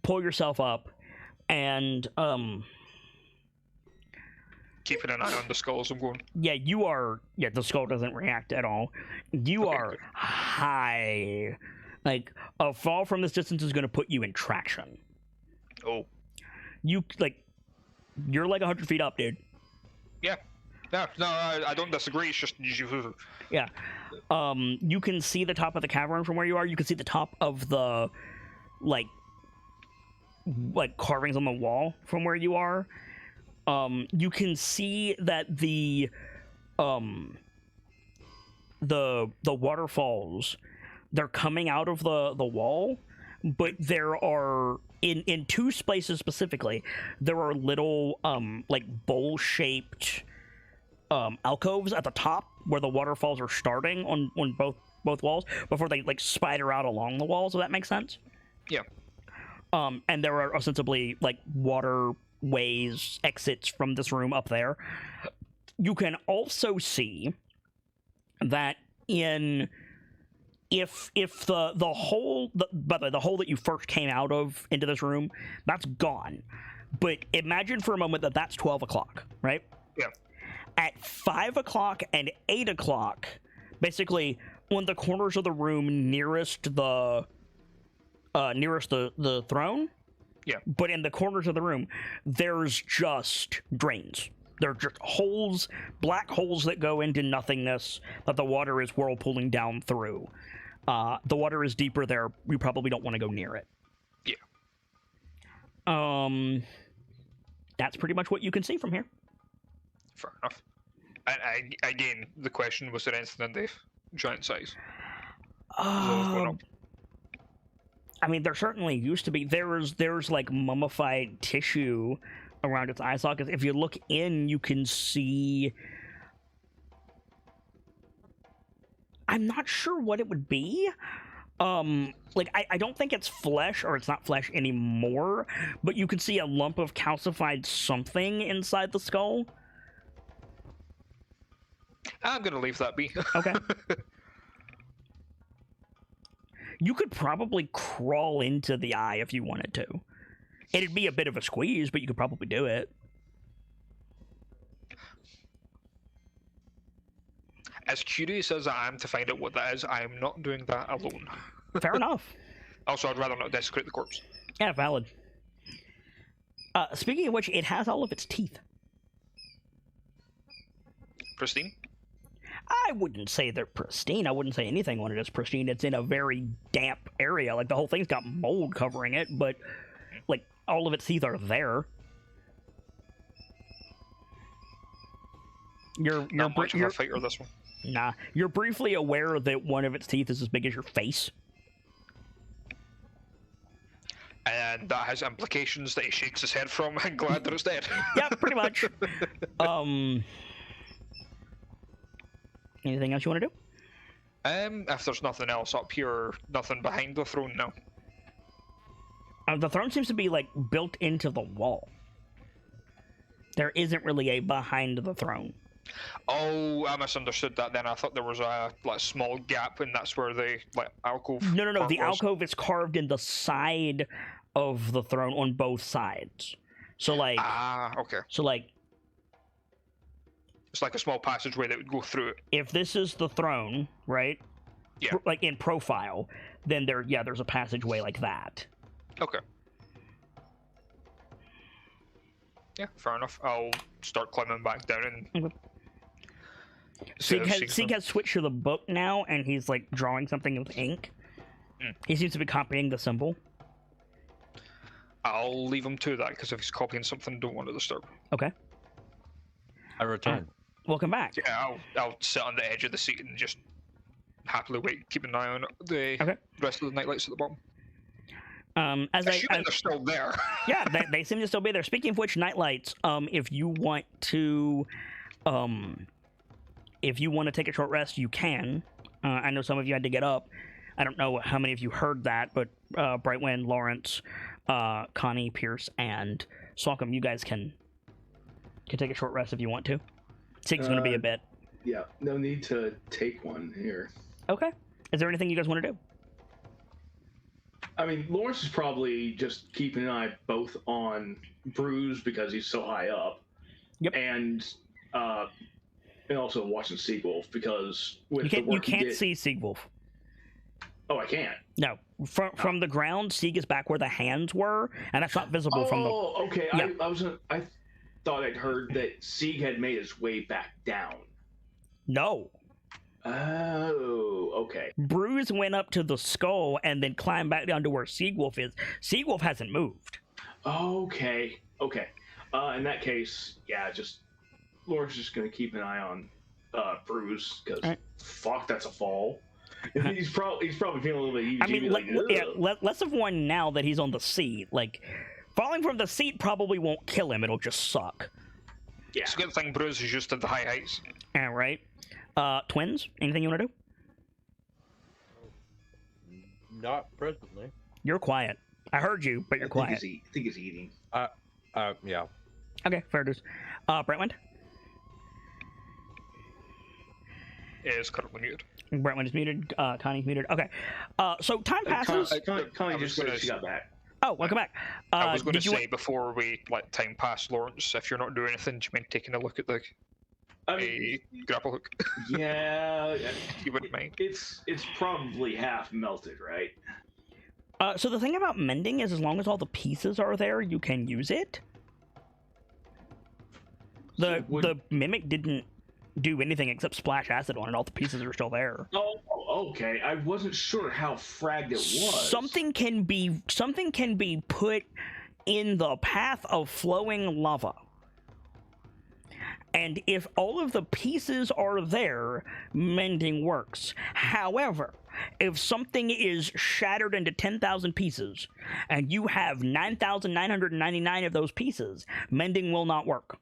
pull yourself up, and keeping an eye on the skull as I'm going. Yeah, you are. Yeah, the skull doesn't react at all. You are good. high. Like, a fall from this distance is going to put you in traction. Oh. You're like 100 feet up, dude. Yeah. No, I don't disagree. It's just you. Yeah. You can see the top of the cavern from where you are. You can see the top of the, like carvings on the wall from where you are. You can see that the waterfalls, they're coming out of the wall, but there are in two places specifically, there are little like bowl-shaped alcoves at the top where the waterfalls are starting on both walls before they, like, spider out along the walls. Does that make sense? Yeah. And there are ostensibly, like, waterways, exits from this room up there. You can also see that if the hole, by the way, the hole that you first came out of into this room, that's gone. But imagine for a moment that that's 12 o'clock, right? Yeah. At 5 o'clock and 8 o'clock, basically on the corners of the room nearest the throne. Yeah. But in the corners of the room, there's just drains. They're just holes, black holes that go into nothingness that the water is whirlpooling down through. The water is deeper there. We probably don't want to go near it. Yeah. That's pretty much what you can see from here. Fair enough. And again, the question was there anything in the giant size? I mean, there certainly used to be. There's like mummified tissue around its eye sockets. If you look in, you can see. I'm not sure what it would be. I don't think it's flesh, or it's not flesh anymore, but you can see a lump of calcified something inside the skull. I'm gonna leave that be. Okay. You could probably crawl into the eye if you wanted to. It'd be a bit of a squeeze, but you could probably do it. As curious as I am to find out what that is, I am not doing that alone. Fair enough. Also, I'd rather not desecrate the corpse. Yeah, valid. Speaking of which, it has all of its teeth. Pristine? I wouldn't say they're pristine. I wouldn't say anything on it is pristine. It's in a very damp area. Like, the whole thing's got mold covering it, but, like, all of its teeth are there. You're Not much of a fighter, this one. Nah. You're briefly aware that one of its teeth is as big as your face. And that has implications that he shakes his head from. I'm glad that it's dead. Yeah, pretty much. Anything else you want to do? If there's nothing else up here, nothing behind the throne now. The throne seems to be, like, built into the wall. There isn't really a behind the throne. Oh, I misunderstood that then. I thought there was a small gap and that's where the alcove. No. The was. alcove is carved in the side of the throne on both sides. So, like... okay. So, like... It's like a small passageway that would go through it. If this is the throne, right? Yeah. Like, in profile, then there's a passageway like that. Okay. Yeah, fair enough. I'll start climbing back down and... Okay. Sieg has switched to the book now, and he's, like, drawing something with ink. He seems to be copying the symbol. I'll leave him to that, because if he's copying something, don't want to disturb. Okay. I return. Welcome back. Yeah, I'll sit on the edge of the seat and just happily wait, keep an eye on the rest of the KnightLites at the bottom. Assuming they're still there. Yeah, they seem to still be there. Speaking of which, KnightLites, if you want to take a short rest, you can. I know some of you had to get up. I don't know how many of you heard that, but Brightwind, Lawrence, Connie, Pierce, and Swalcom, you guys can take a short rest if you want to. Sieg's going to be a bit. Yeah, no need to take one here. Okay. Is there anything you guys want to do? I mean, Lawrence is probably just keeping an eye both on Bruce because he's so high up. Yep. And also watching Seawolf because with you can't see Seawolf. Oh, I can't. No, from the ground, Sieg is back where the hands were, and that's not visible from the. Oh, okay. Yeah. I thought I'd heard that Sieg had made his way back down. No. Oh, okay. Bruce went up to the skull and then climbed back down to where Seawolf is. Seawolf hasn't moved. Okay. In that case, yeah, Laura's just gonna keep an eye on Bruce because fuck, that's a fall. he's probably feeling a little bit easy. I mean, less of one now that he's on the seat. Like, falling from the seat probably won't kill him. It'll just suck. Yeah. It's a good thing Bruce is used to the high heights. All right. Twins, anything you want to do? Not presently. You're quiet. I heard you, but you're quiet. I think he's eating. Yeah. Okay, fair dues. Brentwind? It is currently muted. Brentwind is muted. Connie's muted. Okay. So time passes. Connie just said she got back. Oh, welcome back. I was going to say before we let time pass, Lawrence, if you're not doing anything, do you mind taking a look at the grapple hook? Yeah. You wouldn't mind. It's probably half melted, right? So the thing about mending is, as long as all the pieces are there, you can use it. The mimic didn't do anything except splash acid on it. All the pieces are still there. Oh, okay. I wasn't sure how fragged it was. Something can be put in the path of flowing lava. And if all of the pieces are there, mending works. However, if something is shattered into 10,000 pieces, and you have 9,999 of those pieces, mending will not work.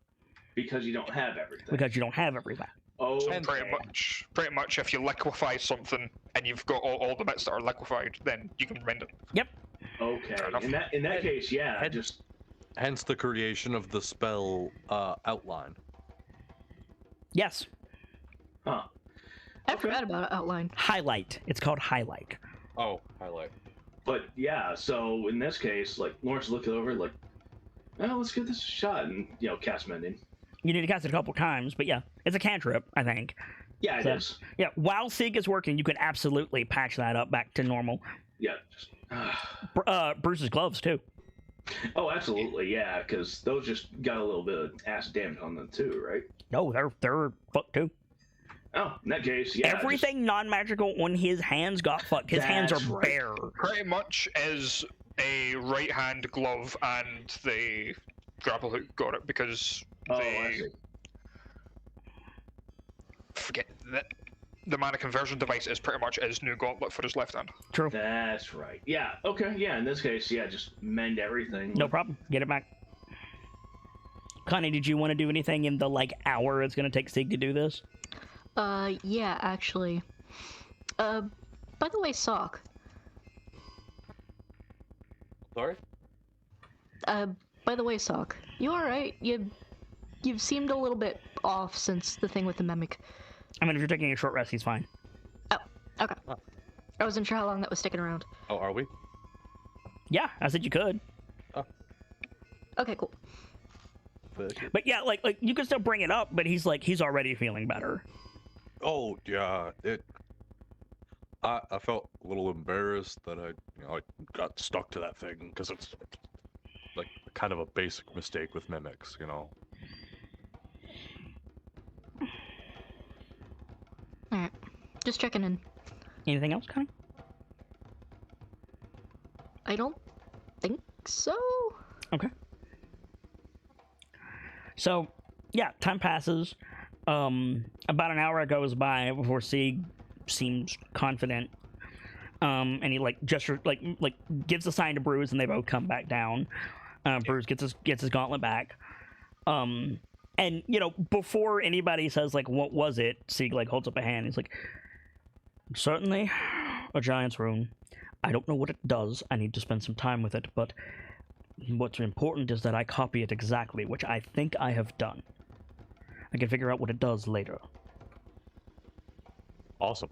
Because you don't have everything. Oh, so pretty much, if you liquefy something and you've got all the bits that are liquefied, then you can mend it. Yep. Okay. In that case, yeah. Hence the creation of the spell outline. Yes. Huh. I forgot about outline. Highlight. It's called highlight. Oh, highlight. But yeah, so in this case, like Lawrence looked over, like, oh, let's give this a shot, and cast mending. You need to cast it a couple times, but yeah, it's a cantrip, I think. Yeah, it is. Yeah, while Sieg is working, you can absolutely patch that up back to normal. Yeah. Bruce's gloves too. Oh, absolutely, yeah, because those just got a little bit of acid damage on them too, right? No, they're fucked too. Oh, in that case, yeah. Everything non-magical on his hands got fucked. His hands are right. bare. Pretty much is a right hand glove and the grapple hook got it because I see. Forget that the mana conversion device is pretty much his new gauntlet for his left hand. True. That's right. Yeah. Okay. Yeah. In this case, yeah, just mend everything. No problem. Get it back. Connie, did you want to do anything in the hour it's gonna take Sig to do this? Yeah, actually. By the way, Sock. Sorry? By the way, Sock. You alright? You've seemed a little bit off since the thing with the mimic. I mean, if you're taking a short rest, he's fine. Oh, okay. Huh. I wasn't sure how long that was sticking around. Oh, are we? Yeah, I said you could. Oh. Okay, cool. But yeah, you can still bring it up, but he's already feeling better. Oh, yeah, I felt a little embarrassed that I got stuck to that thing, because it's, kind of a basic mistake with mimics, Alright. Just checking in. Anything else, Connie? I don't think so. Okay. So, yeah, time passes. About an hour goes by before Sieg seems confident. And he gestures, gives a sign to Bruce, and they both come back down. Bruce gets his gauntlet back. And before anybody says what was it, Sieg holds up a hand. He's like, certainly, a giant's rune. I don't know what it does. I need to spend some time with it, but what's important is that I copy it exactly, which I think I have done. I can figure out what it does later. Awesome.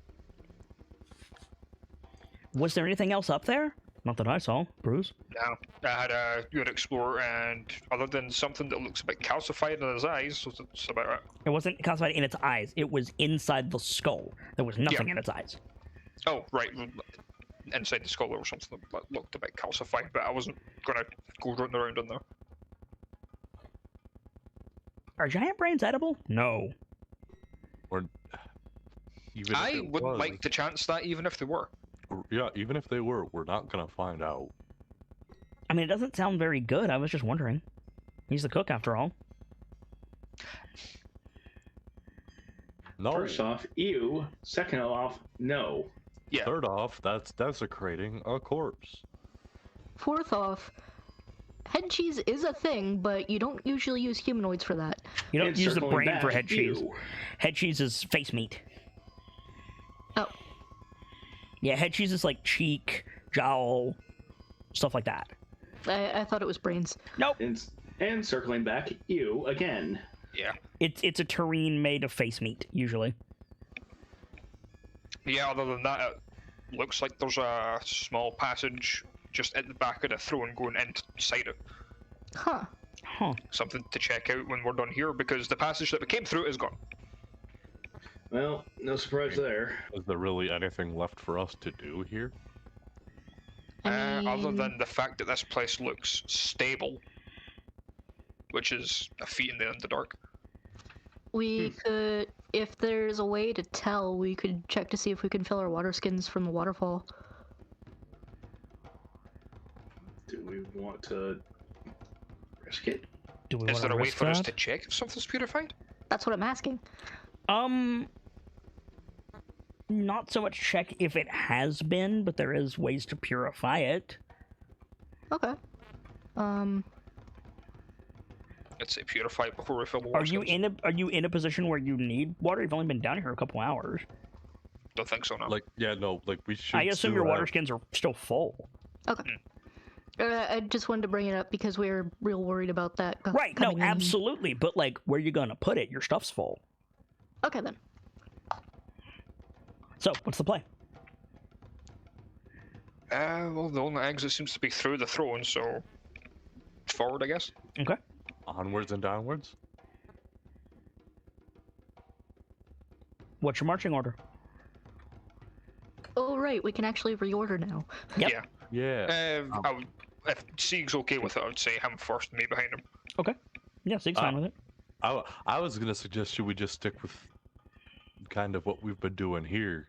Was there anything else up there? Not that I saw. Bruce? No. I had a good explorer, and other than something that looks a bit calcified in his eyes, that's about it. It wasn't calcified in its eyes. It was inside the skull. There was nothing in its eyes. Oh, right. Inside the skull or something that looked a bit calcified, but I wasn't going to go running around in there. Are giant brains edible? No. Or even if I wouldn't like to chance that, even if they were. Yeah, even if they were, we're not gonna find out. I mean, it doesn't sound very good. I was just wondering. He's the cook, after all. No. First off, ew. Second off, no. Yeah. Third off, that's desecrating a corpse. Fourth off, head cheese is a thing, but you don't usually use humanoids for that. You don't And use the circling brain back, for head cheese. ew. Head cheese is face meat. Oh. Yeah, head cheese is cheek, jowl, stuff like that. I thought it was brains. Nope. And circling back, ew, again. Yeah. It's a terrine made of face meat, usually. Yeah, other than that, it looks like there's a small passage just at the back of the throne going inside it. Huh. Huh. Something to check out when we're done here, because the passage that we came through is gone. Well, no surprise there. Is there really anything left for us to do here? Other than the fact that this place looks stable, which is a feat in the Underdark. We could, if there's a way to tell, we could check to see if we can fill our water skins from the waterfall. Do we want to risk it? Do we Is want there to a way risk for us that? to check if something's purified? That's what I'm asking. Not so much check if it has been, but there is ways to purify it. Okay. Let's say purify before we fill the Are water you skins. are you in a position where you need water? You've only been down here a couple hours. Don't think so, no. We should. I assume your water skins are still full. Okay. I just wanted to bring it up because we were real worried about that. Right, no, coming in. absolutely. But where you gonna put it? Your stuff's full. Okay then. So, what's the play? Well, the only exit seems to be through the throne, so forward, I guess. Okay. Onwards and downwards. What's your marching order? Oh right, we can actually reorder now. Yep. Yeah. Yeah. if Sieg's okay with it, I would say him first, me behind him. Okay. Yeah, Sieg's fine with it. I was gonna suggest should we just stick with kind of what we've been doing here,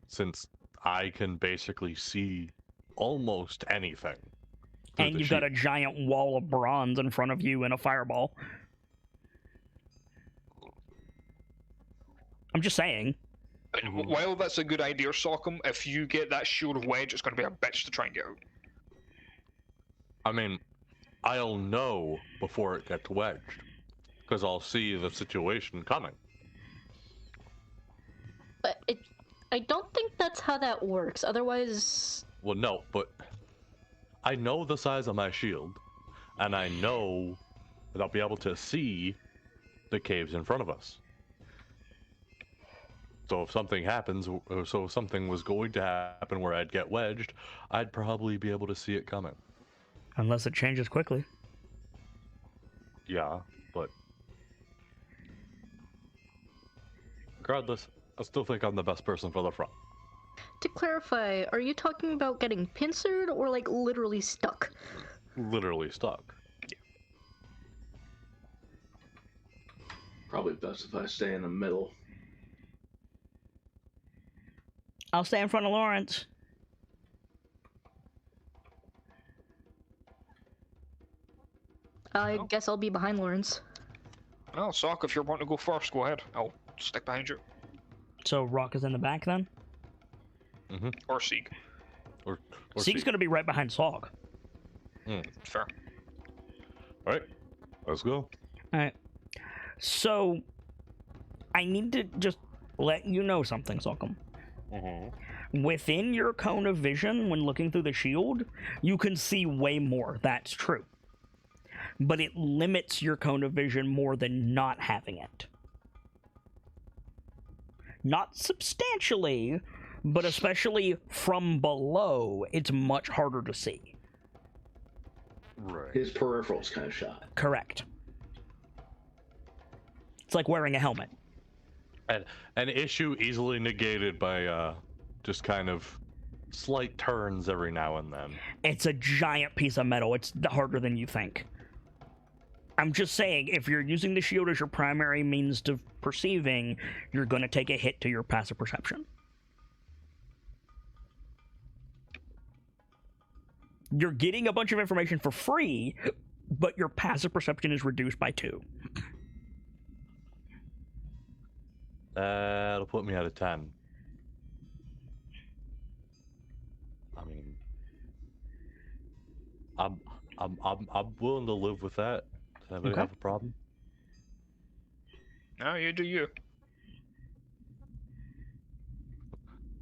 since I can basically see almost anything. And you've got a giant wall of bronze in front of you and a fireball. I'm just saying. While that's a good idea, Sockham, if you get that shield of wedge, it's going to be a bitch to try and get out. I mean, I'll know before it gets wedged, because I'll see the situation coming. But I don't think that's how that works. Otherwise... Well, no, but I know the size of my shield, and I know that I'll be able to see the caves in front of us. So if something happens, or so if something was going to happen where I'd get wedged, I'd probably be able to see it coming. Unless it changes quickly. Yeah, but regardless, I still think I'm the best person for the front. To clarify, are you talking about getting pincered or like literally stuck? Literally stuck. Probably best if I stay in the middle. I'll stay in front of Lawrence. I guess I'll be behind Lawrence. Well, Sock, if you're wanting to go first, go ahead. I'll stick behind you. So Rock is in the back then? Mm-hmm. Or Sieg. Or Sieg's going to be right behind Sog. Fair. Alright, let's go. Alright. So, I need to just let you know something, Sockham. Within your cone of vision, when looking through the shield, you can see way more. That's true. But it limits your cone of vision more than not having it. Not substantially, but especially from below, it's much harder to see. Right. His peripheral's kind of shot. Correct. It's like wearing a helmet. And an issue easily negated by just kind of slight turns every now and then. It's a giant piece of metal. It's harder than you think. I'm just saying, if you're using the shield as your primary means of perceiving, you're going to take a hit to your passive perception. You're getting a bunch of information for free, but your passive perception is reduced by 2. That'll put me at a 10. I mean, I'm willing to live with that. Does anybody have a problem? No, you do you.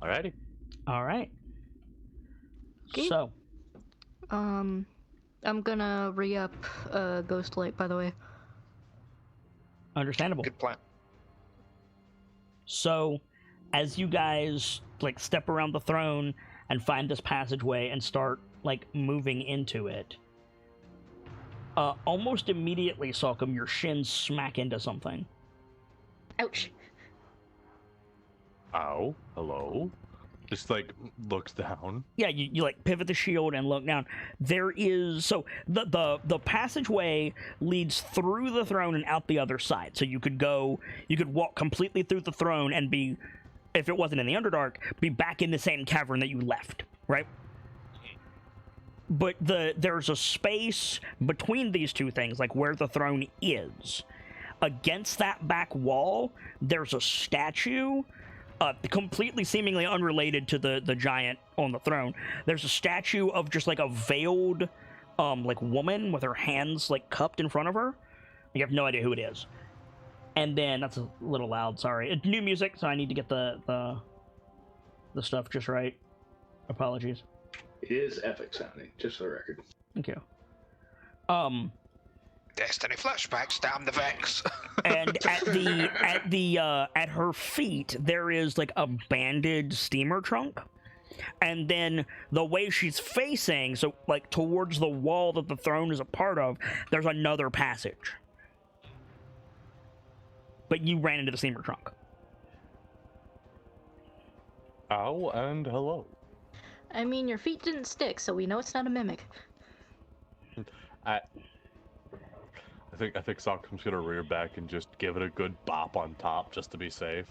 Alrighty. Alright. Okay. So. I'm gonna re-up Ghost Light, by the way. Understandable. Good plan. So, as you guys, like, step around the throne and find this passageway and start, like, moving into it, almost immediately, Salcom, your shins smack into something. Ouch. Ow. Hello. Just, like, looks down. Yeah, you like, pivot the shield and look down. There is... So, the passageway leads through the throne and out the other side. So you could walk completely through the throne and be, if it wasn't in the Underdark, be back in the same cavern that you left, right? But there's a space between these two things, like where the throne is. Against that back wall, there's a statue... completely seemingly unrelated to the giant on the throne. There's a statue of just like a veiled like woman with her hands like cupped in front of her. You have no idea who it is. And then that's a little loud, sorry. It's new music, so I need to get the stuff just right. Apologies. It is epic sounding, just for the record. Thank you. Destiny flashbacks, damn the Vex. And at her feet there is like a banded steamer trunk, and then the way she's facing, so like towards the wall that the throne is a part of, there's another passage. But you ran into the steamer trunk. Ow and hello. I mean, your feet didn't stick, so we know it's not a mimic. I think Sockham's gonna rear back and just give it a good bop on top just to be safe.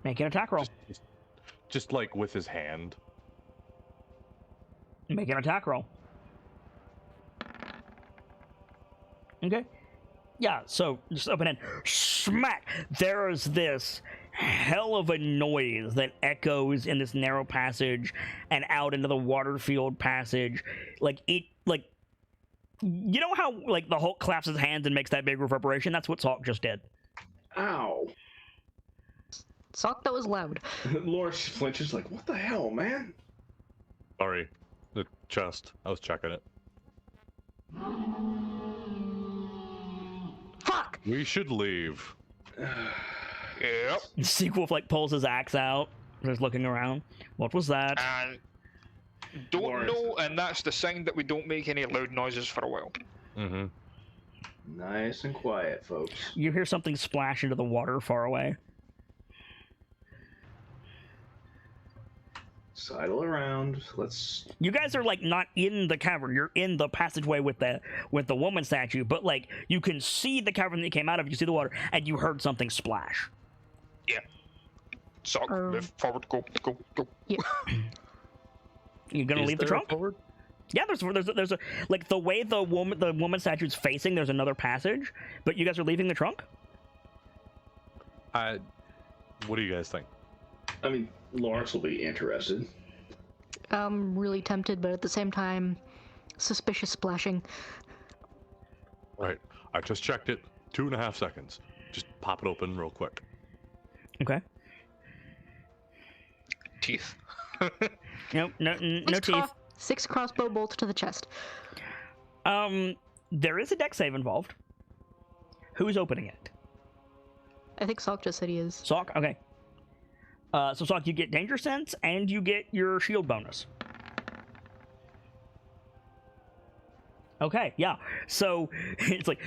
Make an attack roll. Just like with his hand. Make an attack roll. Okay. Yeah, so just open it. Smack! There's this hell of a noise that echoes in this narrow passage and out into the water-filled passage. Like, you know how, like, the Hulk claps his hands and makes that big reverberation? That's what Salk just did. Ow. Salk, that was loud. Loris flinches like, what the hell, man? Sorry. The chest. I was checking it. Fuck! We should leave. Yep. Sequel, like, pulls his axe out. Just looking around. What was that? And don't Lawrence. know, and that's the sign that we don't make any loud noises for a while. Mm-hmm. Nice and quiet, folks. You hear something splash into the water far away. Sidle around. Let's. You guys are like not in the cavern. You're in the passageway with the woman statue, but like you can see the cavern that you came out of. You see the water, and you heard something splash. Yeah. So move forward. Go. Yeah. You're gonna leave the trunk? Forward? Yeah, there's a like the way the woman statue's facing. There's another passage, but you guys are leaving the trunk. What do you guys think? I mean, Lawrence will be interested. I'm really tempted, but at the same time, suspicious splashing. Right. I just checked it. 2.5 seconds. Just pop it open real quick. Okay. Teeth. No teeth. 6 crossbow bolts to the chest. There is a dex save involved. Who's opening it? I think Salk just said he is. Salk? Okay. So Salk, you get danger sense and you get your shield bonus. Okay, yeah. So it's like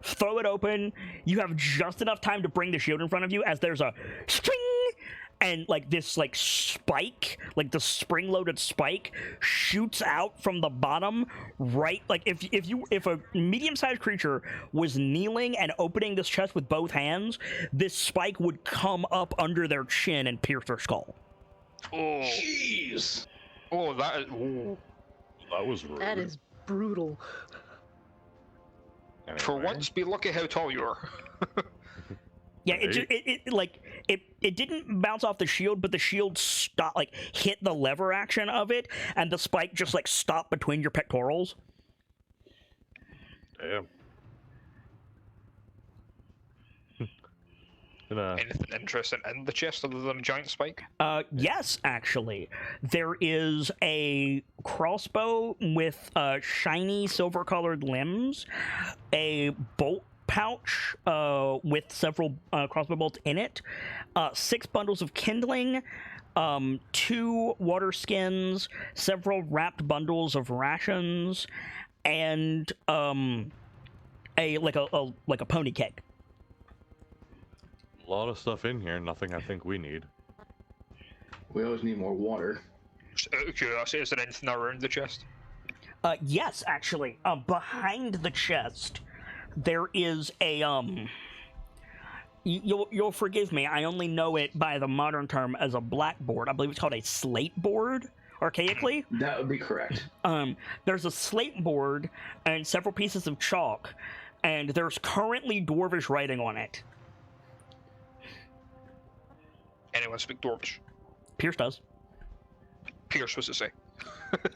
throw it open. You have just enough time to bring the shield in front of you as there's a string and like this like spike, like the spring-loaded spike shoots out from the bottom right. Like if a medium-sized creature was kneeling and opening this chest with both hands, this spike would come up under their chin and pierce their skull. Oh. Jeez. Oh, that is. Oh. That was rude. That is brutal. Anyway. For once, be lucky how tall you are. Yeah, it didn't bounce off the shield, but the shield stopped, like hit the lever action of it, and the spike just like stopped between your pectorals. Damn. Anything interesting in the chest other than a giant spike? Yes, actually. There is a crossbow with shiny silver-colored limbs, a bolt pouch with several crossbow bolts in it, 6 bundles of kindling, 2 water skins, several wrapped bundles of rations, and a pony keg. A lot of stuff in here, nothing I think we need. We always need more water. Just out of curiosity, is there anything around the chest? Yes, actually. Behind the chest, there is a You'll forgive me. I only know it by the modern term as a blackboard. I believe it's called a slate board, archaically. That would be correct. There's a slate board and several pieces of chalk, and there's currently dwarvish writing on it. Anyone speak Dwarvish? Pierce does. Pierce, what's it say?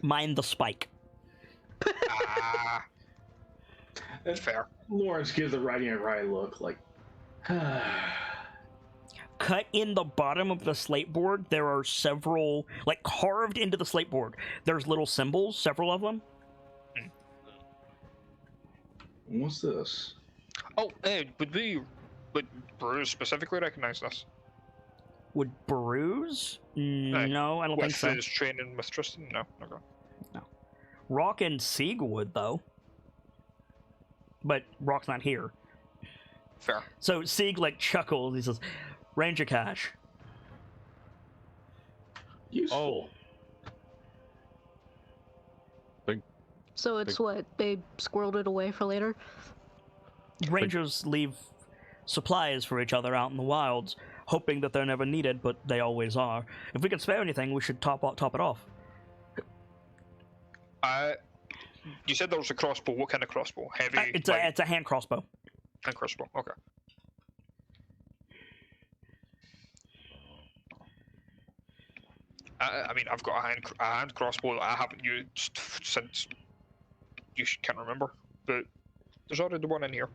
Mind the spike. Ah. That's fair. Lawrence gives the writing a wry look, like. Cut in the bottom of the slate board, there are several, like carved into the slate board, there's little symbols, several of them. What's this? Oh, would Bruce specifically recognize this? Would Bruise? No, I don't think so. With his training with Tristan? No, okay. No. Rock and Sieg would, though. But Rock's not here. Fair. So Sieg, like, chuckles. He says, Ranger Cash. Useful. Think So it's what, they squirreled it away for later? Rangers leave supplies for each other out in the wilds, hoping that they're never needed, but they always are. If we can spare anything, we should top it off. You said there was a crossbow. What kind of crossbow? Heavy? It's a hand crossbow. Hand crossbow, okay. I mean, I've got a hand crossbow that I haven't used since you can't remember, but there's already one in here.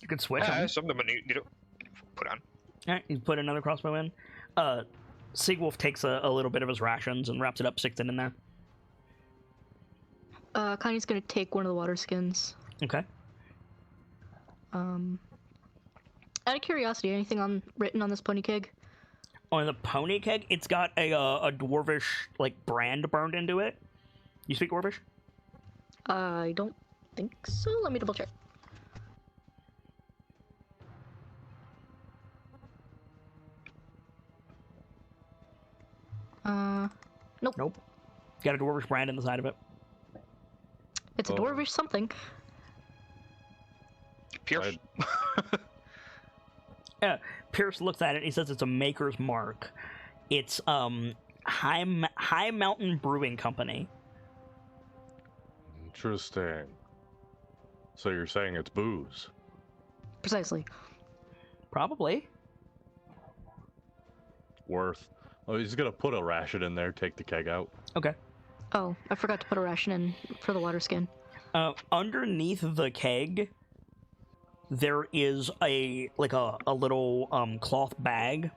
You could switch them. Some of them need it. Put it on. Alright, you put another crossbow in. Seawolf takes a little bit of his rations and wraps it up, sticks it in there. Connie's gonna take one of the water skins. Okay. Out of curiosity, anything written on this pony keg? On the pony keg, it's got a dwarvish brand burned into it. You speak dwarvish? I don't think so. Let me double check. Nope. Nope. Got a dwarvish brand in the side of it. It's a dwarvish something. Pierce. Yeah, Pierce looks at it and he says it's a maker's mark. It's High Mountain Brewing Company. Interesting. So you're saying it's booze? Precisely. Probably. Worth. Oh, he's gonna put a ration in there, take the keg out. Okay. Oh, I forgot to put a ration in for the water skin. Underneath the keg, there is a little cloth bag.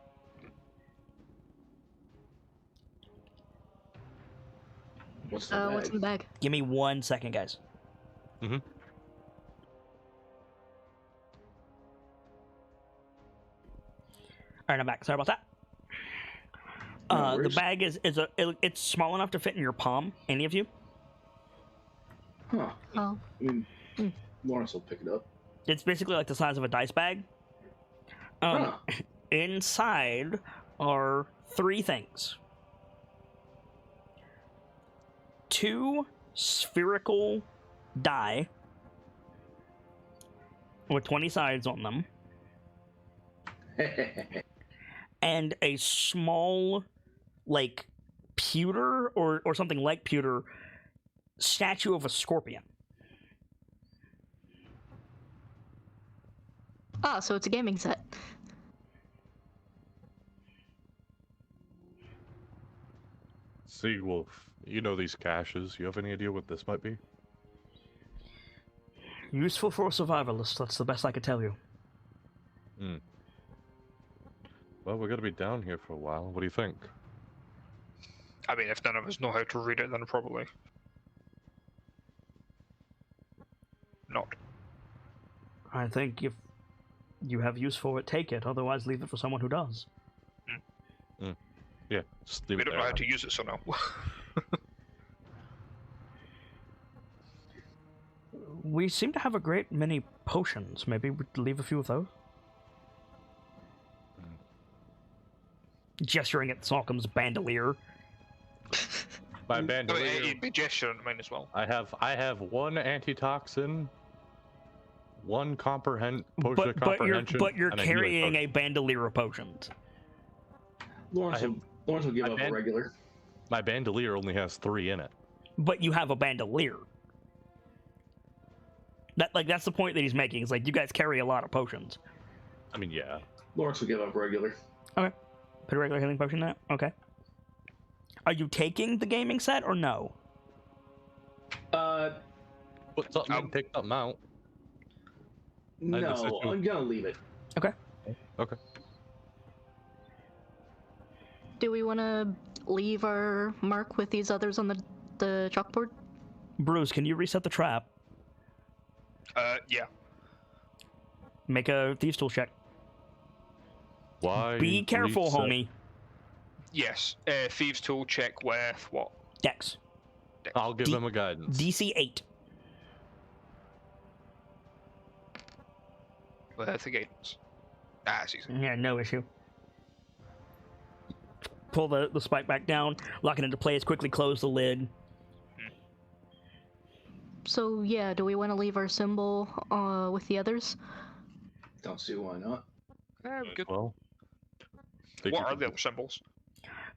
What's in the bag? Give me 1 second, guys. Mm-hmm. Alright, I'm back. Sorry about that. The bag it's small enough to fit in your palm. Any of you? Huh. Oh. I mean, Lawrence will pick it up. It's basically like the size of a dice bag. Inside are 3 things. 2 spherical die with 20 sides on them. And a small, pewter or something like pewter statue of a scorpion. Ah, so it's a gaming set. Seawolf, you know these caches. You have any idea what this might be? Useful for a survivalist, that's the best I could tell you. Hmm. Well, we're gonna be down here for a while. What do you think? I mean, if none of us know how to read it, then probably not. I think if you have use for it, take it. Otherwise, leave it for someone who does. Yeah, just leave We it don't there. know how to use it, so no. We seem to have a great many potions. Maybe we'd leave a few of those. Gesturing at Salcom's bandolier. My No, bandolier. it'd be gesturing at mine as well. I have 1 antitoxin, 1 potion of comprehension. But you're and a healing carrying potion. a bandolier of potions. Lawrence will give up a regular. My bandolier only has 3 in it. But you have a bandolier. That's the point that he's making. It's you guys carry a lot of potions. I mean, yeah. Lawrence will give up regular. Okay. Put a regular healing potion in it? Okay. Are you taking the gaming set or no? Put something in, take something out. No, I'm gonna leave it. Okay. Okay. Do we want to leave our mark with these others on the chalkboard? Bruce, can you reset the trap? Yeah. Make a thieves tool check. Why? Be careful, reset? homie. Yes. Thieves tool check with what? Dex. I'll give him a guidance. DC 8. With the guidance. That's easy. Yeah, no issue. Pull the spike back down, lock it into place, quickly close the lid. So yeah, do we want to leave our symbol with the others? Don't see why not. Good. Well, What are the other symbols?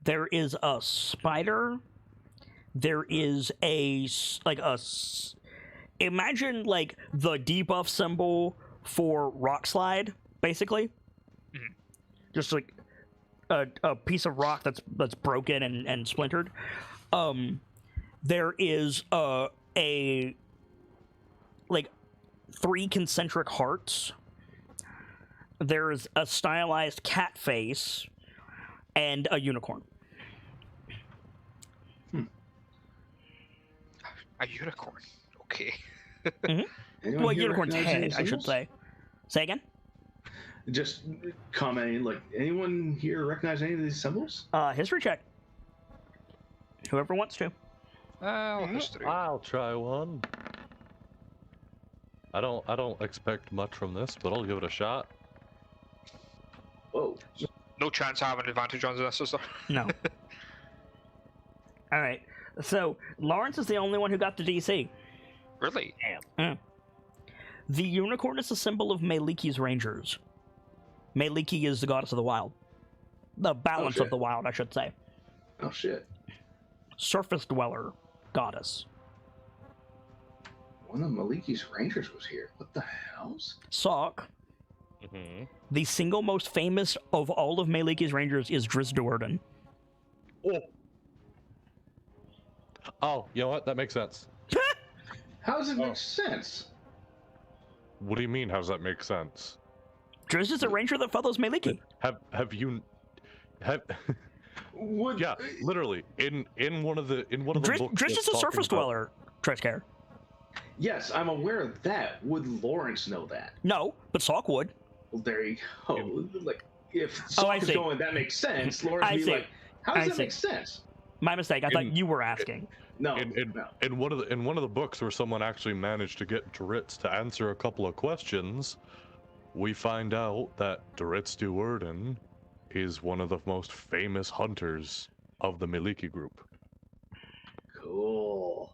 There is a spider. There is imagine like the debuff symbol for rock slide, basically. Mm-hmm. Just like a piece of rock that's broken and splintered. There is a like 3 concentric hearts. There's a stylized cat face and a unicorn. A unicorn. Okay. Mm-hmm. Well, unicorn's head, I should say. Say again? Just commenting, like, anyone here recognize any of these symbols? History check. Whoever wants to. History. I'll try one. I don't expect much from this, but I'll give it a shot. Whoa. No chance I have an advantage on this, is there? No. All right. So Lawrence is the only one who got the DC. Really? Damn. The unicorn is a symbol of Meliki's Rangers. Meliki is the goddess of the wild. The balance of the wild, I should say. Oh, shit. Surface dweller goddess. One of Maliki's Rangers was here. What the hell's? Sock. Mm-hmm. The single most famous of all of Meliki's Rangers is Driz Duerden. Oh, you know what? That makes sense. How does it make sense? What do you mean? How does that make sense? Driz is a ranger that follows Meliki. Would... Yeah, literally in one of the books. Driz is a surface dweller, Trishcare. Yes, I'm aware of that. Would Lawrence know that? No, but Sock would. Well, there you go. Like, if Sock is going, that makes sense. Lawrence would be like, how does that make sense? My mistake. I thought you were asking. No, in one of the books where someone actually managed to get Dritz to answer a couple of questions, we find out that Dritz Duerden is one of the most famous hunters of the Meliki group. Cool.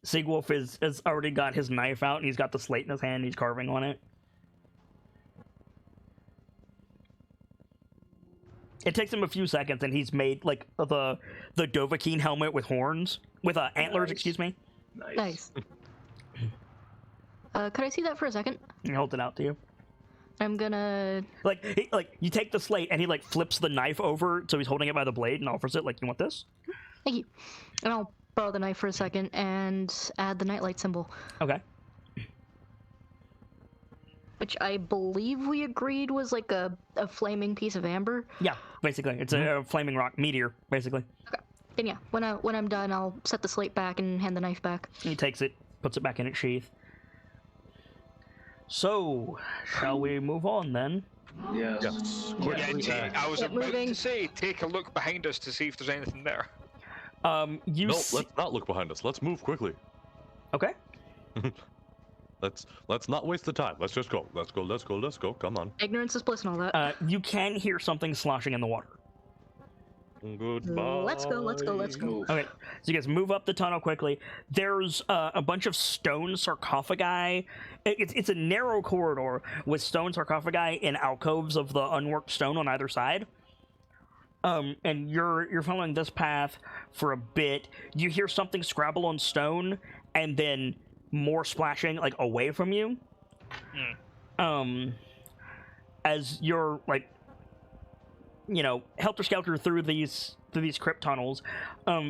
Sigwolf has already got his knife out and he's got the slate in his hand and he's carving on it. It takes him a few seconds and he's made like the Dovahkiin helmet with horns, with antlers, excuse me. Nice. Could I see that for a second? He holds it out to you. I'm gonna... Like you take the slate and he like flips the knife over so he's holding it by the blade and offers it like, you want this? Thank you. And I'll borrow the knife for a second and add the KnightLites symbol. Okay. Which I believe we agreed was like a flaming piece of amber. Yeah, basically. It's a flaming rock meteor, basically. Okay. And yeah, when I'm done, I'll set the slate back and hand the knife back. He takes it, puts it back in its sheath. So, shall we move on then? Yes. I was about to say, take a look behind us to see if there's anything there. No, let's not look behind us. Let's move quickly. Okay. Let's not waste the time. Let's just go. Let's go. Come on. Ignorance is bliss and all that. You can hear something sloshing in the water. Goodbye. Let's go. Okay, so you guys move up the tunnel quickly. There's a bunch of stone sarcophagi. It's a narrow corridor with stone sarcophagi in alcoves of the unworked stone on either side. And you're following this path for a bit. You hear something scrabble on stone, and then more splashing like away from you. As you're like, helter skelter through these crypt tunnels.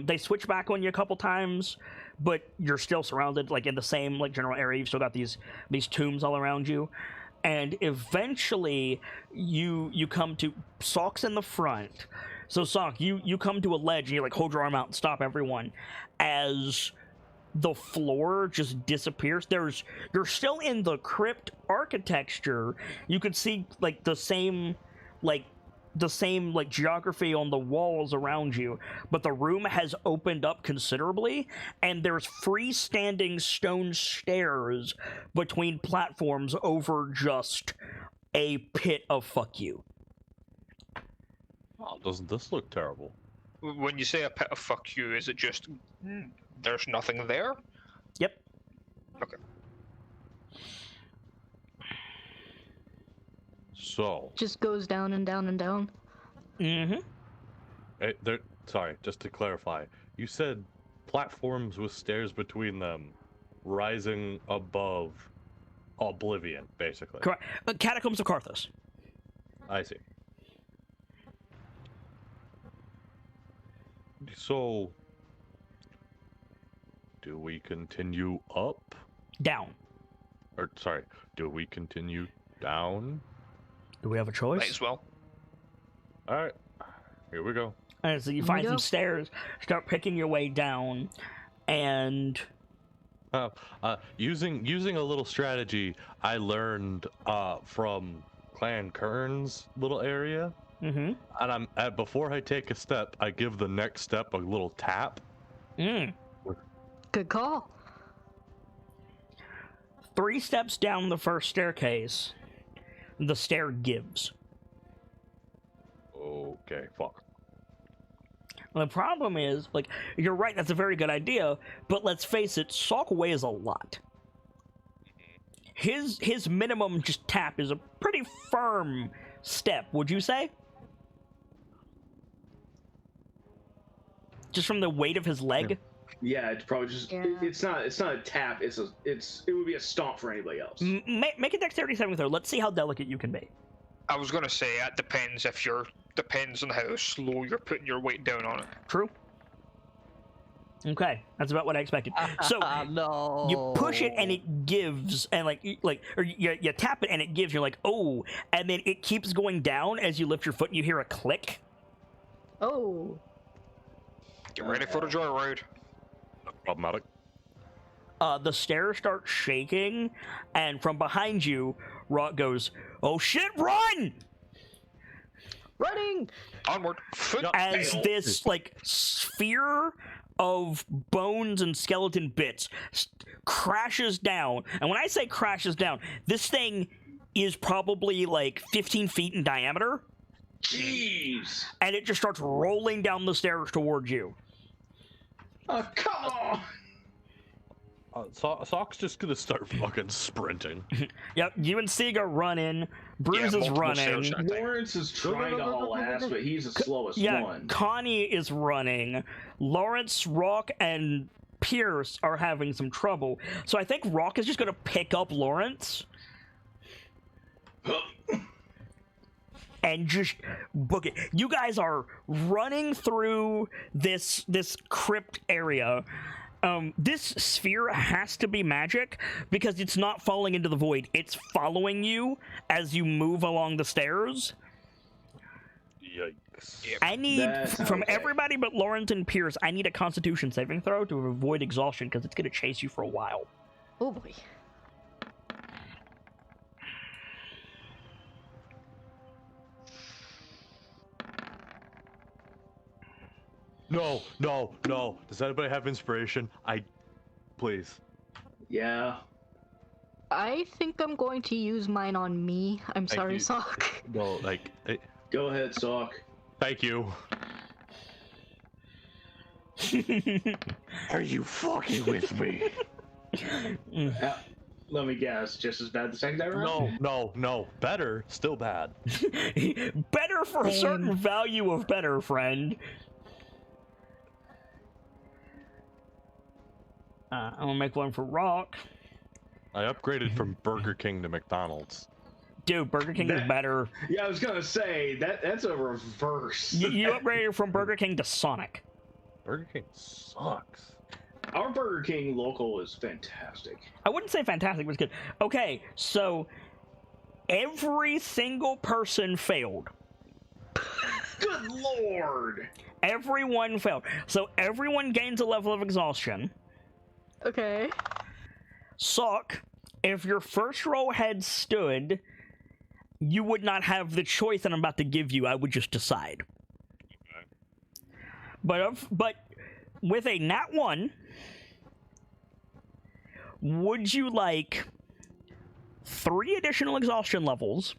They switch back on you a couple times, but you're still surrounded like in the same like general area. You've still got these tombs all around you, and eventually you come to Sock's in the front. So Sock, you come to a ledge and you like hold your arm out and stop everyone as the floor just disappears. You're still in the crypt architecture. You could see like the same geography on the walls around you, but the room has opened up considerably, and there's freestanding stone stairs between platforms over just a pit of fuck you. Oh, doesn't this look terrible? When you say a pit of fuck you, is it just there's nothing there? Yep. Okay. So. Just goes down and down and down. Sorry, just to clarify, you said platforms with stairs between them, rising above Oblivion, basically. Correct. Catacombs of Karthus. I see. So, do we continue up? Down. Or, sorry, do we continue down? Do we have a choice? Might as well. Alright, here we go. Alright, so you find some stairs, start picking your way down, and... Using a little strategy I learned from Clan Kern's little area. Mm-hmm. And before I take a step, I give the next step a little tap. Good call. 3 steps down the first staircase, the stair gives. Okay, fuck. The problem is, like, you're right, that's a very good idea, but let's face it, Salk weighs a lot. His minimum just tap is a pretty firm step, would you say? Just from the weight of his leg? Yeah, it's probably just it's not a tap, it would be a stomp for anybody else. Make a dexterity saving throw. Let's see how delicate you can be. I was gonna say it depends depends on how slow you're putting your weight down on it. True. Okay, that's about what I expected. So no. You push it and it gives, and or you tap it and it gives. You're like, oh, and then it keeps going down as you lift your foot and you hear a click. Oh. Get ready for the joyride. Problematic. The stairs start shaking, and from behind you, Rock goes, "Oh shit, run!" Running! Onward. As this, sphere of bones and skeleton bits crashes down. And when I say crashes down, this thing is probably, 15 feet in diameter. Jeez! And it just starts rolling down the stairs towards you. Oh, come on! Sock's just gonna start fucking sprinting. Yep, you and Siga running. Bruce is running. Lawrence is trying to haul ass, but he's the slowest one. Connie is running. Lawrence, Rock, and Pierce are having some trouble. So I think Rock is just gonna pick up Lawrence. And just book it. You guys are running through this crypt area. This sphere has to be magic because it's not falling into the void. It's following you as you move along the stairs. Yikes. I need, from everybody but Lawrence and Pierce, I need a Constitution saving throw to avoid exhaustion because it's going to chase you for a while. Oh boy. No. Does anybody have inspiration? Please. Yeah. I think I'm going to use mine on me. I'm sorry, Sock. No, Go ahead, Sock. Thank you. Are you fucking with me? Let me guess, just as bad the second time around? No. Better, still bad. Better for a certain value of better, friend. I'm gonna make one for Rock. I upgraded from Burger King to McDonald's. Dude, Burger King is better. Yeah, I was gonna say, that's a reverse. You upgraded from Burger King to Sonic. Burger King sucks. Our Burger King local is fantastic. I wouldn't say fantastic, but it's good. Okay, so every single person failed. Good lord! Everyone failed. So everyone gains a level of exhaustion. Okay. Sock, if your first roll had stood, you would not have the choice that I'm about to give you. I would just decide. Okay. But with a nat 1, would you like 3 additional exhaustion levels?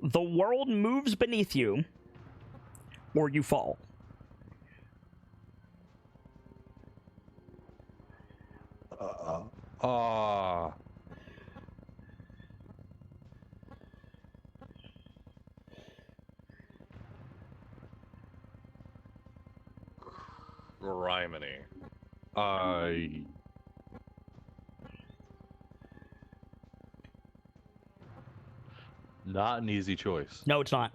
The world moves beneath you. or you fall. Rimini. Not an easy choice. No, it's not.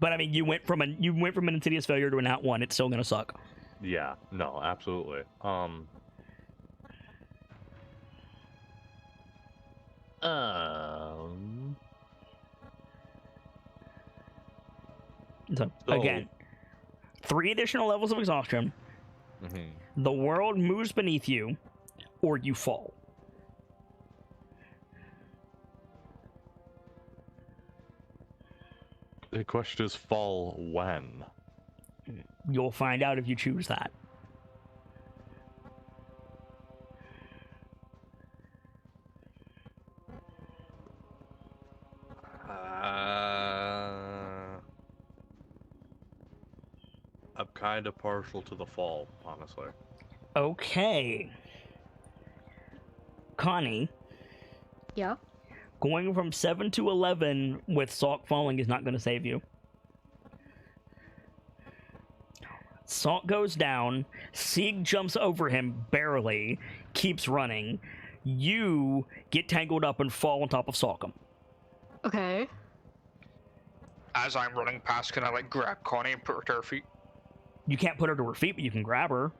But I mean, you went from an insidious failure to an out one. It's still gonna suck. Yeah. No. Absolutely. So again, 3 additional levels of exhaustion. Mm-hmm. The world moves beneath you, or you fall. The question is, fall when? You'll find out if you choose that. I'm kind of partial to the fall, honestly. Okay. Connie. Yeah? Going from 7 to 11 with Salk falling is not going to save you. Salk goes down. Sieg jumps over him barely, keeps running. You get tangled up and fall on top of Salkum. Okay. As I'm running past, can I like grab Connie and put her to her feet? You can't put her to her feet, but you can grab her.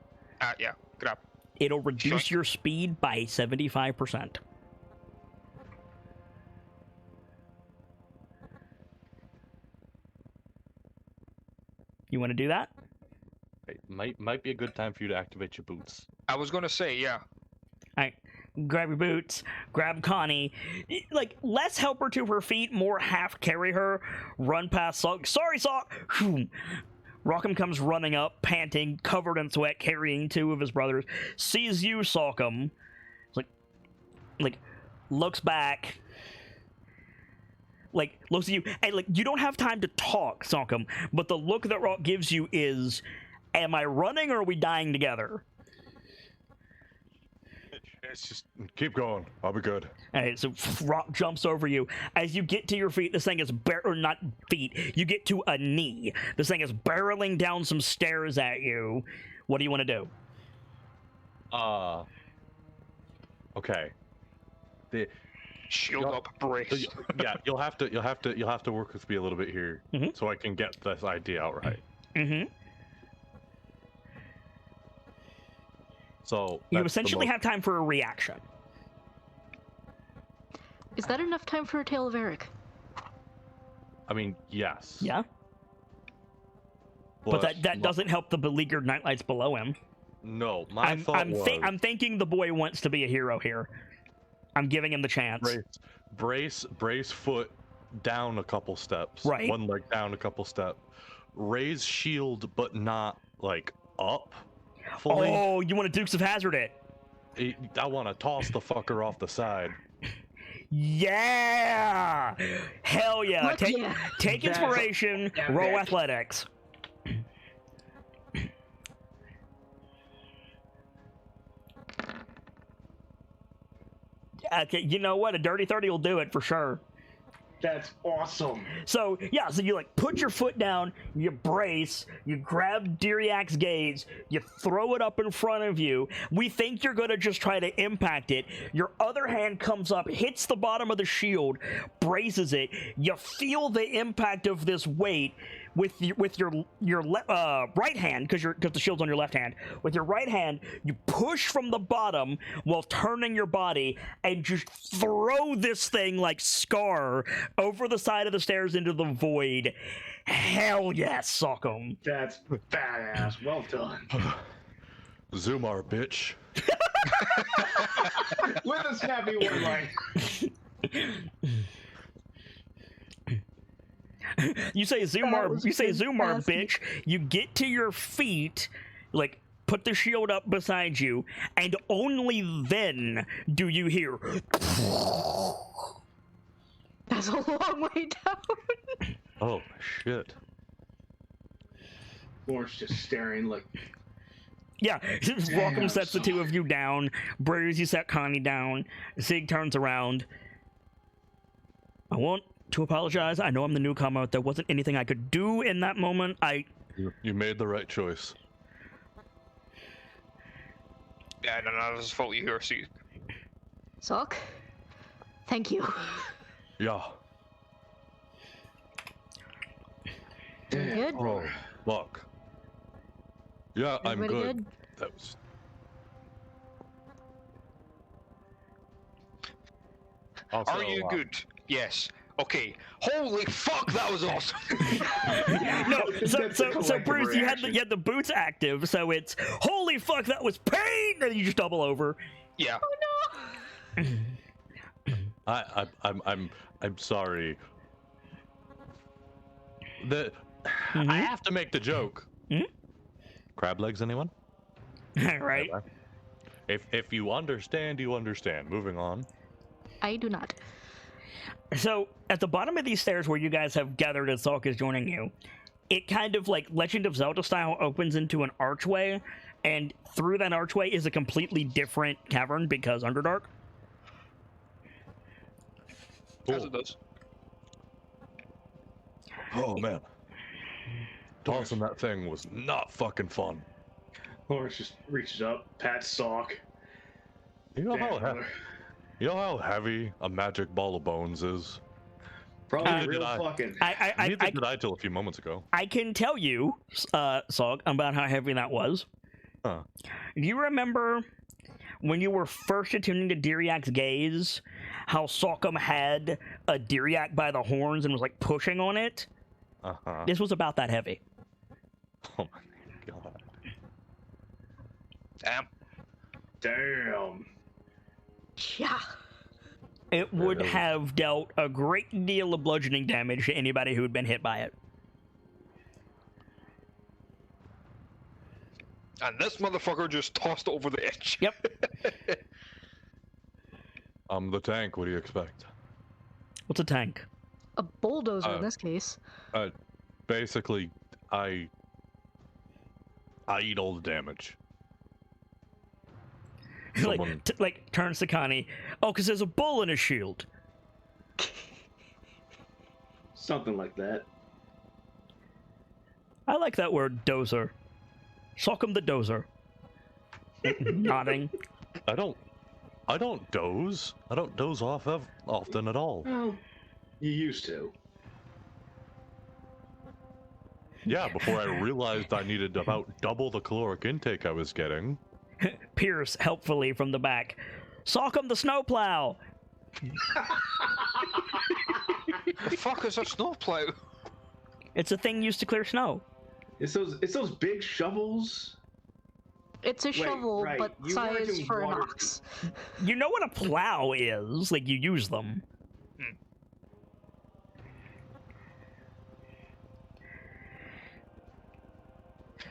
Yeah, grab. It'll reduce your speed by 75%. You want to do that? It might be a good time for you to activate your boots. I was gonna say, yeah. Alright, grab your boots, grab Connie, like, less help her to her feet, more half carry her, run past Salk. Sorry, Salk! Rockham comes running up, panting, covered in sweat, carrying 2 of his brothers, sees you, Salkum, like, looks back, like, looks at you, and, like, you don't have time to talk, Salkum, but the look that Rock gives you is, am I running or are we dying together? It's just, keep going. I'll be good. Alright, so Rock jumps over you. As you get to your feet, this thing is or not feet, you get to a knee. This thing is barreling down some stairs at you. What do you want to do? Okay. The Shield up, brace. yeah, you'll have to work with me a little bit here, so I can get this idea out right. Mm-hmm. So you essentially have time for a reaction. Is that enough time for a Tale of Eric? I mean, yes. Yeah. But that doesn't help the beleaguered KnightLites below him. No, my thought was... I'm thinking the boy wants to be a hero here. I'm giving him the chance. Brace foot down a couple steps. Right. One leg down a couple steps. Raise shield, but not, like, up fully. Oh, you want to Dukes of Hazzard it? I want to toss the fucker off the side. Yeah! Hell yeah! Take inspiration, roll athletics. Okay, you know what? A dirty 30 will do it for sure. That's awesome. So, yeah, so you, like, put your foot down, you brace, you grab Diriak's gaze, you throw it up in front of you. We think you're going to just try to impact it. Your other hand comes up, hits the bottom of the shield, braces it. You feel the impact of this weight with your right hand, because the shield's on your left hand. With your right hand, you push from the bottom while turning your body and just throw this thing like Scar over the side of the stairs into the void. Hell yes, Salkum. That's badass. Well done. Zumar, bitch. With a snappy one line. You say Zumar, bitch. You get to your feet, like, put the shield up beside you, and only then do you hear. That's a long way down. Oh, shit. Lawrence just staring like. Yeah, Welcome sets the two of you down. Briggs, you set Connie down. Zig turns around. I want to apologize. I know I'm the newcomer. There wasn't anything I could do in that moment. You made the right choice. Yeah, no, that was fault you here, see. Sock, thank you. Yeah. Doing good? Oh, look. Yeah, I'm Everybody good. good? That was... Also, Are you good? Yes. Okay. Holy fuck, that was awesome. No, That's a so collective Bruce, you reaction. had the boots active, so it's holy fuck, that was pain, and you just double over. Yeah. Oh I'm sorry. I have to make the joke. Mhm. Crab legs, anyone? Right. If you understand, you understand. Moving on. no! I do not. So at the bottom of these stairs where you guys have gathered and Salk is joining you, it kind of like Legend of Zelda style opens into an archway, and through that archway is a completely different cavern because Underdark. As it does. Oh man. Tossing that thing was not fucking fun. Lawrence just reaches up, pats Sock. You know Damn, how heavy a magic ball of bones is? Probably Neither real did I. fucking. Neither did I till a few moments ago. I can tell you, Salk, about how heavy that was. Huh. Do you remember when you were first attuning to Diriak's gaze, how Salkum had a Diriak by the horns and was like pushing on it? Uh-huh. This was about that heavy. Oh my god. Damn. Damn. Yeah. It would Really? have dealt a great deal of bludgeoning damage to anybody who had been hit by it. And this motherfucker just tossed it over the edge. Yep. The tank, what do you expect? What's a tank? A bulldozer in this case. Basically, I eat all the damage. Someone- like turns to Connie. Oh, because there's a bull in his shield. Something like that. I like that word, dozer. Salkum the dozer. Nodding. I don't doze. I don't doze off often at all. Well, you used to. Yeah, before I realized I needed about double the caloric intake I was getting. Pierce helpfully from the back. Salkum the snowplow. The fuck is a snowplow? It's a thing used to clear snow. It's those big shovels. It's a shovel, right. but You weren't size in for an water. ox. You know what a plow is? Like, you use them.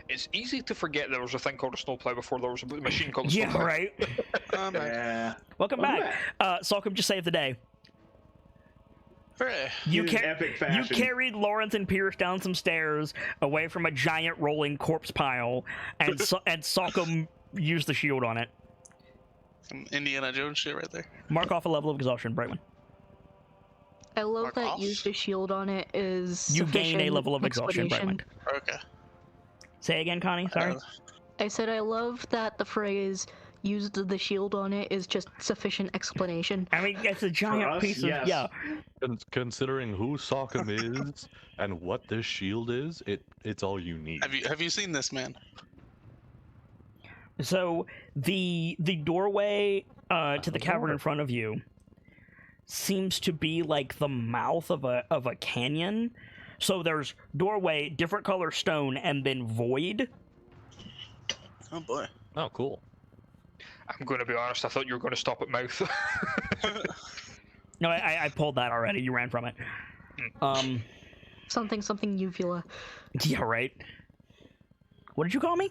It's easy to forget there was a thing called a snowplow before there was a machine called a Yeah, snowplow. right. Yeah. Welcome back. Salkum just saved the day. Hooray. You, In epic you fashion. carried Lawrence and Pierce down some stairs away from a giant rolling corpse pile, and and Salkum used the shield on it. Some Indiana Jones shit right there. Mark off a level of exhaustion, Brightman. I love Mark that off? use the shield on it is You gain a sufficient level of exhaustion, explanation. Brightman. Okay. Say again, Connie. Sorry. I said I love that the phrase used the shield on it is just sufficient explanation. I mean, it's a giant us, piece yes. of yeah. Considering who Sockham is and what this shield is, it's all you need. Have you seen this man? So the doorway to the cavern in front of you seems to be like the mouth of a canyon. So there's doorway, different color stone, and then void. Oh boy. Oh, cool. I'm going to be honest, I thought you were going to stop at mouth. No, I pulled that already. You ran from it. Something uvula. Yeah, right. What did you call me?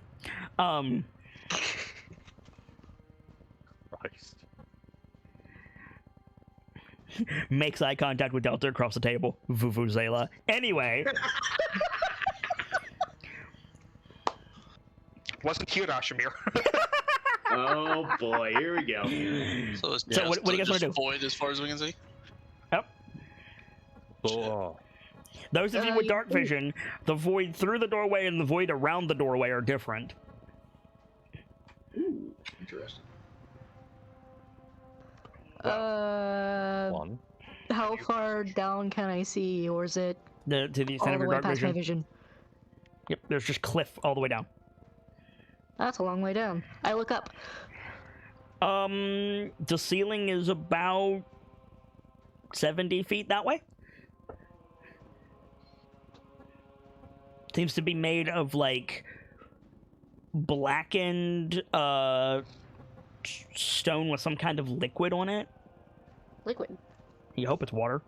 Christ. Makes eye contact with Delta across the table. Vuvuzela. Anyway. Listen here, Ashimir. Oh boy, here we go. So, what do you guys want to do? Void as far as we can see. Yep. So, Those of you with dark vision, the void through the doorway and the void around the doorway are different. Ooh, interesting. one. How far down can I see, or is it To the extent all of the your way dark past my vision. vision? Yep, there's just cliff all the way down. That's a long way down. I look up. The ceiling is about 70 feet that way. Seems to be made of, like, blackened, stone with some kind of liquid on it. Liquid. You hope it's water.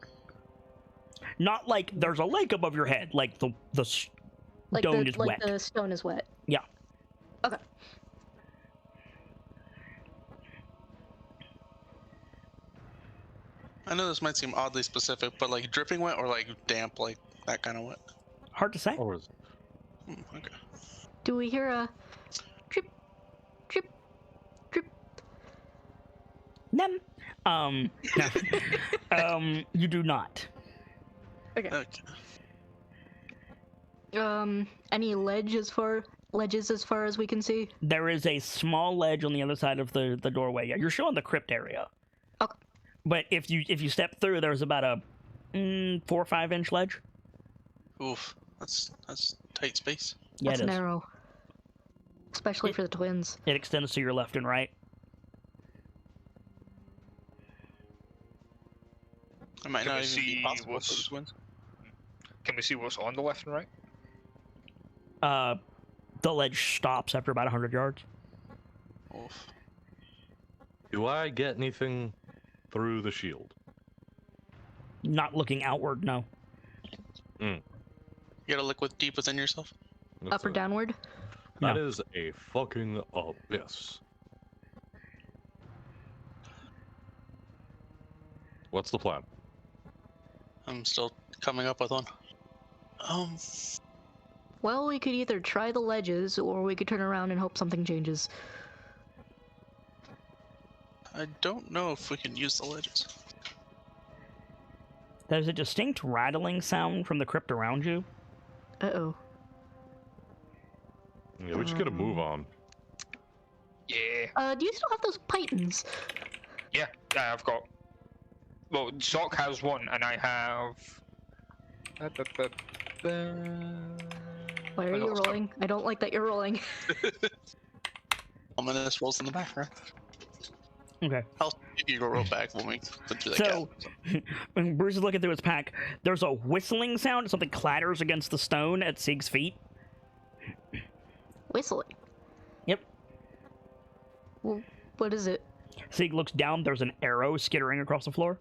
Not like there's a lake above your head, like the stone is wet. The stone is wet. Yeah. Okay. I know this might seem oddly specific, but like dripping wet or like damp, like that kind of wet. Hard to say. Or is Okay. Do we hear a drip, drip, drip? Nem. No. You do not. Okay. Okay. Any ledges as far as we can see? There is a small ledge on the other side of the doorway. Yeah, you're showing the crypt area. Okay. But if you step through, there's about a 4 or 5 inch ledge. Oof, that's tight space. Yeah, That's it is. narrow. Especially for the twins. It extends to your left and right. It might Can not we even be see possible for what's- the twins. Can we see what's on the left and right? The ledge stops after about 100 yards. Oof. do I get anything through the shield? Not looking outward, no. You got a liquid deep within yourself. Up or downward? That No. is a fucking abyss. What's the plan? I'm still coming up with one. Well, we could either try the ledges, or we could turn around and hope something changes. I don't know if we can use the ledges. There's a distinct rattling sound from the crypt around you. Uh-oh. Yeah, we just gotta move on. Yeah. Do you still have those pythons? Yeah, I've got. Well, Sock has one, and I have. Why are you rolling? I don't like that you're rolling. Ominous rolls in the background. Okay. I'll give you a roll back when we put through that So, gap. when Bruce is looking through his pack, there's a whistling sound. Something clatters against the stone at Sieg's feet. Whistling. Yep. Well, what is it? Sieg looks down. There's an arrow skittering across the floor.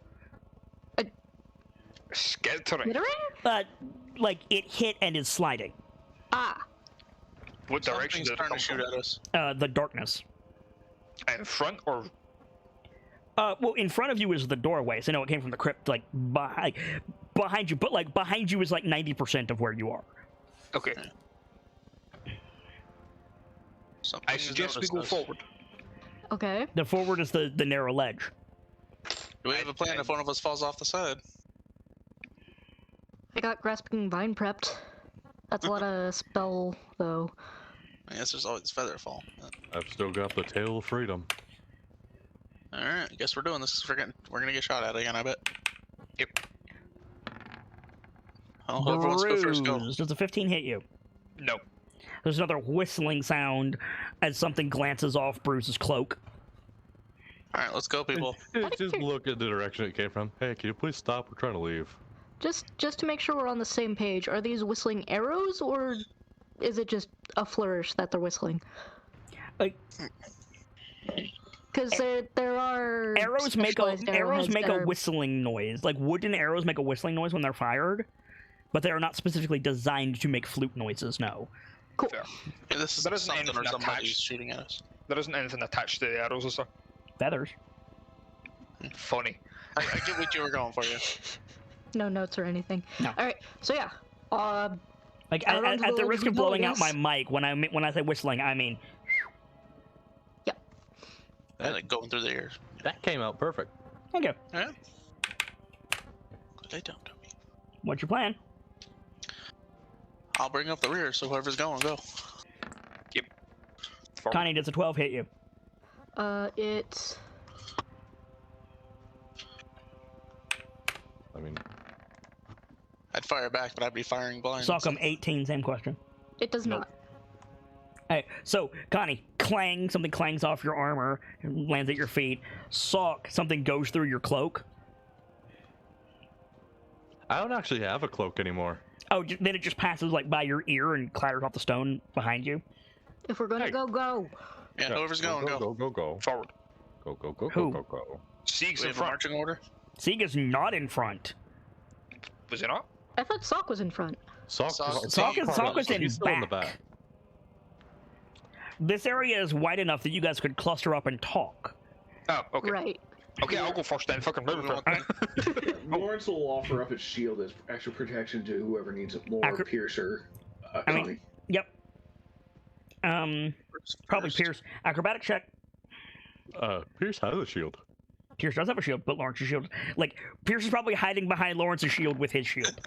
Skittering. Littering? Like it hit and is sliding. Ah. What direction Something's did it trying come to shoot from? at us. The darkness. In front or? Well, in front of you is the doorway, so no, it came from the crypt, like behind you. But like behind you is like 90% of where you are. Okay. Something I has suggest we noticed go us. forward. Okay. The forward is the narrow ledge. Do we have a plan if one of us falls off the side? I got Grasping Vine prepped. That's a lot of spell, though. I guess there's always Featherfall. I've still got the tail of freedom. Alright, I guess we're doing this. We're gonna get shot at again, I bet. Yep. Oh, whoever wants to go first, go. Does a 15 hit you? No. There's another whistling sound as something glances off Bruce's cloak. Alright, let's go, people. Just look at the direction it came from. Hey, can you please stop? We're trying to leave. Just to make sure we're on the same page, are these whistling arrows, or is it just a flourish that they're whistling? Like, Because there are arrows make specialized a arrowheads that are- whistling noise. Like wooden arrows make a whistling noise when they're fired, but they are not specifically designed to make flute noises. No. Cool. Fair. Yeah, this is There isn't something or anything somebody's attached. shooting at us. There isn't anything attached to the arrows, is there? Feathers. Funny. I get what you were going for, you. No notes or anything. No. All right. So yeah, Like at the risk of blowing out my mic, when I say whistling, I mean. Yep. And like going through the ears. That came out perfect. Thank you. Yeah. They don't do me. What's your plan? I'll bring up the rear, so whoever's going, go. Yep. Connie, does a 12 hit you? It. I mean, I'd fire back, but I'd be firing blind. Sock'em 18, same question. It does not. Hey, so Connie, clang, something clangs off your armor and lands at your feet. Sock, something goes through your cloak. I don't actually have a cloak anymore. Oh, then it just passes like by your ear and clatters off the stone behind you. If we're gonna go. Yeah, whoever's going, go. Go. Forward. Go. Sieg's We in have a front. marching order. Sieg is not in front. Was it not? I thought Sock was in front. Sock is in He's still in the back. back. This area is wide enough that you guys could cluster up and talk. Oh, okay. Right. Okay, I'll go first then. Fucking move it. Lawrence will offer up his shield as extra protection to whoever needs it more. Piercer. I mean, yep. Probably Pierce. Acrobatic check. Pierce has a shield. Pierce does have a shield, but Lawrence's shield... Like, Pierce is probably hiding behind Lawrence's shield with his shield.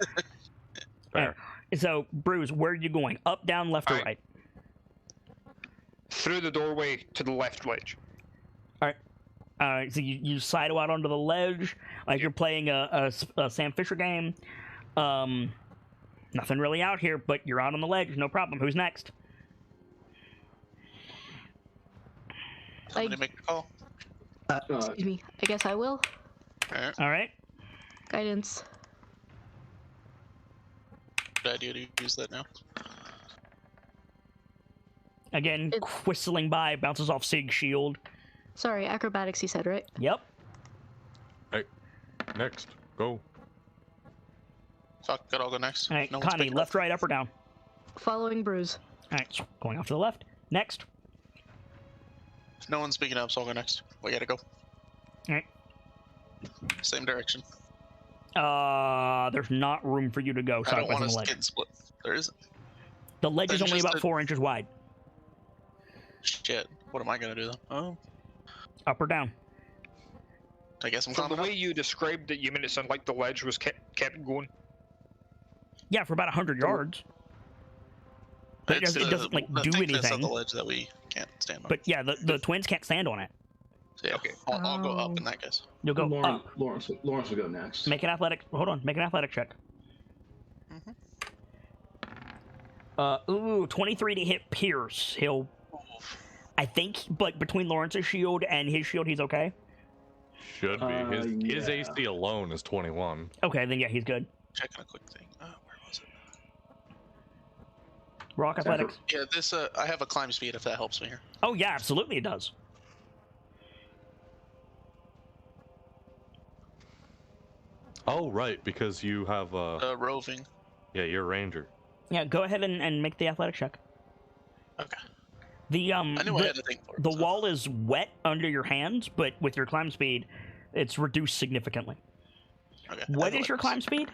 Fair. So, Bruce, where are you going? Up, down, left, or right? Through the doorway to the left ledge. So you sidle out onto the ledge, like you're playing a Sam Fisher game. Nothing really out here, but you're out on the ledge, no problem. Who's next? Somebody make the call. Excuse me. I guess I will. All right. Guidance. Good idea to use that now. Again, whistling by, bounces off Sig's shield. Sorry, acrobatics you said, right? Yep. Hey, next, go. Sock, I'll go next. All right, No one's Connie, picking left, right, up, or down? Following Bruise. All right, so going off to the left. Next. up. No one's speaking up, so I'll go next. We gotta go. All right. Same direction. There's not room for you to go. I don't Sideways want on the to ledge. get split. There isn't. The ledge is Then only just about 4 inches wide. Shit. What am I gonna do then? Oh, Up or down? I guess I'm From the climbing way up. you described it, you made it sound like the ledge was kept going. Yeah, for about 100 yards. But it It's doesn't like the do thickness anything. of the ledge that we can't stand on. But yeah, the twins can't stand on it. So yeah, Okay. I'll go up in that case. You'll go up. Lawrence will go next. Make an athletic. Hold on. Make an athletic check. Mhm. 23 to hit Pierce. He'll, I think, but between Lawrence's shield and his shield, he's okay. Should be. His Yeah. AC alone is 21. Okay, then yeah, he's good. Checking a quick thing. Where was it? Rock athletics. Yeah, this I have a climb speed if that helps me here. Oh yeah, absolutely it does. Oh, right, because you have Roving. yeah, you're a ranger. Yeah, go ahead and make the athletic check. Okay. The I knew I had to think for it. the so. wall is wet under your hands, but with your climb speed, it's reduced significantly. Okay. What is your climb speed?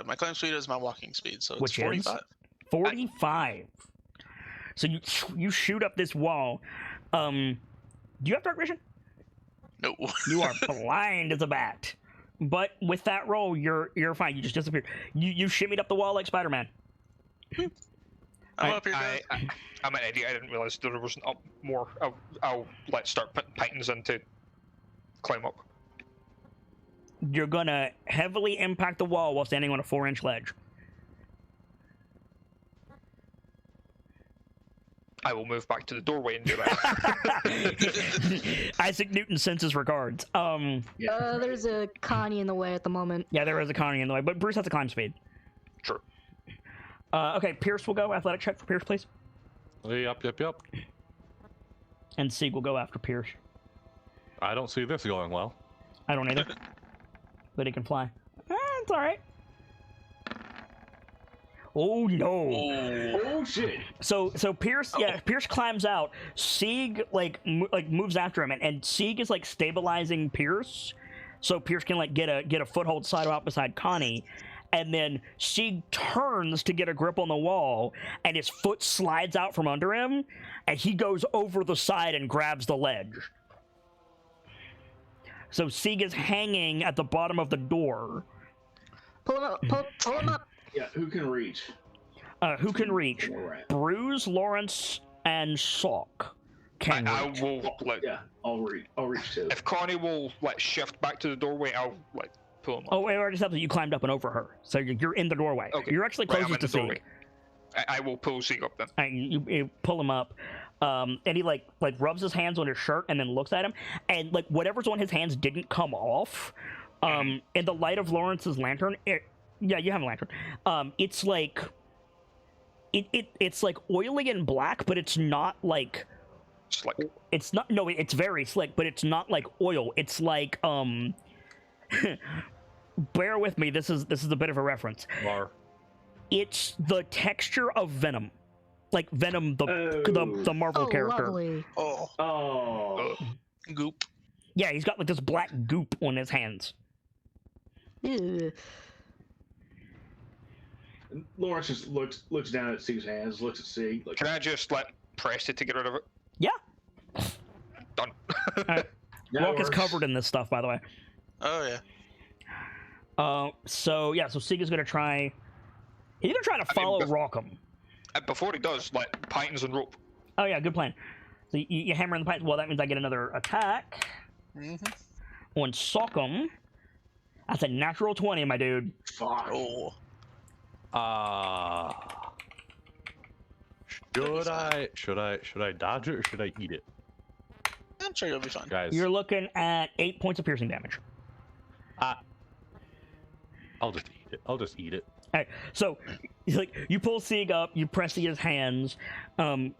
My climb speed is my walking speed, so it's Which is? 45. 45. So you shoot up this wall. Do you have dark vision? No. You are blind as a bat. But with that roll, you're fine. You just disappeared. You shimmied up the wall like Spider-Man. I'm up here, guys. I'm an idiot. I didn't realize there wasn't up more. I'll let's start putting titans in to climb up. You're gonna heavily impact the wall while standing on a 4-inch ledge. I will move back to the doorway and do that. Isaac Newton sends his regards. There's a Connie in the way at the moment. Yeah, there is a Connie in the way, but Bruce has a climb speed. Sure. Okay, Pierce will go. Athletic check for Pierce, please. Yep. And Sieg will go after Pierce. I don't see this going well. I don't either. But he can fly. It's alright. Oh no! Oh shit! So Pierce, yeah, Pierce climbs out. Sieg moves after him, and Sieg is like stabilizing Pierce, so Pierce can like get a foothold side out beside Connie, and then Sieg turns to get a grip on the wall, and his foot slides out from under him, and he goes over the side and grabs the ledge. So Sieg is hanging at the bottom of the door. Pull him up. Pull him up. Yeah, who can reach? Who can reach? Right. Bruce, Lawrence, and Sock can I reach. will Yeah, I'll reach too. If Connie will shift back to the doorway, I'll pull him up. Oh, I already said that you climbed up and over her, so you're in the doorway. Okay. You're actually Right, I'm closest in to the doorway. Sieg. I will pull Sieg up then. You pull him up, and he like rubs his hands on his shirt and then looks at him, and like whatever's on his hands didn't come off. In the light of Lawrence's lantern, yeah, you have a lantern. It's like it's like oily and black, but it's not like Slick. it's not. No, it's very slick, but it's not like oil. It's like bear with me. This is a bit of a reference. Lar. It's the texture of Venom, like Venom, the Marvel character. Lovely. Oh. Goop. Yeah, he's got like this black goop on his hands. Ew. Lawrence just looks down at Sieg's hands, looks at Sieg. Like, Can I just press it to get rid of it? Yeah. Done. that Rock is works. covered in this stuff, by the way. Oh yeah. So Sieg is gonna try. He's gonna try to follow Rockham. Before he does, pythons and rope. Oh yeah, good plan. So you hammer in the python. Well, that means I get another attack on Sockham. That's a natural 20, my dude. Fuck. Oh. Should I dodge it or should I eat it? I'm sure you'll be fine. Guys, You're looking at 8 points of piercing damage. I'll just eat it. Alright, so you pull Sieg up, you press his hands,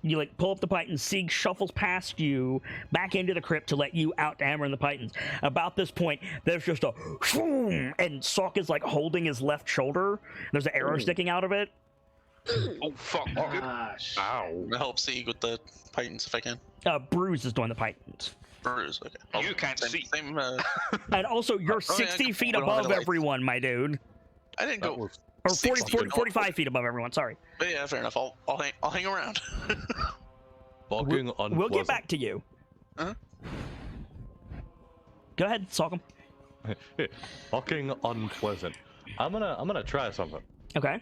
you pull up the python. Sieg shuffles past you back into the crypt to let you out to hammer in the pythons. About this point, there's just a shoom, and Sock is holding his left shoulder. There's an arrow sticking out of it. Oh fuck! Gosh. Ow. I'll help Sieg with the pythons if I can. Bruise is doing the pythons. Bruise. Okay. You can't see. Same. And also, you're 60 feet above everyone, my dude. I didn't go. Or 45 feet above everyone, sorry. But yeah, fair enough. I'll hang around. Fucking unpleasant. We'll get back to you. Uh-huh. Go ahead, Sock him. Fucking unpleasant. I'm gonna try something. Okay.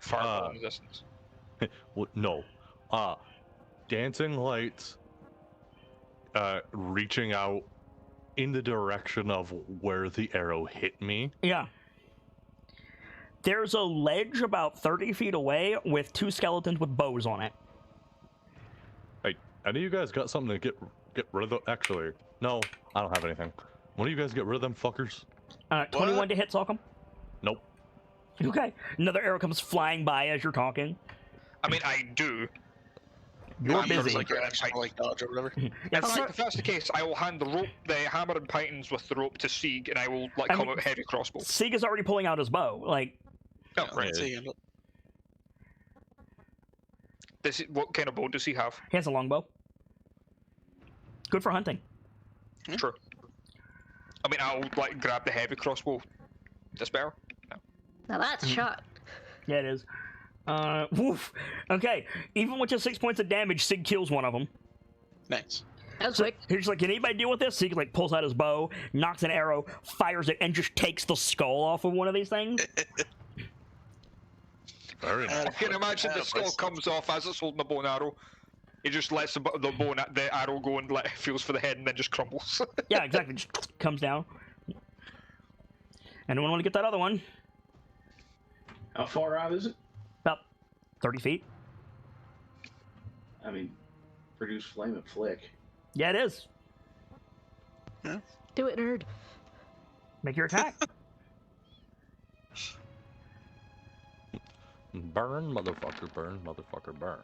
Fireball in the distance. No. Dancing lights. Reaching out in the direction of where the arrow hit me. Yeah. There's a ledge about 30 feet away with 2 skeletons with bows on it. Hey, any of you guys got something to get rid of them? Actually, no, I don't have anything. One of you guys get rid of them fuckers? 21 to hit, Sock him. Nope. Okay. Another arrow comes flying by as you're talking. I mean, I do. You're I'm sure busy. it's like your extra dodge or whatever. Yeah, If that's the case, I will hand the hammer and pythons with the rope to Sieg, and I will come out heavy crossbow. Sieg is already pulling out his bow. Oh, right. What kind of bow does he have? He has a longbow. Good for hunting. True. I mean, I'll grab the heavy crossbow. This better? No. Now that's a shot. Yeah, it is. Woof. Okay. Even with just 6 points of damage, Sieg kills one of them. Nice. That's So quick. he's like, can anybody deal with this? Sieg pulls out his bow, knocks an arrow, fires it, and just takes the skull off of one of these things. Very nice. I can imagine the skull comes off as it's holding the bow and arrow. He just lets the arrow go and feels for the head and then just crumbles. Yeah, exactly. Just comes down. Anyone want to get that other one? How far out is it? About 30 feet. I mean, produce flame and flick. Yeah, it is. Do it, nerd. Make your attack. Burn, motherfucker, burn.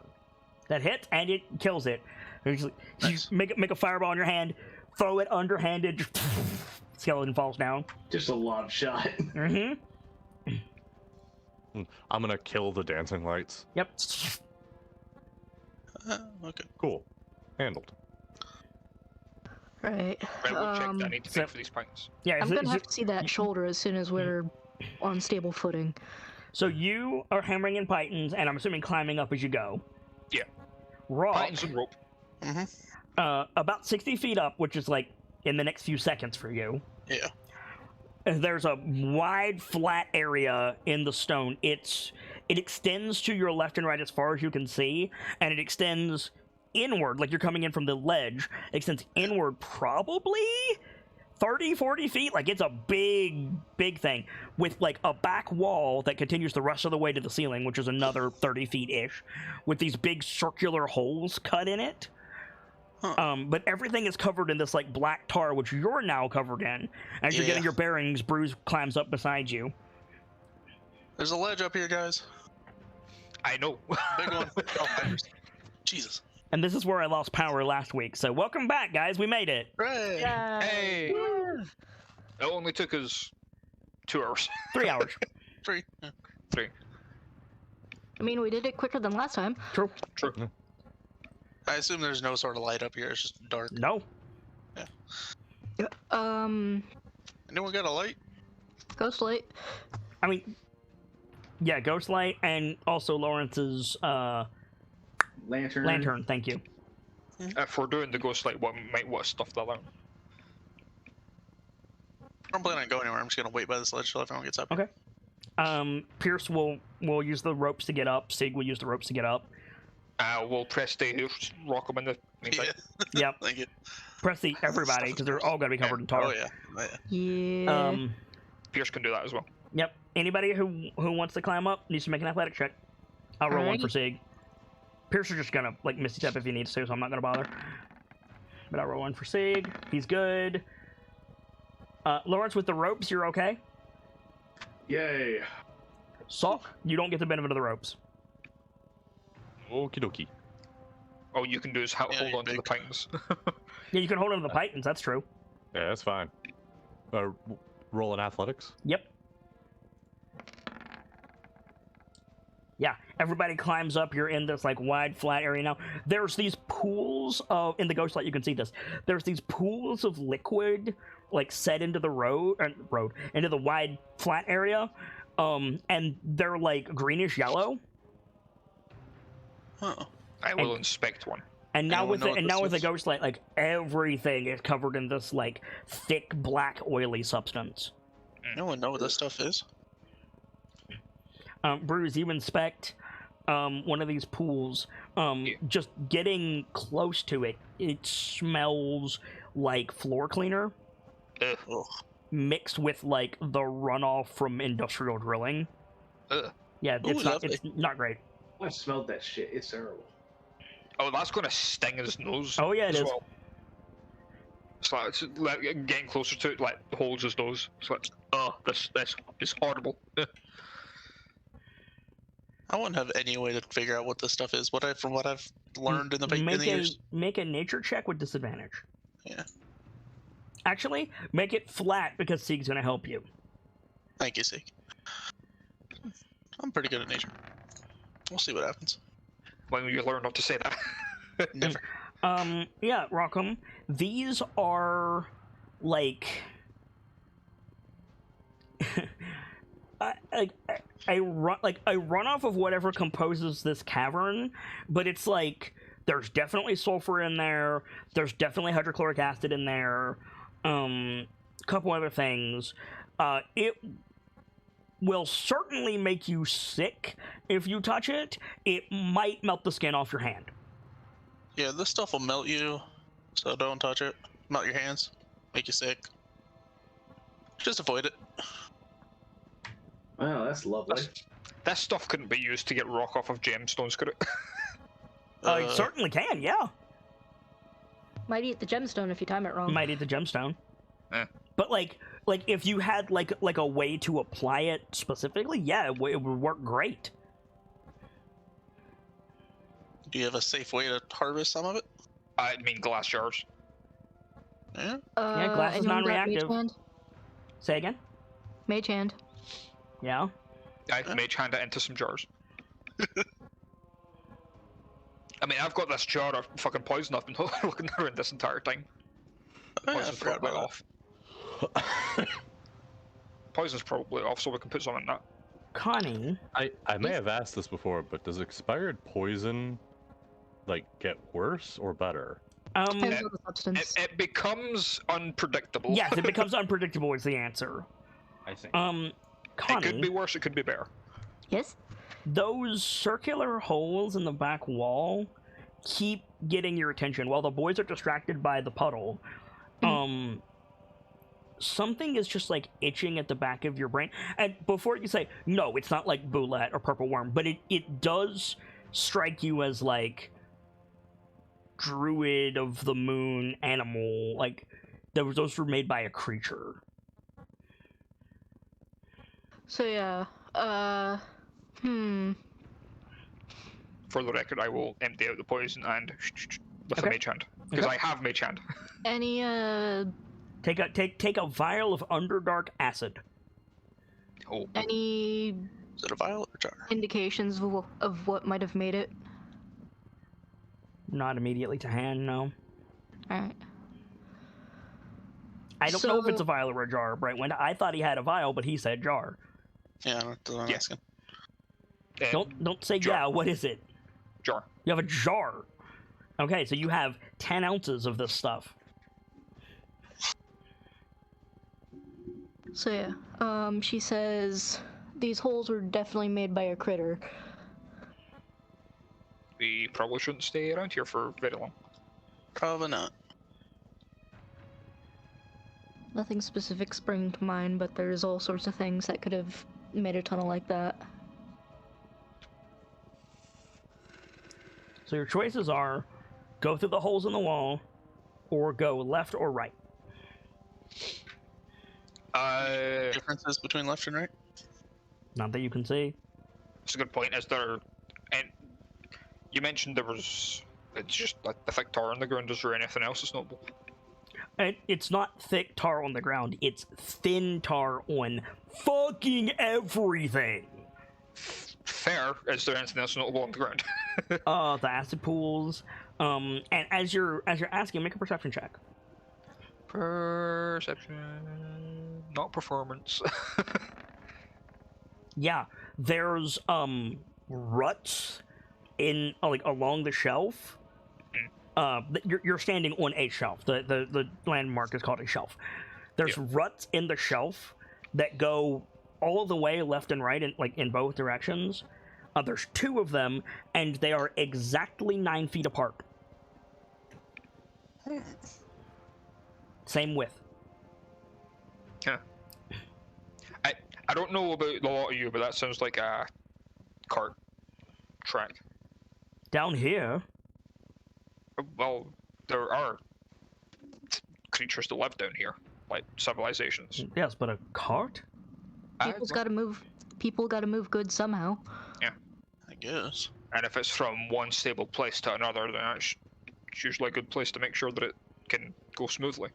That hits, and it kills it. You just make a fireball in your hand, throw it underhanded, just skeleton falls down. Just a lob shot. Mm-hmm. I'm gonna kill the dancing lights. Yep. Okay. Cool. Handled. Right. Right, we'll check that I need to make for these pints. Yeah, I'm gonna have to see that shoulder as soon as we're on stable footing. So you are hammering in pythons, and I'm assuming climbing up as you go. Yeah. Rock. Pythons and rope. About 60 feet up, which is like in the next few seconds for you. Yeah. There's a wide, flat area in the stone. It extends to your left and right as far as you can see, and it extends inward, like you're coming in from the ledge. It extends inward probably 30, 40 feet. Like, it's a big, big thing with, like, a back wall that continues the rest of the way to the ceiling, which is another 30 feet-ish, with these big circular holes cut in it. But everything is covered in this, like, black tar, which you're now covered in. As you're getting your bearings, Bruce climbs up beside you. There's a ledge up here, guys. I know. Big one. Oh, Jesus. And this is where I lost power last week. So welcome back, guys. We made it. Hooray! Hey! It only took us 2 hours. 3 hours. 3. Yeah. 3. I mean, we did it quicker than last time. True. True. I assume there's no sort of light up here. It's just dark. No. Yeah. Anyone got a light? Ghost light. I mean, yeah, ghost light, and also Lawrence's Lantern. Thank you. If we're doing the ghost light, we might want to stuff that out. I'm planning on going anywhere. I'm just gonna wait by this ledge till everyone gets up. Okay. Pierce will use the ropes to get up. Sig will use the ropes to get up. We'll press the rock them in the meantime. Yeah. Yep. Thank you. Press the everybody, because they're all going to be covered in tar. Oh yeah. Yeah. Pierce can do that as well. Yep. Anybody who wants to climb up needs to make an athletic check. I'll roll one for Sig. Pierce is just going to, like, misty step if he needs to, so I'm not going to bother. But I'll roll one for Sig. He's good. Lawrence, with the ropes, you're okay? Yay. Salk, you don't get the benefit of the ropes. Okie dokie. All you can do is hold on to the pythons. Yeah, you can hold on to the pythons, that's true. Yeah, that's fine. Roll in athletics? Yep. Yeah, everybody climbs up. You're in this, like, wide, flat area now. There's these pools of... In the ghost light, you can see this. There's these pools of liquid, like, set into the into the wide, flat area. And they're, like, greenish-yellow. Huh. I will inspect one. And now with the ghost light, like, everything is covered in this, like, thick, black, oily substance. No one know what this stuff is. Bruce, you inspect one of these pools. Just getting close to it, it smells like floor cleaner. Ugh. Mixed with, like, the runoff from industrial drilling. Yeah, it's not great. I smelled that shit. It's terrible. Oh, that's going to sting his nose. Oh, yeah, it is. Well. It's like getting closer to it, like, holds his nose. It's like, this is horrible. I wouldn't have any way to figure out what this stuff is. From what I've learned in the years. Make a nature check with disadvantage. Yeah. Actually, make it flat because Sig's going to help you. Thank you, Sig. I'm pretty good at nature. We'll see what happens. When you learn not to say that. Never. Yeah, Rockham. These are, like... a runoff of whatever composes this cavern, but it's like there's definitely sulfur in there, there's definitely hydrochloric acid in there, a couple other things. It will certainly make you sick if you touch it. It might melt the skin off your hand. Yeah, this stuff will melt you, so don't touch it. Melt your hands, make you sick. Just avoid it. Wow, that's lovely. That stuff couldn't be used to get rock off of gemstones, could it? It certainly can, yeah. Might eat the gemstone if you time it wrong. Might eat the gemstone. Eh. But like if you had like a way to apply it specifically, yeah, it would work great. Do you have a safe way to harvest some of it? I mean glass jars. Yeah. Yeah, glass is anyone got non-reactive. Mage hand? Say again? Mage hand. Yeah. I mage hand it into some jars. I mean, I've got this jar of fucking poison I've been looking around this entire time. Oh, yeah, I Poison's forgot right about off. poison's probably off, so we can put some in that. Connie. I may have asked this before, but does expired poison like get worse or better? Depends on the substance. It becomes unpredictable. Yes, it becomes unpredictable is the answer. I see. Connie, it could be worse, it could be better. Yes? Those circular holes in the back wall keep getting your attention while the boys are distracted by the puddle. Something is just like itching at the back of your brain. And before you say, no, it's not like boulette or purple worm, but it does strike you as like druid of the moon animal. Like those were made by a creature. So yeah, For the record, I will empty out the poison and with a mage hand. Because I have mage hand. Any Take a vial of Underdark acid. Oh. Any Is it a vial or a jar? indications of what might have made it? Not immediately to hand, no. Alright. I don't know if it's a vial or a jar, Brightwind. I thought he had a vial, but he said jar. Yeah, that's what I'm asking. Don't say jar. Yeah, what is it? Jar. You have a jar. Okay, so you have 10 ounces of this stuff. So yeah, she says these holes were definitely made by a critter. We probably shouldn't stay around here for very long. Probably not. Nothing specific springing to mind, but there's all sorts of things that could have made a tunnel like that. So your choices are go through the holes in the wall or go left or right. Differences between left and right? Not that you can see. That's a good point. Is there... And you mentioned there was... It's just like the thick tar on the ground. Is there anything else that's notable? It's not thick tar on the ground. It's thin tar on fucking everything. Fair. Is there anything else notable on the ground? The acid pools. And as you're asking, make a perception check. Perception... Not performance. Yeah, there's ruts in like along the shelf. You're standing on a shelf. The landmark is called a shelf. There's ruts in the shelf that go all the way left and right, in both directions. There's 2 of them, and they are exactly 9 feet apart. Same width. Yeah. I don't know about a lot of you, but that sounds like a cart track. Down here? Well, there are creatures that live down here, like civilizations. Yes, but a cart? People gotta move goods somehow. Yeah. I guess. And if it's from one stable place to another, then it's usually a good place to make sure that it can go smoothly.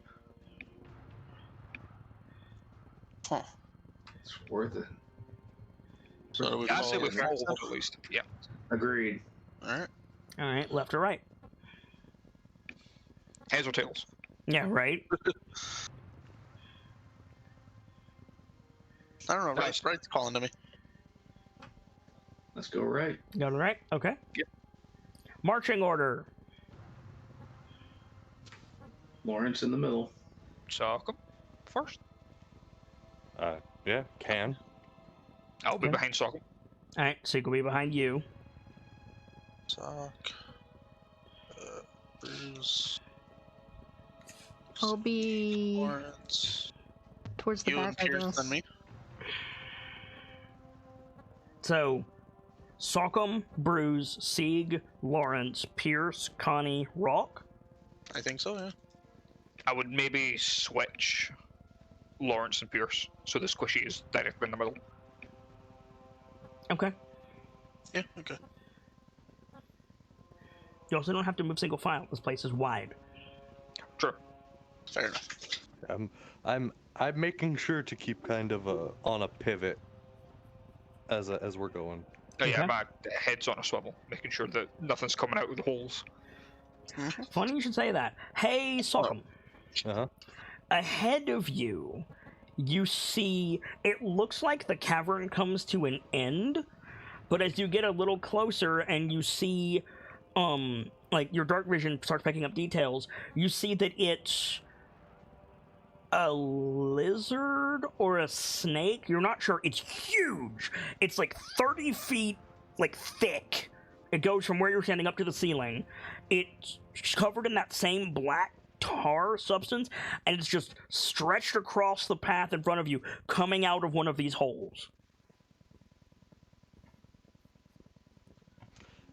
Huh. It's worth it. So do we Yeah, I'd say follow we the follow next at least. Yeah. Agreed. Alright. Alright, left or right? Heads or tails? Yeah, right? I don't know, right's calling to me. Let's go right. Go to right? Okay. Yep. Marching order. Lawrence in the middle. Sock 'em first. Yeah, can. I'll be Okay. behind Sock 'em. Alright, Seek will be behind you. Sock. Bruce. I'll be Lawrence. towards the You and back, I Pierce guess. and me. So, Sockham, Bruce, Sieg, Lawrence, Pierce, Connie, Rock. I think so, yeah. I would maybe switch Lawrence and Pierce, so the squishy is directly in the middle. Okay. Yeah, okay. You also don't have to move single file. This place is wide. Sure. Fair enough. I'm making sure to keep kind of on a pivot as we're going. Oh, yeah, Okay. my head's on a swivel, making sure that nothing's coming out of the holes. Funny you should say that. Hey, Sockham. Uh-huh. Ahead of you, you see, it looks like the cavern comes to an end, but as you get a little closer and you see, like, your dark vision starts picking up details, you see that it's a lizard or a snake. You're not sure. It's huge. It's like 30 feet, like, thick. It goes from where you're standing up to the ceiling. It's covered in that same black tar substance, and it's just stretched across the path in front of you, coming out of one of these holes.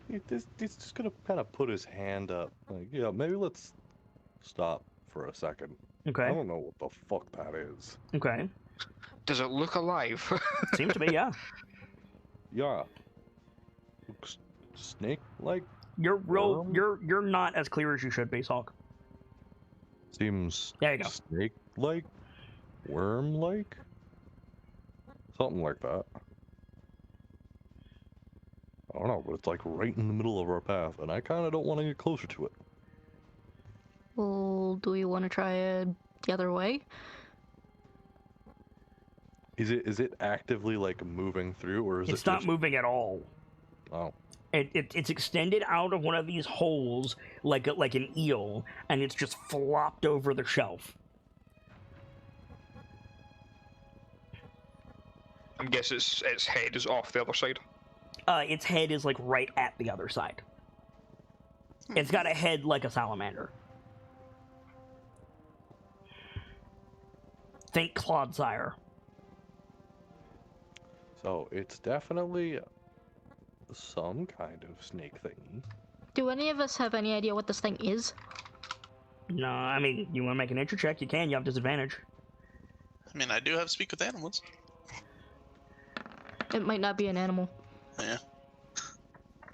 He's just gonna kind of put his hand up. Like, yeah, maybe let's stop for a second. Okay. I don't know what the fuck that is. Okay. Does it look alive? Seems to be, yeah. Yeah. Looks snake-like? You're not as clear as you should be, Salk. Seems there you go. Snake-like? Worm-like? Something like that. I don't know, but it's like right in the middle of our path, and I kind of don't want to get closer to it. Well, do we want to try it the other way? Is it actively like moving through, or is it's not moving at all? Oh. It's extended out of one of these holes like an eel, and it's just flopped over the shelf. I'm guessing its head is off the other side. Its head is like right at the other side. It's got a head like a salamander. Think Clodsire. So it's definitely some kind of snake thingy. Do any of us have any idea what this thing is? No, I mean, you want to make an nature check, you can. You have disadvantage. I mean, I do have speak with animals. It might not be an animal. Yeah.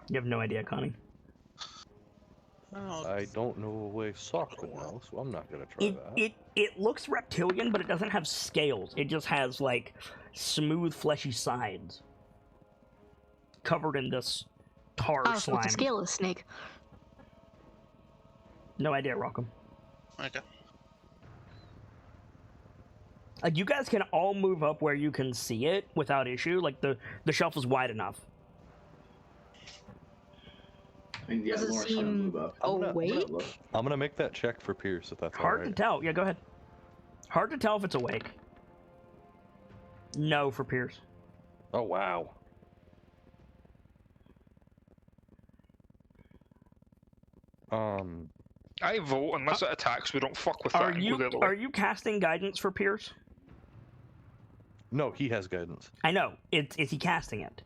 You have no idea, Connie. Oh, I don't know a way Sock would know, so I'm not gonna try that. It looks reptilian, but it doesn't have scales. It just has, like, smooth, fleshy sides. Covered in this tar slime. So it's a scaleless snake. No idea, Rockham. okay. You guys can all move up where you can see it without issue. Like, the shelf is wide enough. And yeah, Does it Lawrence, trying to seem move up. awake? I'm gonna make that check for Pierce if that's Hard to alright. tell. Yeah, go ahead. Hard to tell if it's awake. No for Pierce. Oh wow. I vote unless it attacks, we don't fuck with that. Are you casting guidance for Pierce? No, he has guidance. I know. Is he casting it?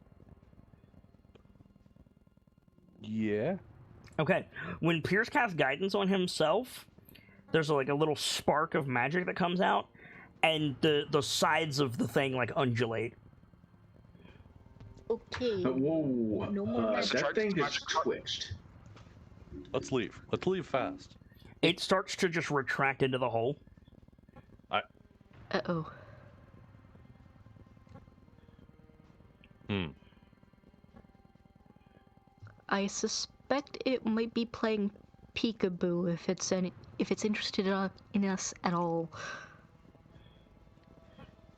Yeah. Okay. When Pierce casts guidance on himself, there's like a little spark of magic that comes out, and the sides of the thing like undulate. Okay. Whoa. No more that thing just twitched. Let's leave. Let's leave fast. It starts to just retract into the hole. Uh-oh. I suspect it might be playing peekaboo if it's interested in us at all.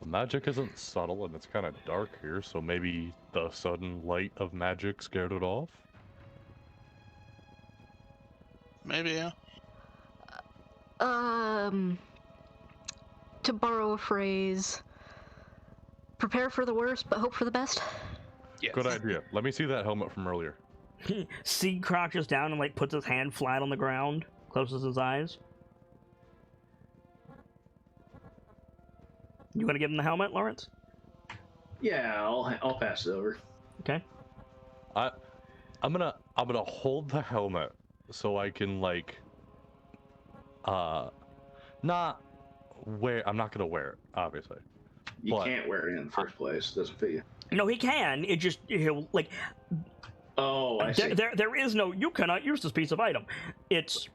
The magic isn't subtle and it's kind of dark here, so maybe the sudden light of magic scared it off? Maybe, yeah. To borrow a phrase, prepare for the worst, but hope for the best. Yes. Good idea. Let me see that helmet from earlier. Seed crouches down and like puts his hand flat on the ground, closes his eyes. You want to give him the helmet, Lawrence? Yeah, I'll pass it over. Okay. I'm gonna hold the helmet so I can like not wear. I'm not gonna wear it, obviously. You can't wear it in the first place. It doesn't fit you. No, he can. It just he'll like. Oh, I see. There is no. You cannot use this piece of item. That's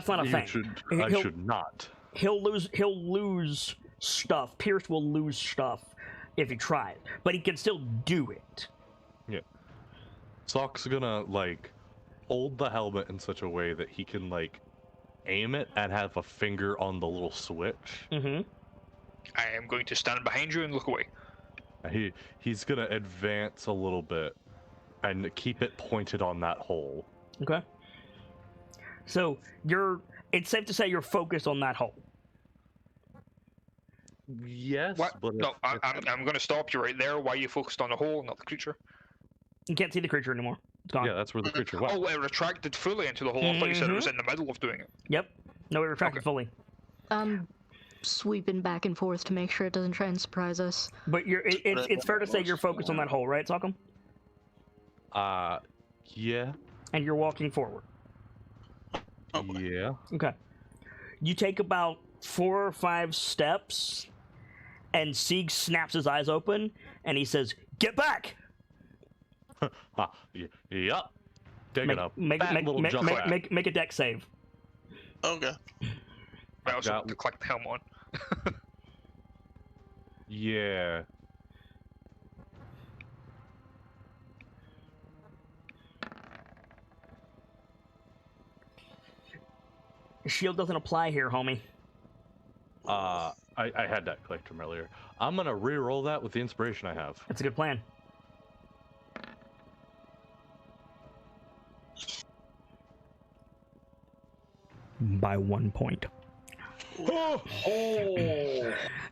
not a thing. I should not. He'll lose stuff. Pierce will lose stuff if he tries, but he can still do it. Yeah. Sock's gonna like hold the helmet in such a way that he can like aim it and have a finger on the little switch. Mm-hmm. I am going to stand behind you and look away. He's gonna advance a little bit and keep it pointed on that hole. Okay. So it's safe to say you're focused on that hole. Yes, What? but No, I'm going to stop you right there. Why are you focused on the hole, not the creature? You can't see the creature anymore. It's gone. Yeah, that's where the creature went. Oh, it retracted fully into the hole. I thought you said it was in the middle of doing it. Yep. No, it retracted fully. Sweeping back and forth to make sure it doesn't try and surprise us. But it's fair to say you're focused on that hole, right, Sockham? Yeah. And you're walking forward. Yeah. Okay. You take about 4 or 5 steps, and Sieg snaps his eyes open, and he says, "Get back!" Yep. Taking a fat little jump back. Make a dex save. Okay. I also have to click the helm on. Yeah. Shield doesn't apply here, homie. I had that clicked from earlier. I'm gonna re-roll that with the inspiration I have. That's a good plan. By 1 point. Oh!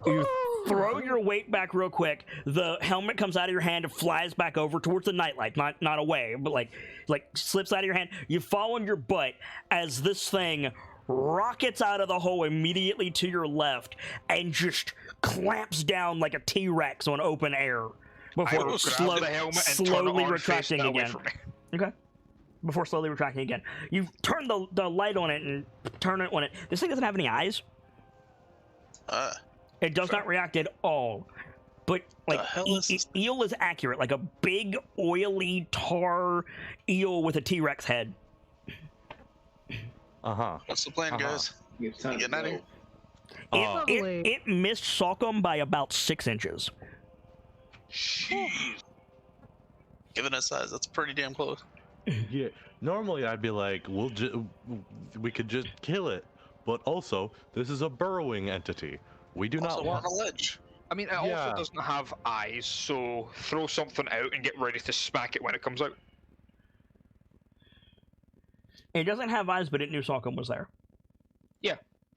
You throw your weight back real quick. The helmet comes out of your hand and flies back over towards the nightlight, not away, but like slips out of your hand. You fall on your butt as this thing rockets out of the hole immediately to your left and just clamps down like a T-Rex on open air before slowly retracting again. Okay. Before slowly retracting again. You turn the light on it and turn it on it. This thing doesn't have any eyes. It does not react at all. But like eel is accurate, like a big oily tar eel with a T-Rex head. What's the plan, guys? Getting out of here? It missed Sockham by about 6 inches. Jeez. Given its size, that's pretty damn close. Yeah. Normally I'd be like, we could just kill it, but also this is a burrowing entity. We do not want a ledge. I mean, it also doesn't have eyes, so throw something out and get ready to smack it when it comes out. It doesn't have eyes, but it knew Sockham was there. Yeah.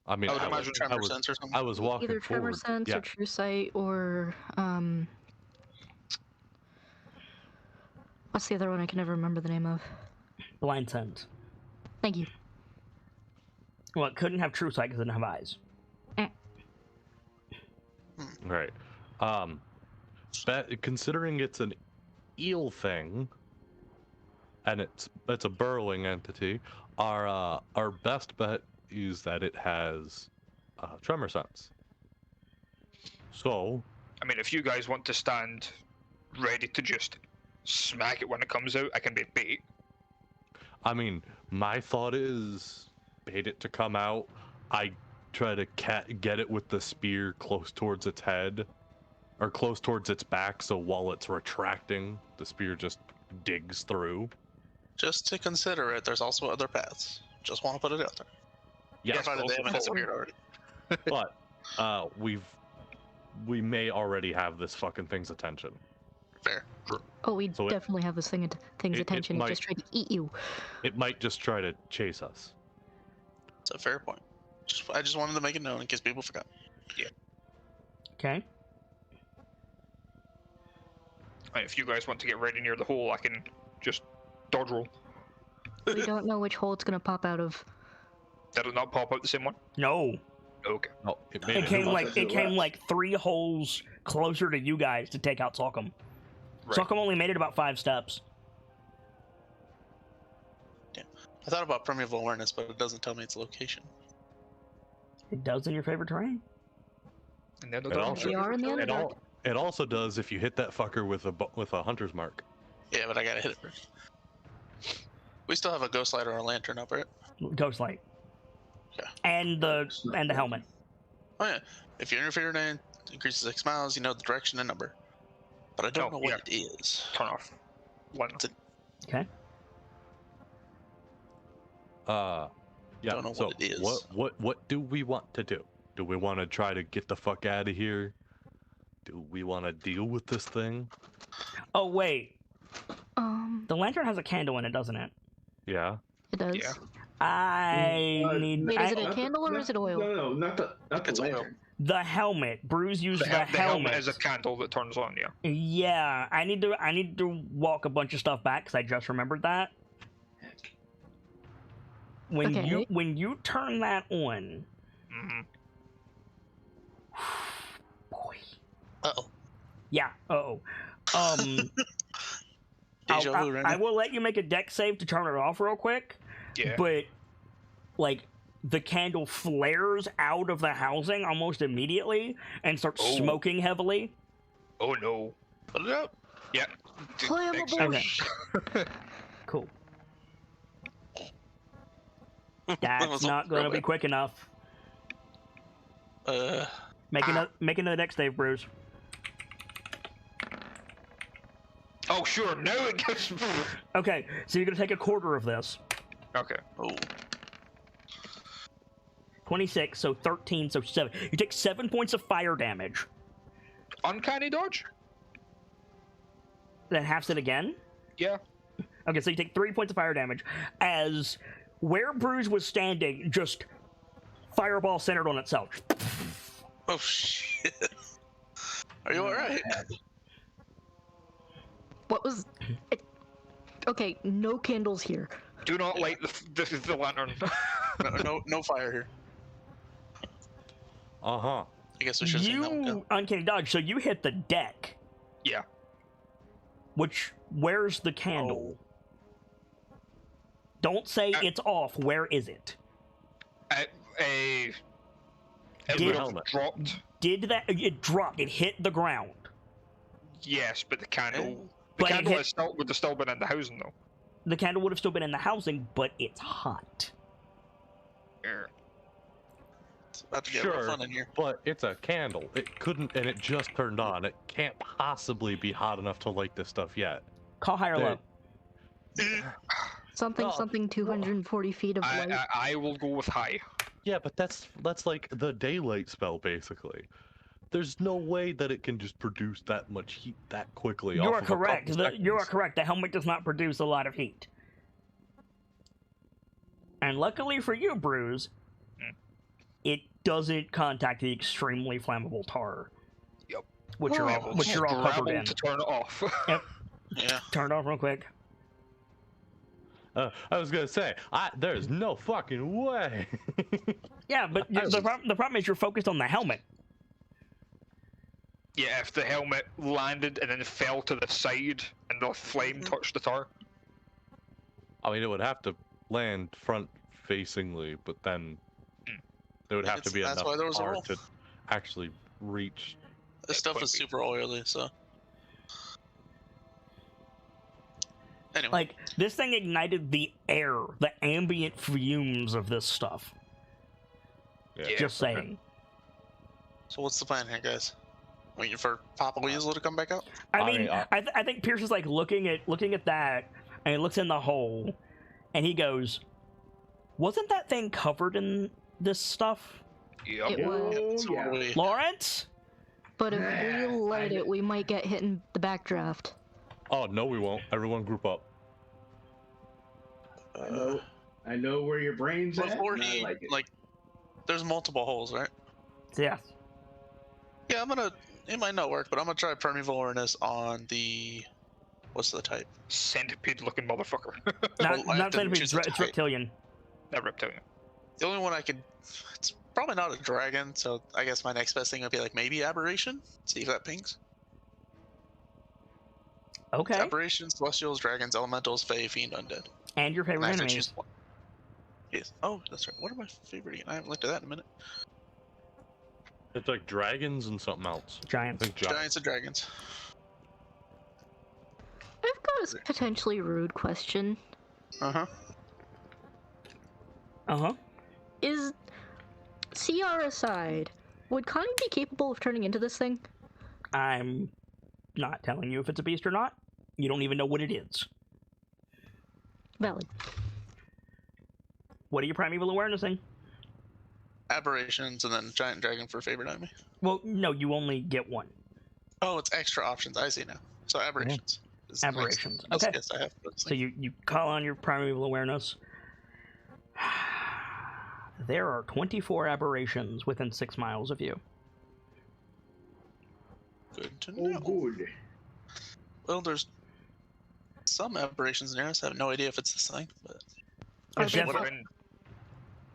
I mean, I imagine tremor sense or something. I was walking either tremor forward. sense or true sight or what's the other one I can never remember the name of? Blind sense. Thank you. Well, it couldn't have true sight because it didn't have eyes. Right. Considering it's an eel thing, and it's a burrowing entity, our best bet is that it has tremor sense. So, I mean, if you guys want to stand ready to just smack it when it comes out, I can be bait. I mean, my thought is bait it to come out. I try to get it with the spear close towards its head, or close towards its back, so while it's retracting, the spear just digs through. Just to consider it, there's also other paths. Just want to put it out there. Yes, they haven't disappeared already. But we may already have this fucking thing's attention. Fair. Oh, we definitely have this thing's attention. It just tried to eat you. It might just try to chase us. It's a fair point. I just wanted to make it known in case people forgot. Yeah. Okay. If you guys want to get ready near the hole, I can just dodge roll. We don't know which hole it's gonna pop out of. Did it not pop out the same one? No. Okay. No, It came like 3 holes closer to you guys to take out Sockham. Right. Sockham only made it about 5 steps. Yeah. I thought about primeval awareness, but it doesn't tell me its location. It does in your favorite terrain. And then We are in the Underdark. It also does if you hit that fucker with a hunter's mark. Yeah, but I gotta hit it first. We still have a ghost light or a lantern up, right? Ghost light. Yeah. And the helmet. Oh yeah. If your interference increases 6 miles, you know the direction and number. But I don't know what it is. Turn off. One. Okay. Yeah. Don't know so what it is. What do we want to do? Do we want to try to get the fuck out of here? Do we want to deal with this thing? Oh, wait. The lantern has a candle in it, doesn't it? Yeah. It does. Yeah. I need... Wait, is it a Not candle or is it oil? No, not the It's oil. lantern. The helmet. Bruce used the The helmet. helmet is a candle that turns on, yeah. Yeah, I need to walk a bunch of stuff back because I just remembered that. When Okay. you turn that on, Mm-hmm. boy, Uh-oh. yeah, I'll, Deja vu right I now. will let you make a deck save to turn it off real quick. Yeah. But like the candle flares out of the housing almost immediately and starts Oh. smoking heavily. Oh no. Put it up. Yeah. Flammable. Okay. Cool. That That's was not going to real be quick enough. bad. Make another deck save, Bruce. Oh sure, now it gets. Okay, so you're going to take a quarter of this. Okay. Oh. 26, so 13, so 7. You take 7 points of fire damage. Uncanny dodge? That halves it again? Yeah. Okay, so you take 3 points of fire damage as where Bruce was standing, just fireball centered on itself. Oh shit. Are you alright? What was it? Okay, no candles here. Do not light the lantern. No fire here. Uh-huh. I guess we should have seen that one You go. uncanny dodge, so you hit the deck. Yeah. Where's the candle? Don't say it's off. Where is it? It Did- would have helmet. dropped. Did that? It dropped. It hit the ground. Yes, but the candle. The But it candle hit- would have still been in the housing though. The candle would have still been in the housing, but it's hot. Yeah. It's about to get real Sure, fun in here. but it's a candle. It couldn't, and it just turned on. It can't possibly be hot enough to light this stuff yet. Call high or low. Something, Oh, 240 feet of light. I will go with high. Yeah, but that's like the daylight spell, basically. There's no way that it can just produce that much heat that quickly. You off are of a couple correct. You are seconds. correct. The helmet does not produce a lot of heat. And luckily for you, Bruce, it doesn't contact the extremely flammable tar. Yep. Which you're all covered Scrabble in. to turn it off. Yep. Yeah. Turn it off real quick. I was gonna say, there's no fucking way. Yeah, but the problem is you're focused on the helmet. Yeah, if the helmet landed and then fell to the side and the flame touched the tar. I mean, it would have to land front facingly, but then there would have to be That's enough why there was a tar roll. to actually reach. This stuff is super oily, so. Anyway. Like, this thing ignited the air, the ambient fumes of this stuff. Yeah. Just saying. So what's the plan here, guys? Waiting for Papa Weasel to come back out? I I mean, mean, I think Pierce is like looking at that, and he looks in the hole, and he goes, "Wasn't that thing covered in this stuff, Yep. It was. It's yeah. oily. Lawrence?" But if we light it, we might get hit in the backdraft. Oh no, we won't. Everyone group up. I know where your brain's at. Before and I he, like it. like, there's multiple holes, right? Yes. Yeah, it might not work, but I'm gonna try Primeval Awareness on the, what's the type? Centipede looking motherfucker. Not I not didn't centipede, choose it's, the it's type. reptilian. That reptilian. The only one I could, it's probably not a dragon, so I guess my next best thing would be like maybe Aberration? See if that pings. Okay. Aberrations, Celestials, Dragons, Elementals, Fae, Fiend, Undead. And your And I favorite have to enemies. choose one. Yes. Oh, that's right. What are my favorite again? I haven't looked at that in a minute. It's like dragons and something else. I Giants. think giants. Giants and Dragons. I've got a potentially rude question. Uh-huh. Uh-huh. Is CR aside, would Connie be capable of turning into this thing? I'm not telling you if it's a beast or not. You don't even know what it is. Valid. What are you primeval awarenessing? aberrations and then giant dragon for favorite enemy. Well, no, you only get one. Oh, it's extra options. I see now. So aberrations. Aberrations. Okay. Yes, I have. So you call on your primeval awareness. There are 24 aberrations within 6 miles of you. Good to know. Oh, good. Well, there's some aberrations near us. I have no idea if it's this thing, but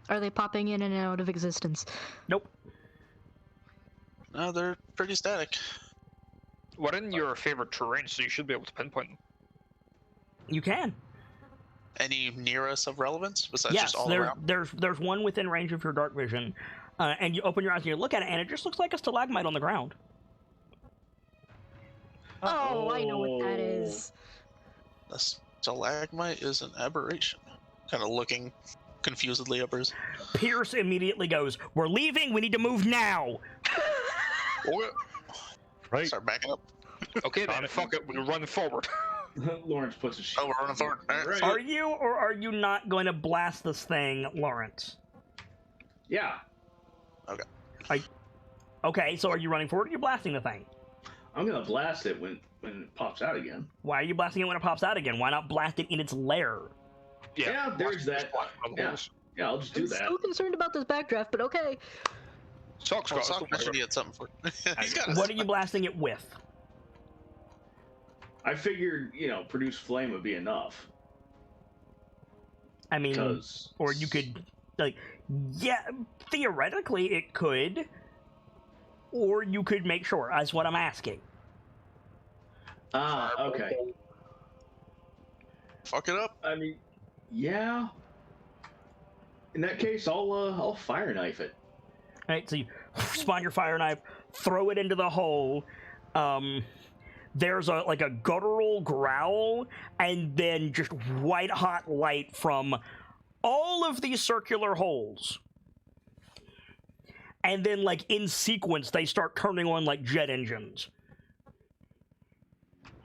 Are they popping in and out of existence? Nope. no, they're pretty static. We're in your favorite terrain, so you should be able to pinpoint them. You can. Any near us of relevance besides Yes, just all around? there's one within range of your dark vision, and you open your eyes and you look at it, and it just looks like a stalagmite on the ground. Oh, I know what that is. A stalagmite is an aberration. Kind of looking confusedly uppers. Pierce immediately goes, "We're leaving. We need to move now." Right. Start backing up. Okay, then fuck it, we run forward. Lawrence puts his shield. Oh, we're running forward. All right. Are you or are you not going to blast this thing, Lawrence? Yeah. Okay, so are you running forward or are you blasting the thing? I'm gonna blast it when it pops out again. Why are you blasting it when it pops out again? Why not blast it in its lair? Yeah, there's that. Yeah, I'll just do I'm that. so concerned about this backdraft, but okay. Sock's Well, got us. Sock mentioned he had something for He's got us. What are you blasting it with? I figured, produce flame would be enough. I mean, Because... or you could, yeah, theoretically it could, or you could make sure. That's what I'm asking. Ah, okay. Fuck it up. I mean, yeah. In that case, I'll fire knife it. All right, so you spawn your fire knife, throw it into the hole. There's a guttural growl, and then just white hot light from all of these circular holes. And then, in sequence, they start turning on jet engines.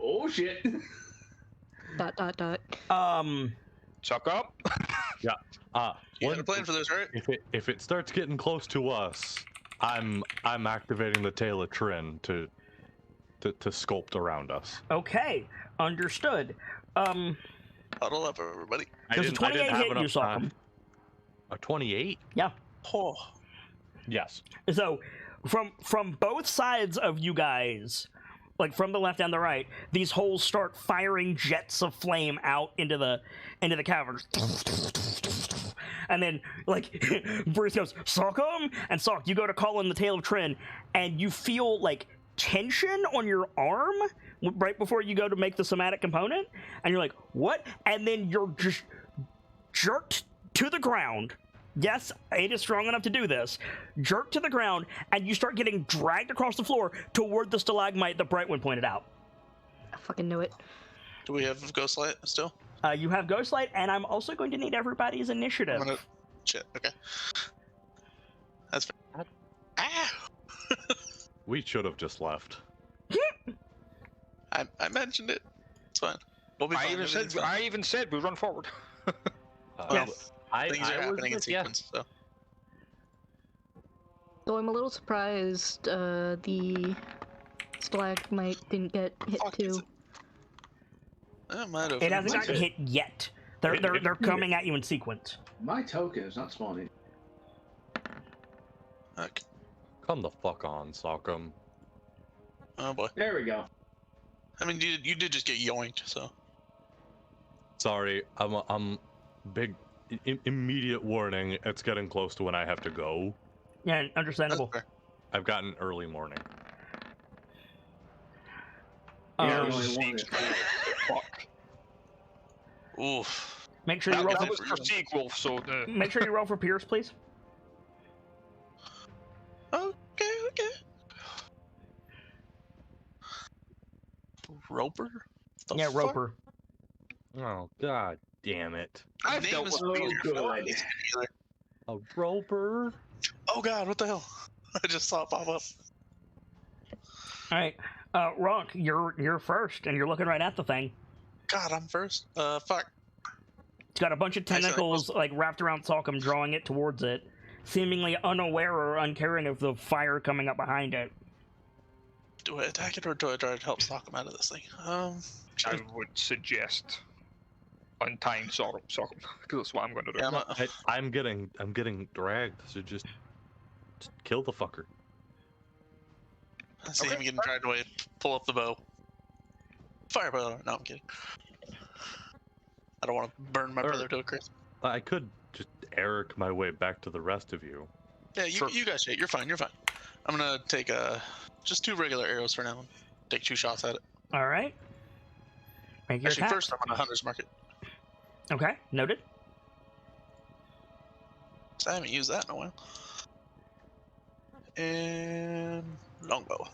Oh shit! ... Suck up. Yeah. You had a plan for this, right? If it starts getting close to us, I'm activating the tail of Trin to sculpt around us. Okay, understood. Huddle up, everybody. Does a 28 hit you, Sock'em? A 28? Yeah. Oh. Yes. So, from both sides of you guys, from the left and the right, these holes start firing jets of flame out into the caverns. And then, Bruce goes, "Sock'em!" And Sock, you go to call in the tail of Trin, and you feel, tension on your arm right before you go to make the somatic component, and you're like, "What?" And then you're just jerked to the ground. Yes, it is strong enough to do this. Jerked to the ground, and you start getting dragged across the floor toward the stalagmite that Brightwind pointed out. I fucking knew it. Do we have Ghost Light still? You have Ghost Light, and I'm also going to need everybody's initiative. Shit, okay. That's fair. Ah! We should have just left. I mentioned it. It's fine. We'll be fine. I even said we run forward. Yes. Things are happening in sequence, so. So I'm a little surprised the stalagmite didn't get hit too. It hasn't gotten hit yet. They're coming at you in sequence. My token is not spawning. Okay. Come the fuck on, Sock'em. Oh boy. There we go. I mean, you did just get yoinked, so. Sorry, I'm big. Immediate warning. It's getting close to when I have to go. Yeah, understandable. I've got an early morning. Fuck. Oof. Make sure you roll for sequel, so Make sure you roll for Pierce, please. Okay. Roper? Yeah, fuck? Roper. Oh, god damn it. I've dealt with a roper? Oh god, what the hell? I just saw it pop up. Alright. Ronk, you're first, and you're looking right at the thing. God, I'm first? Fuck. It's got a bunch of tentacles, wrapped around Sock'em, drawing it towards it. seemingly unaware or uncaring of the fire coming up behind it. Do I attack it or do I try to help knock him out of this thing? I would suggest untying Sockham, because that's what I'm going to do. Yeah, I'm getting dragged, so just kill the fucker. see him getting dragged away. Pull up the bow. Fire bow. No, I'm kidding. I don't want to burn my brother to a crisp. I could just Eric my way back to the rest of you. Yeah, you guys, you're fine. You're fine. I'm gonna take just 2 regular arrows for now. And take 2 shots at it. All right. Make your Actually, attack. first I'm gonna Hunter's Market. Okay, noted. So I haven't used that in a while. And longbow.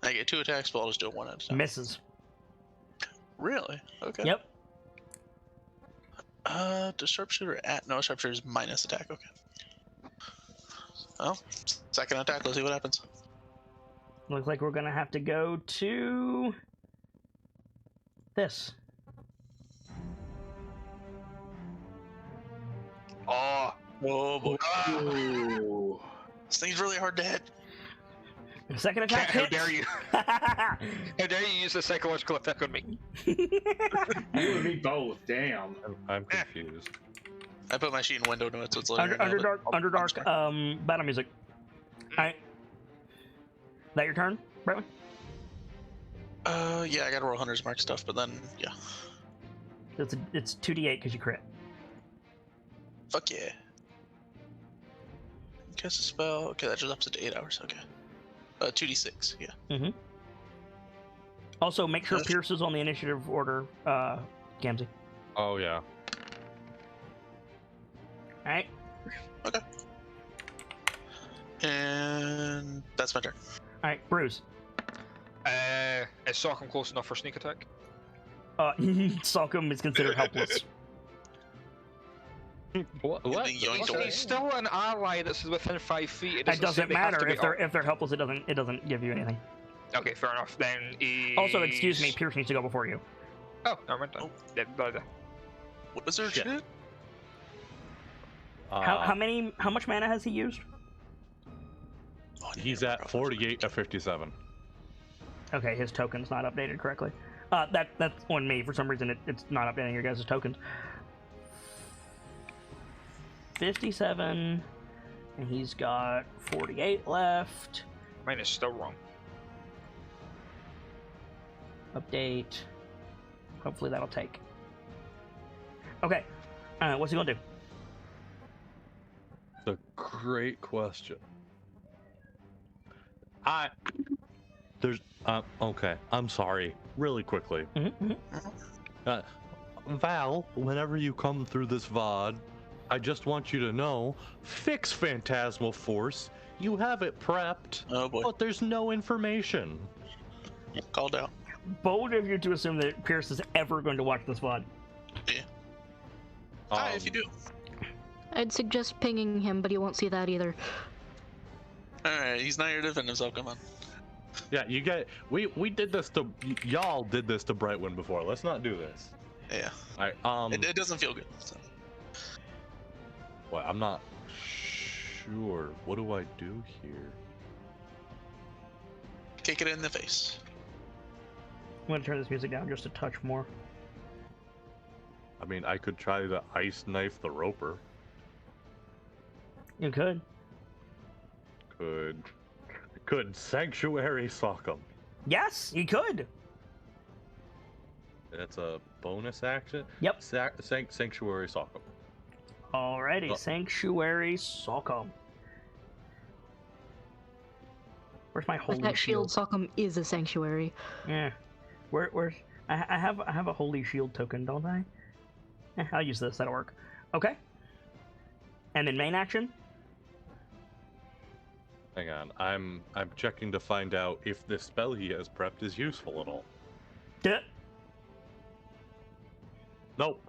I get 2 attacks, but I'll just do it 1 at a time. Misses. Really? Okay. Yep. Does sharpshooter no, sharpshooter is minus attack. Okay. Well, second attack. Let's see what happens. Looks like we're gonna have to go to this. Oh boy. Ooh. This thing's really hard to hit. Second attack How hits. dare you? How dare you use a psychological attack on me? You and me both. Damn. I'm confused. I put my sheet in window notes, so it's later. Underdark, battle music. Alright. That your turn, Brightman? Yeah, I gotta roll Hunter's Mark stuff, but then, yeah. It's 2d8 because you crit. Fuck yeah. Cast a spell. Okay, that just ups it to 8 hours. Okay. 2d6, yeah. Mm-hmm. Also, make sure Pierce is on the initiative order, Gamzee. Oh yeah. Alright. Okay. And that's my turn. Alright, Bruce. Is Sockham close enough for sneak attack? Sockham is considered helpless. What? He's still an ally that's within 5 feet. It doesn't matter if they're helpless. It doesn't give you anything. Okay, fair enough. Then Also, excuse me, Pierce needs to go before you. Oh, never mind. Oh. What was there shit? How much mana has he used? Oh, He's at 48 to 57. Okay, his token's not updated correctly. That's on me. For some reason, it's not updating your guys' tokens. 57, and he's got 48 left. Mine is still wrong. Update. Hopefully that'll take. Okay. What's he gonna do? It's a great question. Okay, I'm sorry. Really quickly. Val, whenever you come through this VOD, I just want you to know, fix Phantasmal Force. You have it prepped, Oh boy. but there's no information. Called out. Bold of you to assume that Pierce is ever going to watch this VOD. Yeah. Hi, if you do. I'd suggest pinging him, but he won't see that either. Alright, he's not here to defend himself. Come on. Yeah, you get. We did this to y'all. Did this to Brightwind before. Let's not do this. Yeah. All right. It doesn't feel good. So. Well, I'm not sure. What do I do here? Kick it in the face. I'm gonna turn this music down just a touch more. I mean, I could try to ice knife the roper. You could. Could Sanctuary sock him? Yes, you could. That's a bonus action? Yep. Sanctuary sock him. Alrighty, Oh. Sanctuary Sockham. Where's my holy That shield? shield Sockham is a sanctuary. Yeah. Where's I have a holy shield token, don't I? I'll use this. That'll work. Okay. And then main action. Hang on, I'm checking to find out if this spell he has prepped is useful at all. Duh. Nope.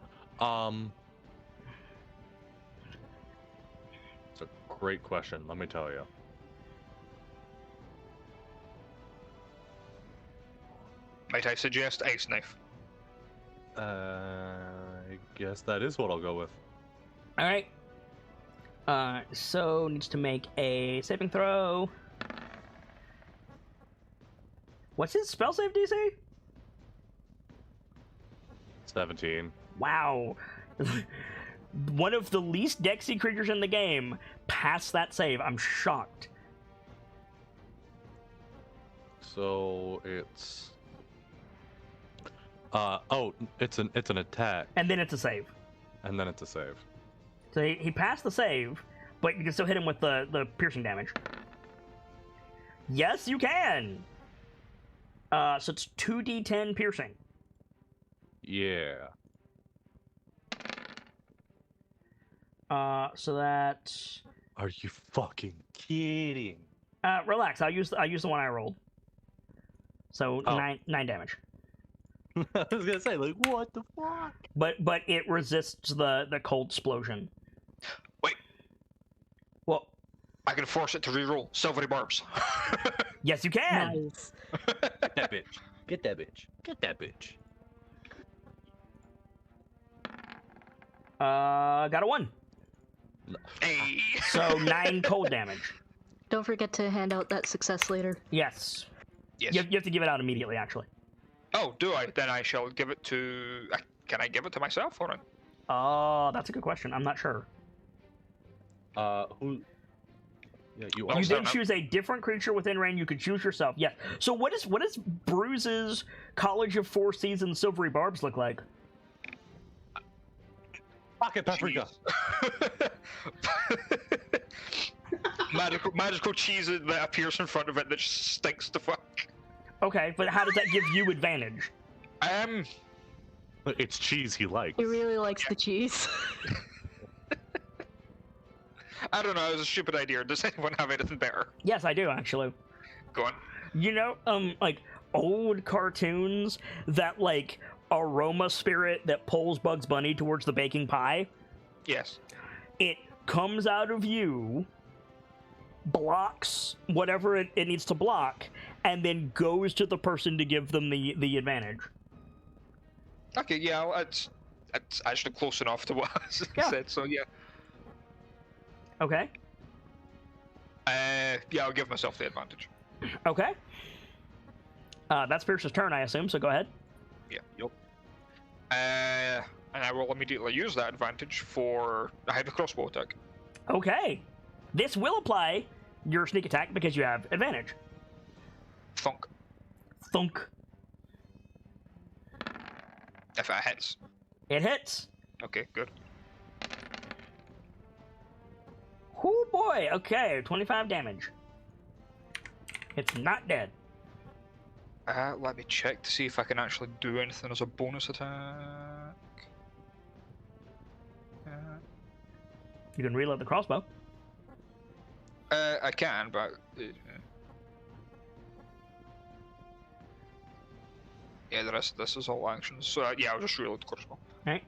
It's a great question, let me tell you. Might I suggest ice knife? I guess that is what I'll go with. All right. So needs to make a saving throw. What's his spell save DC? 17. Wow. One of the least dexy creatures in the game passed that save. I'm shocked. So it's it's an attack. And then it's a save. And then it's a save. So he passed the save, but you can still hit him with the piercing damage. Yes, you can. So it's 2d10 piercing. Yeah. So that's. Are you fucking kidding? Relax. I'll use the one I rolled. So 9 damage. I was gonna say, like, what the fuck? But it resists the cold explosion. Wait. Well, I can force it to reroll silvery barbs. yes, you can. Nice. Get that bitch. Get that bitch. Get that bitch. Got a 1. Hey. So 9 cold damage. Don't forget to hand out that success later. Yes. Yes. You have to give it out immediately, actually. Oh, do I? Then I shall give it to. Can I give it to myself or not? That's a good question. I'm not sure. Who? Yeah, you. You then choose a different creature within range. You could choose yourself. Yes. So what does Bruce's College of Four Seasons Silvery Barbs look like? Pocket paprika. Magical cheese that appears in front of it that just stinks to fuck. Okay, but how does that give you advantage? It's cheese he likes. He really likes the cheese. I don't know. It was a stupid idea. Does anyone have anything better? Yes, I do actually. Go on. You know, like old cartoons that like aroma spirit that pulls Bugs Bunny towards the baking pie. Yes. It comes out of you, blocks whatever it needs to block, and then goes to the person to give them the advantage. Okay, yeah, it's actually close enough to what I said, so yeah. Okay. Yeah, I'll give myself the advantage. Okay. That's Pierce's turn, I assume, so go ahead. Yeah, yep. And I will immediately use that advantage for a heavy crossbow attack. Okay. This will apply your sneak attack because you have advantage. Thunk. Thunk. If it hits. It hits. Okay, good. Oh boy. Okay, 25 damage. It's not dead. Let me check to see if I can actually do anything as a bonus attack. You can reload the crossbow. I can, but yeah, the rest of this is all actions. So yeah, I'll just reload the crossbow. All right.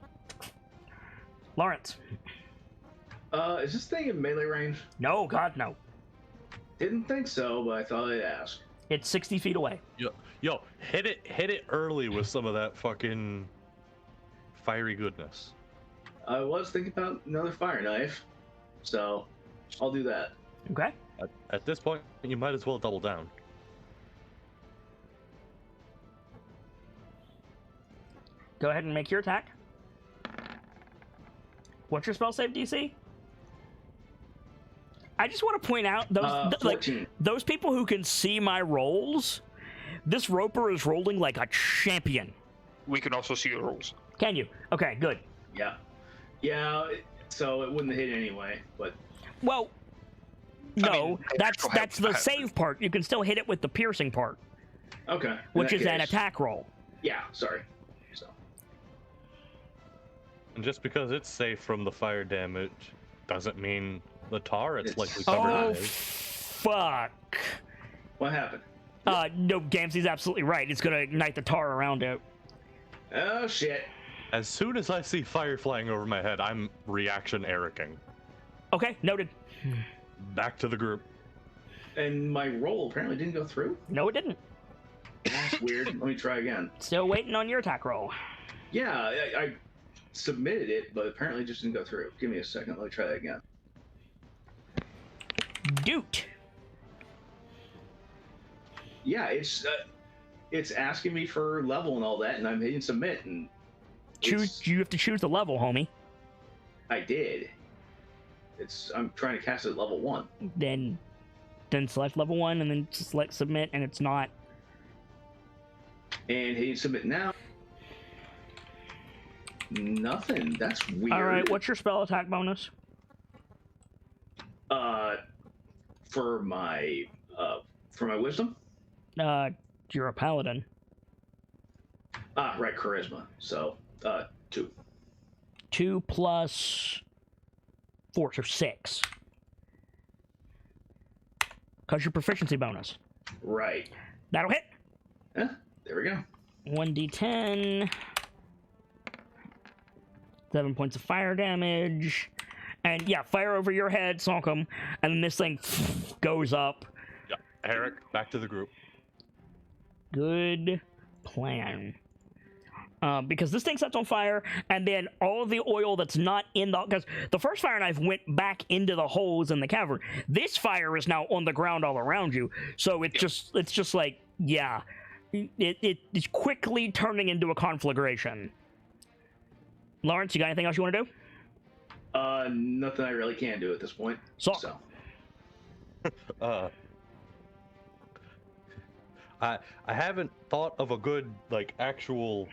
Lawrence. Is this thing in melee range? No, God, no. Didn't think so, but I thought I'd ask. It's 60 feet away. Yo, hit it early with some of that fucking fiery goodness. I was thinking about another fire knife, so I'll do that. Okay. At this point, you might as well double down. Go ahead and make your attack. What's your spell save DC? I just want to point out those people who can see my rolls. This Roper is rolling like a champion. We can also see your rolls. Can you? Okay, good. Yeah. So it wouldn't hit anyway, but. Well, no, that's the save part. You can still hit it with the piercing part. Okay. Which is an attack roll. Yeah. Sorry. So. And just because it's safe from the fire damage doesn't mean the tar it's likely covered in is. Fuck. What happened? No, Gamzey's absolutely right. It's gonna ignite the tar around it. Oh shit. As soon as I see fire flying over my head, I'm reaction Ericing. Okay, noted. Back to the group. And my roll apparently didn't go through? No, it didn't. That's weird. Let me try again. Still waiting on your attack roll. Yeah, I submitted it, but apparently it just didn't go through. Give me a second. Let me try that again. Doot. Yeah, it's asking me for level and all that, and I'm hitting submit, and You have to choose the level, homie. I did. I'm trying to cast it at level 1. Then select level 1 and then select submit, and it's not. And hitting submit now. Nothing. That's weird. All right, what's your spell attack bonus? For my wisdom. You're a paladin. Right, charisma. So 2. 2 plus 4, so 6. Because your proficiency bonus. Right. That'll hit. There we go. 1d10. 7 points of fire damage. And yeah, fire over your head, sonk him. And then this thing goes up. Yeah. Eric, back to the group. Good plan. Because this thing sets on fire, and then all of the oil that's not in the... Because the first fire knife went back into the holes in the cavern. This fire is now on the ground all around you. So it's just like, yeah. It's quickly turning into a conflagration. Lawrence, you got anything else you want to do? Nothing I really can do at this point. So. I haven't thought of a good, like, actual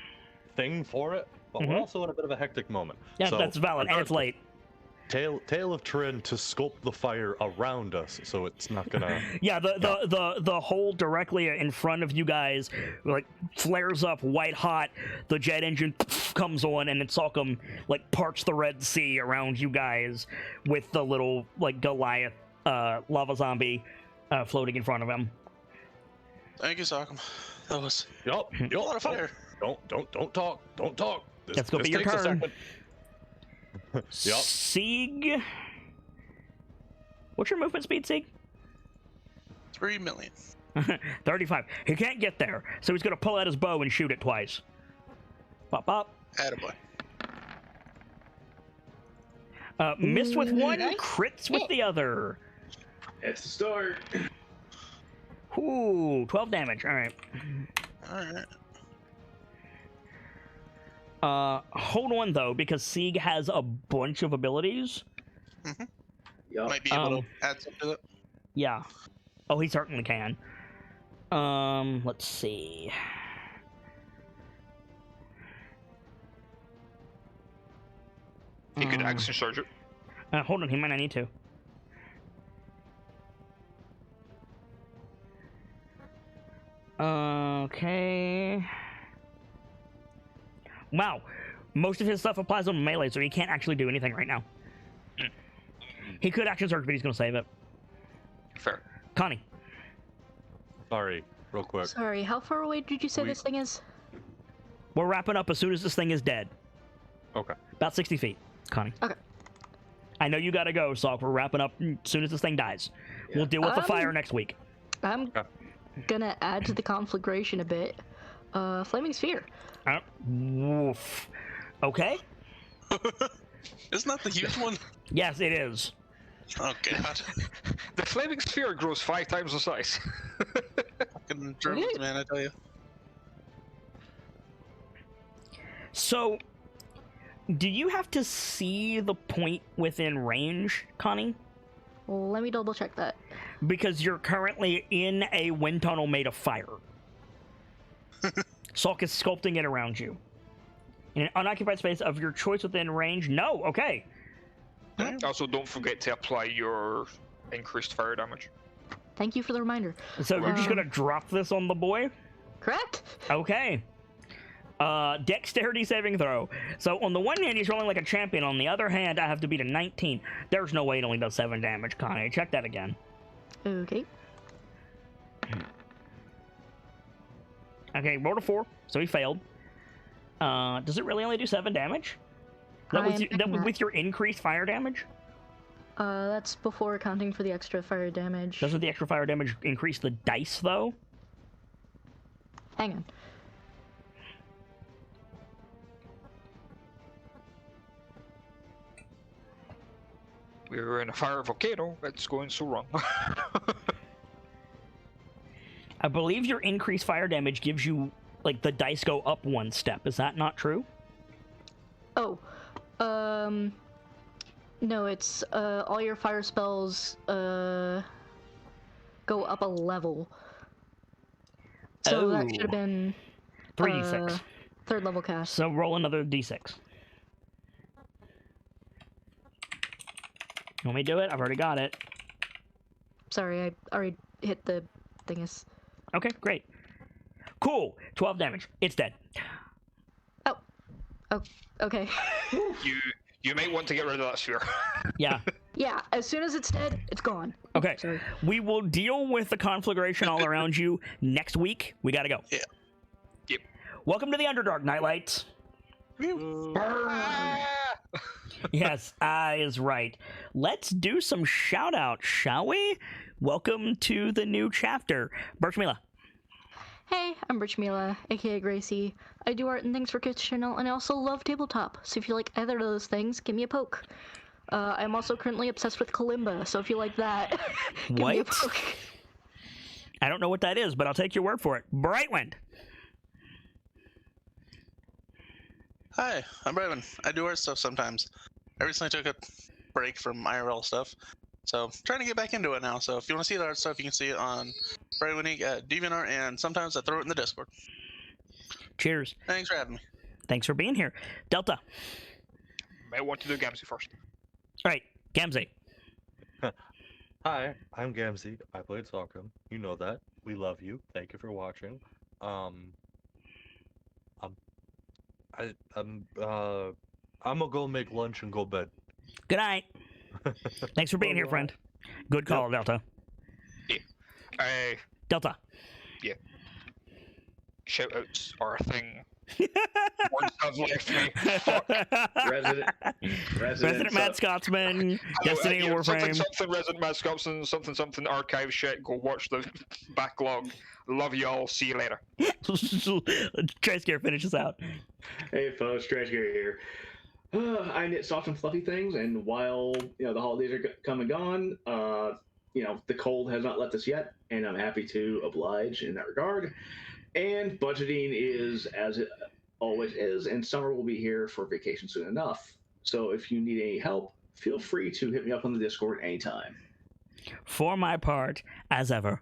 thing for it, but we're also in a bit of a hectic moment. Yeah, so, that's valid, and it's late. Tale of Trin to sculpt the fire around us, so it's not gonna... Yeah, the hole directly in front of you guys, like, flares up white hot, the jet engine comes on, and then Salcom, like, parts the Red Sea around you guys with the little, like, Goliath lava zombie floating in front of him. Thank you, Salcom. That was Yup. a lot of fire. Don't talk. Don't talk. Let's go be your turn. Yup. Sieg. What's your movement speed, Sieg? 3 million. 35. He can't get there, so he's gonna pull out his bow and shoot it twice. Pop, pop. Attaboy. Missed with one, Nice. crits with the other. That's the start. Ooh, 12 damage. All right. Alright. Hold on though, because Sieg has a bunch of abilities. Yup. Might be able to add something to it. Yeah. Oh, he certainly can. Let's see. He could action surge it. Hold on, he might not need to. Okay. Wow. Most of his stuff applies on melee, so he can't actually do anything right now. He could action surge, but he's going to save it. Fair. Connie. Sorry, real quick. Sorry, how far away did you say this thing is? We're wrapping up as soon as this thing is dead. Okay. About 60 feet, Connie. Okay. I know you gotta go, so we're wrapping up as soon as this thing dies. Yeah. We'll deal with the fire next week. I'm gonna add to the conflagration a bit. Flaming Sphere. Woof. Okay. Isn't that the huge one? Yes, it is. Oh god. The flaming sphere grows 5 times the size. Fucking Germans, man, I tell you. So, do you have to see the point within range, Connie? Let me double check that. Because you're currently in a wind tunnel made of fire. Salk is sculpting it around you. In an unoccupied space of your choice within range? No, okay. Also, don't forget to apply your increased fire damage. Thank you for the reminder. So you're just gonna drop this on the boy? Correct? Okay. Dexterity saving throw. So on the one hand, he's rolling like a champion. On the other hand, I have to beat a 19. There's no way it only does 7 damage, Connie. Check that again. Okay. Okay, rolled a 4, so he failed. Does it really only do 7 damage? With your increased fire damage? That's before accounting for the extra fire damage. Doesn't the extra fire damage increase the dice, though? Hang on. We're in a fire volcano. It's going so wrong. I believe your increased fire damage gives you, like, the dice go up one step. Is that not true? Oh, no, it's, all your fire spells, go up a level. So that should have been... 3d6. Third level cast. So roll another d6. You want me to do it? I've already got it. Sorry, I already hit the thingus. Okay, great. Cool. 12 damage. It's dead. Oh, okay. You might want to get rid of that sphere. Yeah. Yeah, as soon as it's dead, it's gone. Okay. Sorry. We will deal with the conflagration all around you next week. We gotta go. Yeah. Yep. Welcome to the Underdark, KnightLites. Yes, I is right. Let's do some shout-outs, shall we? Welcome to the new chapter. Birchmila. Hey, I'm Birchmila, aka Gracie. I do art and things for Kids Channel, and I also love tabletop, so if you like either of those things, give me a poke. I'm also currently obsessed with Kalimba, so if you like that, give me a poke. I don't know what that is, but I'll take your word for it. Brightwind. Hi, I'm Brevin. I do art stuff sometimes. I recently took a break from IRL stuff, so trying to get back into it now. So if you want to see the art stuff, you can see it on Brightwind at DeviantArt, and sometimes I throw it in the Discord. Cheers. Thanks for having me. Thanks for being here. Delta. Might want to do Gamsey first. All right, Gamzee. Hi, I'm Gamzee. I played Salcom. You know that. We love you. Thank you for watching. I'm gonna go make lunch and go bed. Good night. Thanks for being here, friend. Good call, Delta. Yeah. Delta. Yeah. Shoutouts are a thing. Words have left me. Fuck. Resident Mad Scotsman. Destiny Warframe. Something Resident Mad Scotsman. Something archive shit. Go watch the backlog. Love y'all. See you later. Triscare, finish us out. Hey folks, Trashgary here. I knit soft and fluffy things, and while the holidays are come and gone, the cold has not left us yet, and I'm happy to oblige in that regard. And budgeting is as it always is, and summer will be here for vacation soon enough. So if you need any help, feel free to hit me up on the Discord anytime. For my part, as ever,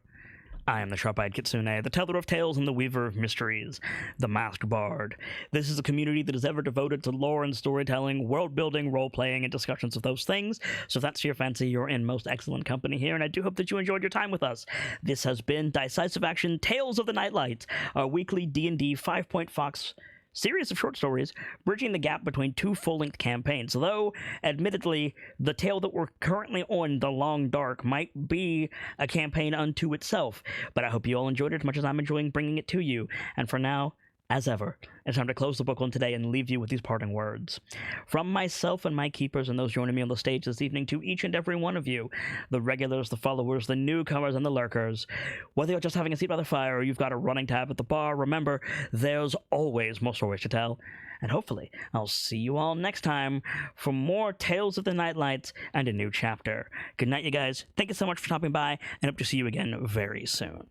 I am the Sharp-Eyed Kitsune, the teller of tales and the weaver of mysteries, the masked bard. This is a community that is ever devoted to lore and storytelling, world-building, role-playing, and discussions of those things. So if that's your fancy, you're in most excellent company here, and I do hope that you enjoyed your time with us. This has been Dice-Icive Action Tales of the KnightLites, our weekly D&D 5-Point Fox series of short stories bridging the gap between two full-length campaigns. Though, admittedly, the tale that we're currently on, The Long Dark, might be a campaign unto itself, but I hope you all enjoyed it as much as I'm enjoying bringing it to you. And for now, as ever, it's time to close the book on today and leave you with these parting words. From myself and my keepers and those joining me on the stage this evening, to each and every one of you, the regulars, the followers, the newcomers, and the lurkers, whether you're just having a seat by the fire or you've got a running tab at the bar, remember, there's always more stories to tell. And hopefully, I'll see you all next time for more Tales of the KnightLites and a new chapter. Good night, you guys. Thank you so much for stopping by, and hope to see you again very soon.